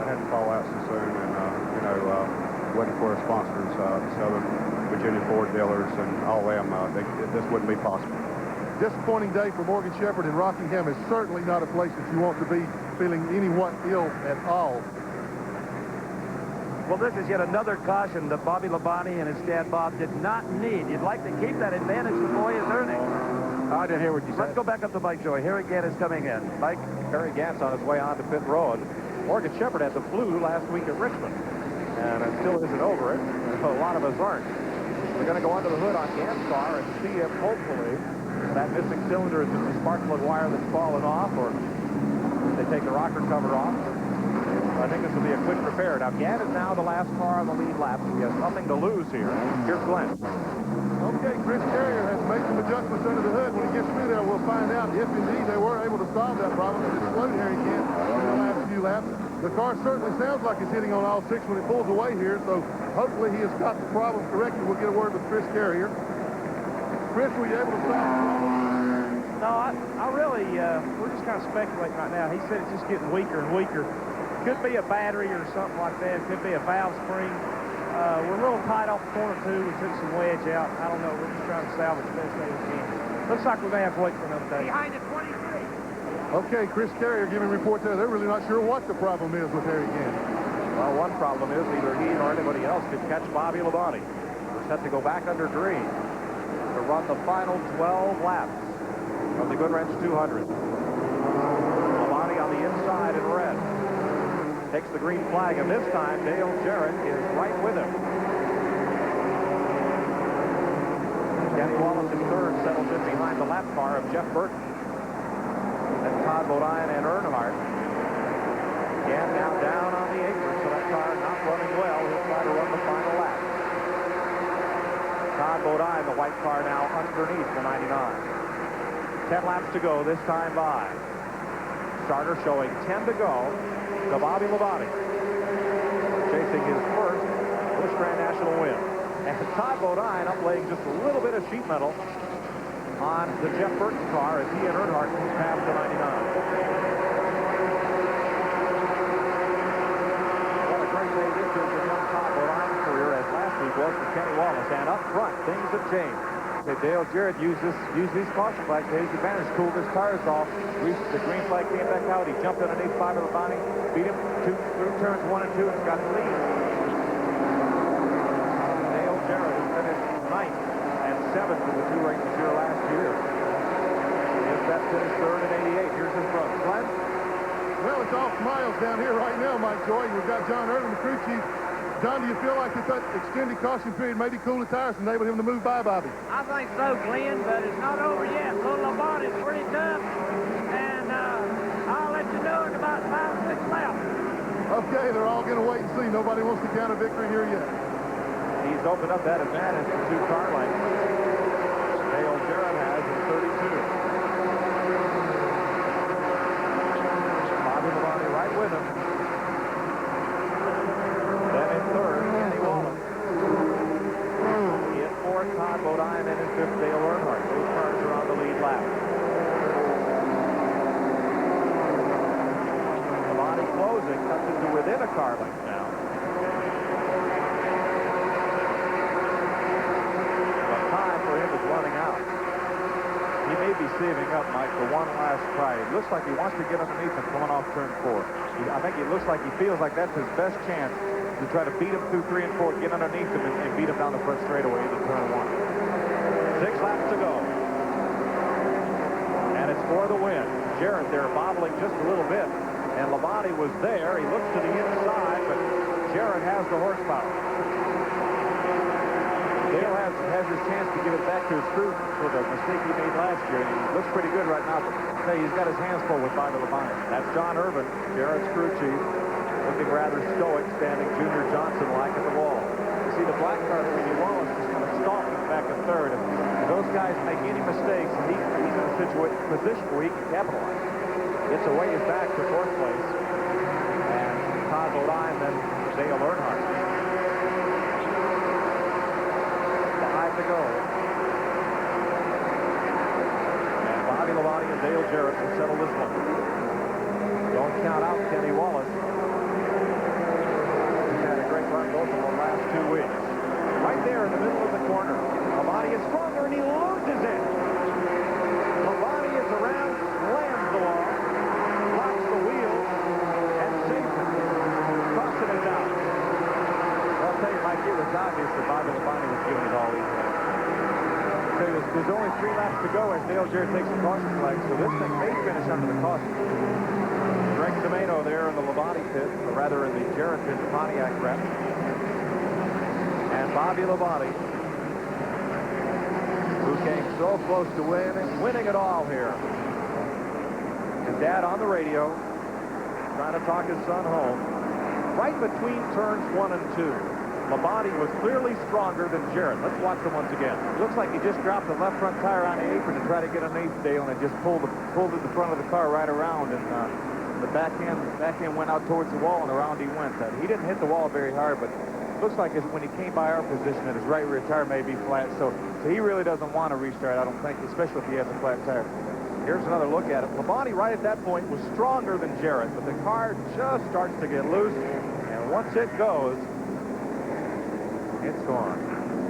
had to fall out so soon, and waiting for our sponsors, Southern Virginia Ford dealers, and all them. This wouldn't be possible. Disappointing day for Morgan Shepherd, and Rockingham is certainly not a place that you want to be feeling anyone ill at all. Well, this is yet another caution that Bobby Labonte and his dad Bob did not need. You'd like to keep that advantage the boy is earning. I didn't hear what you said. Let's go back up to Mike Joy. Harry Gant is coming in. Mike? Harry Gant's on his way on to pit road. Morgan Shepherd had the flu last week at Richmond, and it still isn't over it. A lot of us aren't. We're going to go under the hood on Gant's car and see if, hopefully, that missing cylinder is just a spark plug wire that's fallen off, or they take the rocker cover off. I think this will be a quick repair. Now, Gant is now the last car on the lead lap, so he has nothing to lose here. Here's Glenn. Okay, Chris Carrier has made some adjustments under the hood. When he gets through there, we'll find out if indeed they were able to solve that problem that exploded Harry Gant in the last few laps. The car certainly sounds like it's hitting on all six when it pulls away here, so hopefully he has got the problem corrected. We'll get a word with Chris Carrier. Chris, were you able to solve the problem? No, I really, we're just kind of speculating right now. He said it's just getting weaker and weaker. Could be a battery or something like that. Could be a valve spring. We're a little tight off the corner, too. We took some wedge out. I don't know. We're just trying to salvage the best way we can. Looks like we're going to have to wait for another day. Behind the 23. Okay, Chris Carrier giving a report there. They're really not sure what the problem is with Harry Gant. Well, one problem is neither he nor anybody else could catch Bobby Labonte. We're set to go back under green to run the final 12 laps of the Goodwrench 200. Labonte on the inside in red. Takes the green flag, and this time Dale Jarrett is right with him. Kenny Wallace in third settles in behind the lap car of Jeff Burton. Then Todd Bodine and Earnhardt. Gant now down on the apron, so that car not running well. He'll try to run the final lap. Todd Bodine, the white car now underneath the 99. 10 laps to go this time by. Starter showing 10 to go. To Bobby Labonte, chasing his first Busch Grand National win. And Todd Bodine uplaying just a little bit of sheet metal on the Jeff Burton car as he and Earnhardt move past the 99. What a great day this is for young Todd Bodine's career, as last week was for Kenny Wallace. And up front, things have changed. Dale Jarrett used these caution flags to his advantage, cooled his tires off. The green flag came back out. He jumped underneath Bobby Labonte, beat him through turns 1 and 2, and got the lead. Dale Jarrett has finished 9th and 7th in the two races here last year. His best finished 3rd in 88. Here's his brother. Glenn? Well, it's all smiles down here right now, Mike Joy. We've got John Irvin, the crew chief. John, do you feel like that extended caution period maybe cooled the tires and enabled him to move by Bobby? I think so, Glenn, but it's not over yet. Little Labonte's pretty tough, and I'll let you know in about 5 or 6 laps. Okay, they're all going to wait and see. Nobody wants to count a victory here yet. He's opened up that advantage to 2 car lengths. Dale Jarrett has in 32. Bobby Labonte right with him. Then in 3rd, Kenny Wallace. In 4th, Todd Bodine, and in 5th, Dale Earnhardt. Those cars are on the lead lap. Labonte closing, cuts into within a car length now. The time for him is running out. He may be saving up, Mike, for one last try. It looks like he wants to get underneath him coming off turn 4. I think it looks like he feels like that's his best chance to try to beat him through 3 and 4, get underneath him, and beat him down the front straightaway into turn 1. 6 laps to go. And it's for the win. Jarrett there bobbling just a little bit. And Labonte was there. He looks to the inside, but Jarrett has the horsepower. Dale has his chance to give it back to his crew for the mistake he made last year. And he looks pretty good right now, but say he's got his hands full with Bobby Labonte. That's John Irvin, Jarrett's crew chief, looking rather stoic, standing Junior Johnson-like at the wall. You see the black car, Kenny Wallace, is kind of stalking back in 3rd. If those guys make any mistakes, he's in a position where he can capitalize. gets a ways back to fourth place. And Todd Bodine, then Dale Earnhardt. 5 to go. And Bobby Labonte and Dale Jarrett will settle this one. Don't count out Kenny Wallace. He's had a great run both of the last 2 weeks. Right there in the middle of the corner. Labonte is stronger and he loses it. Labonte is around, slams the wall, blocks the wheel, and sinks it. Crossing it down. Well, I'll tell you, Mike, it was obvious that Bobby Labonte was giving it all he had. There's only 3 laps to go as Dale Jarrett takes the caution flag, so this thing may finish under the caution. Greg Domeno there in the Labonte pit, or rather in the Jarrett pit, the Pontiac rep. And Bobby Labonte, who came so close to winning it all here. His dad on the radio, trying to talk his son home. Right between turns 1 and 2. Labonte was clearly stronger than Jarrett. Let's watch them once again. It looks like he just dropped the left front tire on the apron to try to get underneath Dale, and it just pulled the front of the car right around, and the back end went out towards the wall, and around he went. He didn't hit the wall very hard, but it looks like when he came by our position that his right rear tire may be flat, so he really doesn't want to restart, I don't think, especially if he has a flat tire. Here's another look at it. Labonte right at that point was stronger than Jarrett, but the car just starts to get loose, and once it goes, it's gone.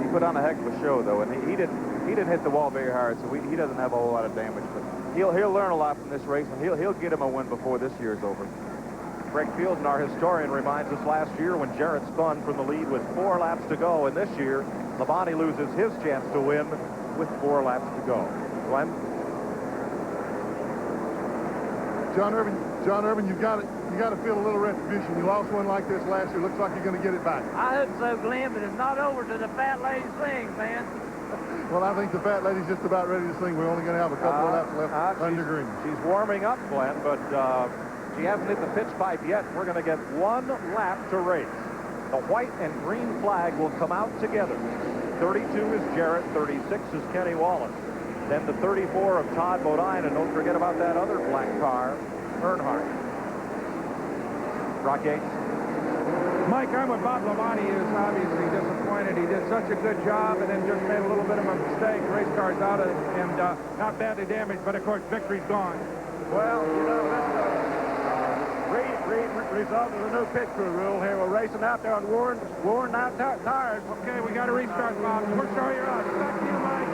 He put on a heck of a show, though, and he didn't hit the wall very hard, so he doesn't have a whole lot of damage. But he'll learn a lot from this race, and he'll get him a win before this year's over. Greg Fielden, our historian, reminds us last year when Jarrett spun from the lead with 4 laps to go, and this year Labonte loses his chance to win with 4 laps to go. Glenn? John Irvin, you got to feel a little retribution. You lost one like this last year. Looks like you're going to get it back. I hope so, Glenn, but it's not over till the fat lady sings, man. Well, I think the fat lady's just about ready to sing. We're only going to have a couple of laps left under green. She's warming up, Glenn, but she hasn't hit the pitch pipe yet. We're going to get 1 lap to race. The white and green flag will come out together. 32 is Jarrett, 36 is Kenny Wallace. Then the 34 of Todd Bodine, and don't forget about that other black car, Earnhardt. Rock Yates. Mike, I'm with Bob Labonte. He is obviously disappointed. He did such a good job and then just made a little bit of a mistake. Race car's out of and not badly damaged, but of course victory's gone. Well, you know, that's the result of the new pit crew rule here. We're racing out there on worn out tires. Okay, we got to restart, Bob. We're sorry you're out. Back to you, Mike.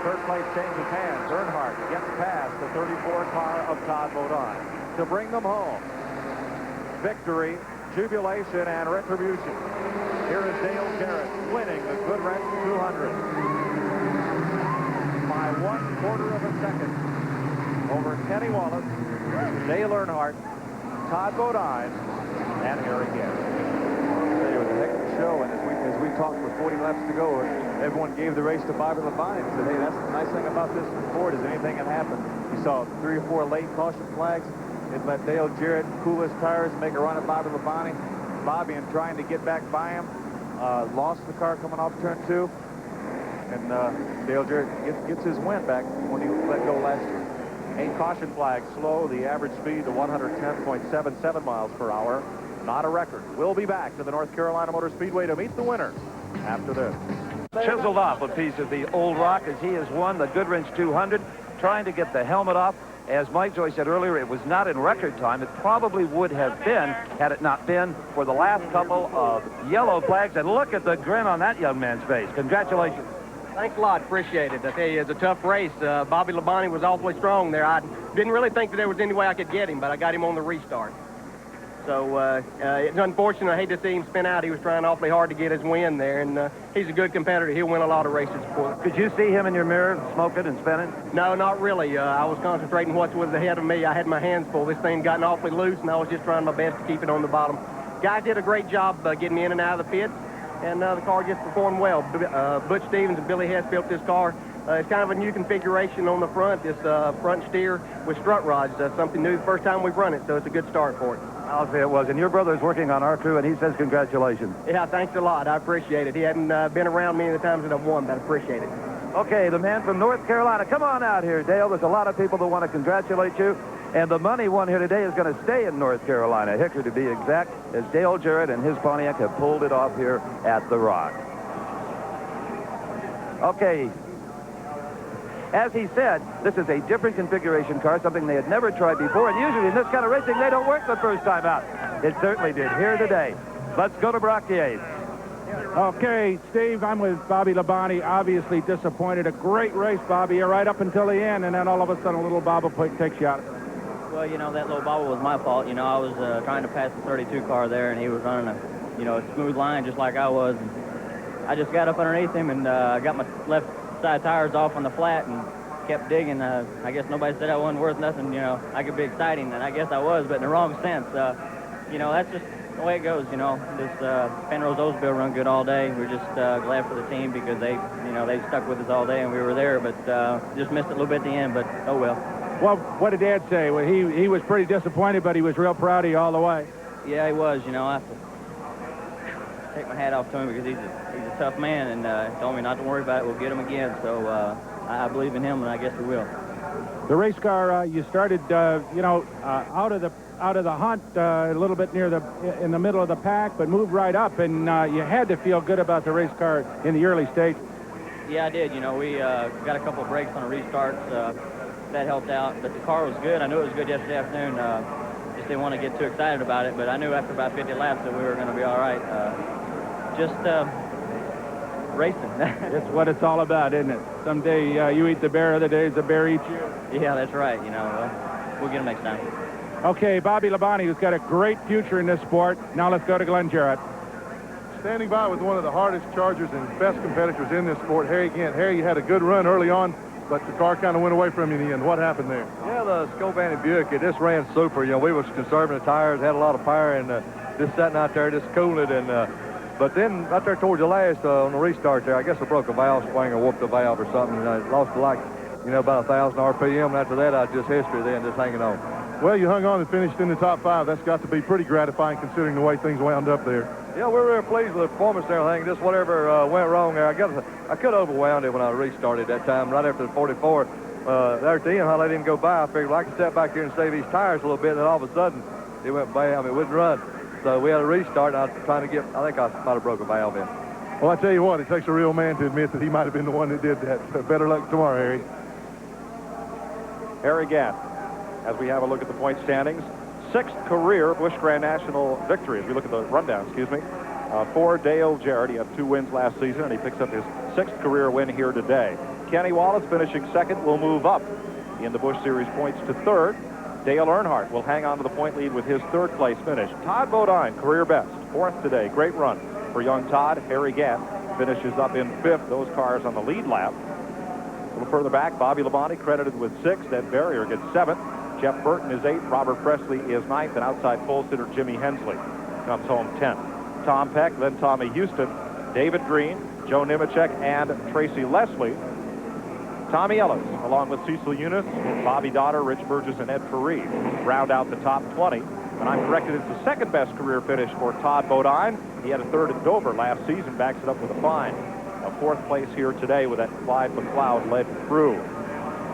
Third place changes hands. Earnhardt gets past the 34 car of Todd Bodine to bring them home. Victory, jubilation, and retribution. Here is Dale Jarrett winning the Goodwrench 200 by 1/4 of a second over Kenny Wallace, Dale Earnhardt, Todd Bodine, and Harry Gant. It was a heck of a show, and as we talked with 40 laps to go, everyone gave the race to Bobby Labonte and said, hey, that's the nice thing about this Ford is anything can happen. You saw 3 or 4 late caution flags. It let Dale Jarrett cool his tires and make a run at Bobby Labonte. Bobby, in trying to get back by him, lost the car coming off turn 2. And Dale Jarrett gets his win back when he let go last year. 8 caution flags slow the average speed to 110.77 miles per hour. Not a record. We'll be back to the North Carolina Motor Speedway to meet the winner after this. Chiseled off a piece of the old rock as he has won the Goodwrench 200, trying to get the helmet off. As Mike Joy said earlier, it was not in record time. It probably would have been had it not been for the last couple of yellow flags. And look at the grin on that young man's face. Congratulations. Thanks a lot. Appreciate it. I tell you, it's a tough race. Bobby Labonte was awfully strong there. I didn't really think that there was any way I could get him, but I got him on the restart. So it's unfortunate. I hate to see him spin out. He was trying awfully hard to get his win there, and he's a good competitor. He'll win a lot of races for us. Could you see him in your mirror smoking and spinning? No, not really. I was concentrating what was ahead of me. I had my hands full. This thing gotten awfully loose, and I was just trying my best to keep it on the bottom. Guys did a great job getting me in and out of the pit, and the car just performed well. Butch Stevens and Billy Hess built this car. It's kind of a new configuration on the front, this front steer with strut rods. Something new the first time we've run it, so it's a good start for it. I'll say it was. And your brother's working on our crew, and he says congratulations. Yeah, thanks a lot. I appreciate it. He hadn't been around many of the times that I've won, but I appreciate it. Okay, the man from North Carolina. Come on out here, Dale. There's a lot of people that want to congratulate you. And the money won here today is going to stay in North Carolina, Hickory to be exact, as Dale Jarrett and his Pontiac have pulled it off here at the Rock. Okay. As he said, this is a different configuration car, something they had never tried before, and usually in this kind of racing, they don't work the first time out. It certainly did here today. Let's go to Brock Yates. Okay, Steve, I'm with Bobby Labonte. Obviously disappointed. A great race, Bobby. You're right up until the end, and then all of a sudden a little bobble takes you out. Well, you know, that little bobble was my fault. You know, I was trying to pass the 32 car there, and he was running a smooth line just like I was. And I just got up underneath him and got my left side tires off on the flat and kept digging. I guess nobody said I wasn't worth nothing. You know, I could be exciting, and I guess I was, but in the wrong sense. You know, that's just the way it goes. You know, this Penrose Oldsville run good all day. We're just glad for the team because they stuck with us all day and we were there, but just missed it a little bit at the end. But oh well. Well, what did Dad say? Well, he was pretty disappointed, but he was real proud of you all the way. Yeah, he was. You know, I have to take my hat off to him because he's a tough man, and told me not to worry about it. We'll get him again. So I believe in him, and I guess we will. The race car, you started, out of the hunt a little bit in the middle of the pack, but moved right up, and you had to feel good about the race car in the early stage. Yeah, I did. You know, we got a couple of breaks on the restarts. That helped out, but the car was good. I knew it was good yesterday afternoon. Just didn't want to get too excited about it, but I knew after about 50 laps that we were going to be all right. Just racing. It's what it's all about, isn't it? Someday you eat the bear, other days the bear eats you. Yeah, that's right. You know, we'll get him next time. Okay, Bobby Labonte, who's got a great future in this sport. Now let's go to Glenn Jarrett. Standing by with one of the hardest chargers and best competitors in this sport, Harry Gant. Harry, you had a good run early on, but the car kind of went away from you in the end. What happened there? Yeah, the Scobandy Buick, it just ran super. You know, we was conserving the tires, had a lot of power, and just sitting out there, just cooling it. And but then out there towards the last, on the restart there, I guess I broke a valve spring or whooped a valve or something, and I lost like, about 1,000 RPM. And after that, I was just history then, just hanging on. Well, you hung on and finished in the top 5. That's got to be pretty gratifying considering the way things wound up there. Yeah, we're real pleased with the performance and everything. Just whatever went wrong there. I could have overwhelmed it when I restarted that time, right after the 44. There at the end, how they didn't go by, I figured, well, I could step back here and save these tires a little bit, and then all of a sudden, it went bam. It wouldn't run. So we had a restart, and I was trying to I think I might have broke a valve in. Well, I tell you what, it takes a real man to admit that he might have been the one that did that. So better luck tomorrow, Harry. Harry Gant, as we have a look at the point standings. 6th career Busch Grand National victory, as we look at the rundown, for Dale Jarrett. He had 2 wins last season, and he picks up his 6th career win here today. Kenny Wallace, finishing 2nd, will move up in the Busch Series points to 3rd. Dale Earnhardt will hang on to the point lead with his 3rd place finish. Todd Bodine, career best, 4th today. Great run for young Todd. Harry Gant finishes up in 5th. Those cars on the lead lap. A little further back, Bobby Labonte credited with 6th. Ed Barrier gets 7th. Jeff Burton is 8th. Robert Presley is 9th. And outside pole sitter Jimmy Hensley comes home 10th. Tom Peck, then Tommy Houston, David Green, Joe Nemechek, and Tracy Leslie. Tommy Ellis, along with Cecil Eunice, Bobby Dotter, Rich Burgess, and Ed Fareed, round out the top 20. And I'm corrected, it's the 2nd best career finish for Todd Bodine. He had a 3rd at Dover last season, backs it up with a fine. A 4th place here today with that Clyde McLeod-led crew.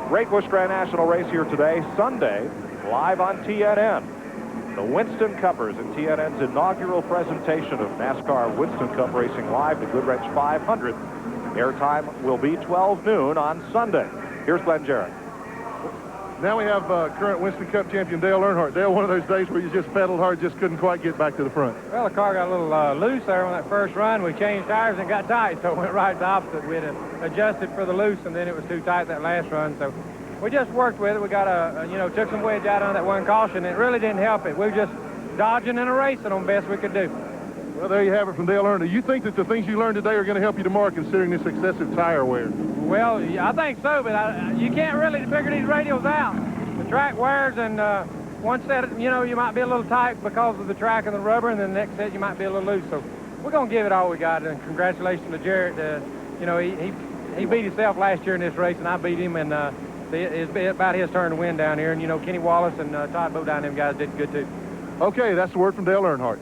Great Busch Grand National race here today, Sunday, live on TNN. The Winston Cuppers in TNN's inaugural presentation of NASCAR Winston Cup Racing Live, the Goodwrench 500. Airtime will be 12 noon on Sunday. Here's Glenn Jarrett. Now we have current Winston Cup champion Dale Earnhardt. Dale, one of those days where you just pedaled hard, just couldn't quite get back to the front. Well, the car got a little loose there on that first run. We changed tires and got tight, so it went right the opposite. We had adjusted for the loose, and then it was too tight that last run. So we just worked with it. We got took some wedge out on that one caution. It really didn't help it. We were just dodging and racing on best we could do. Well, there you have it from Dale Earnhardt. Do you think that the things you learned today are going to help you tomorrow, considering this excessive tire wear? Well, I think so, but you can't really figure these radials out. The track wears, and one set, you might be a little tight because of the track and the rubber, and then the next set you might be a little loose. So we're going to give it all we got, and congratulations to Jarrett. He beat himself last year in this race, and I beat him, and it's about his turn to win down here. And, Kenny Wallace and Todd Bodine, them guys did good, too. Okay, that's the word from Dale Earnhardt.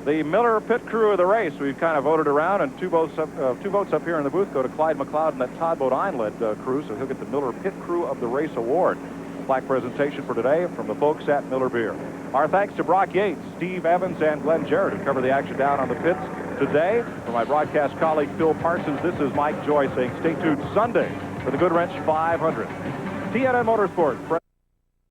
The Miller pit crew of the race, we've kind of voted around, and two votes up here in the booth go to Clyde McLeod and that Todd Bodine-led crew, so he'll get the Miller pit crew of the race award. Plaque presentation for today from the folks at Miller Beer. Our thanks to Brock Yates, Steve Evans, and Glenn Jarrett, who cover the action down on the pits today. For my broadcast colleague Phil Parsons, this is Mike Joy saying stay tuned Sunday for the Goodwrench 500. TNN Motorsports.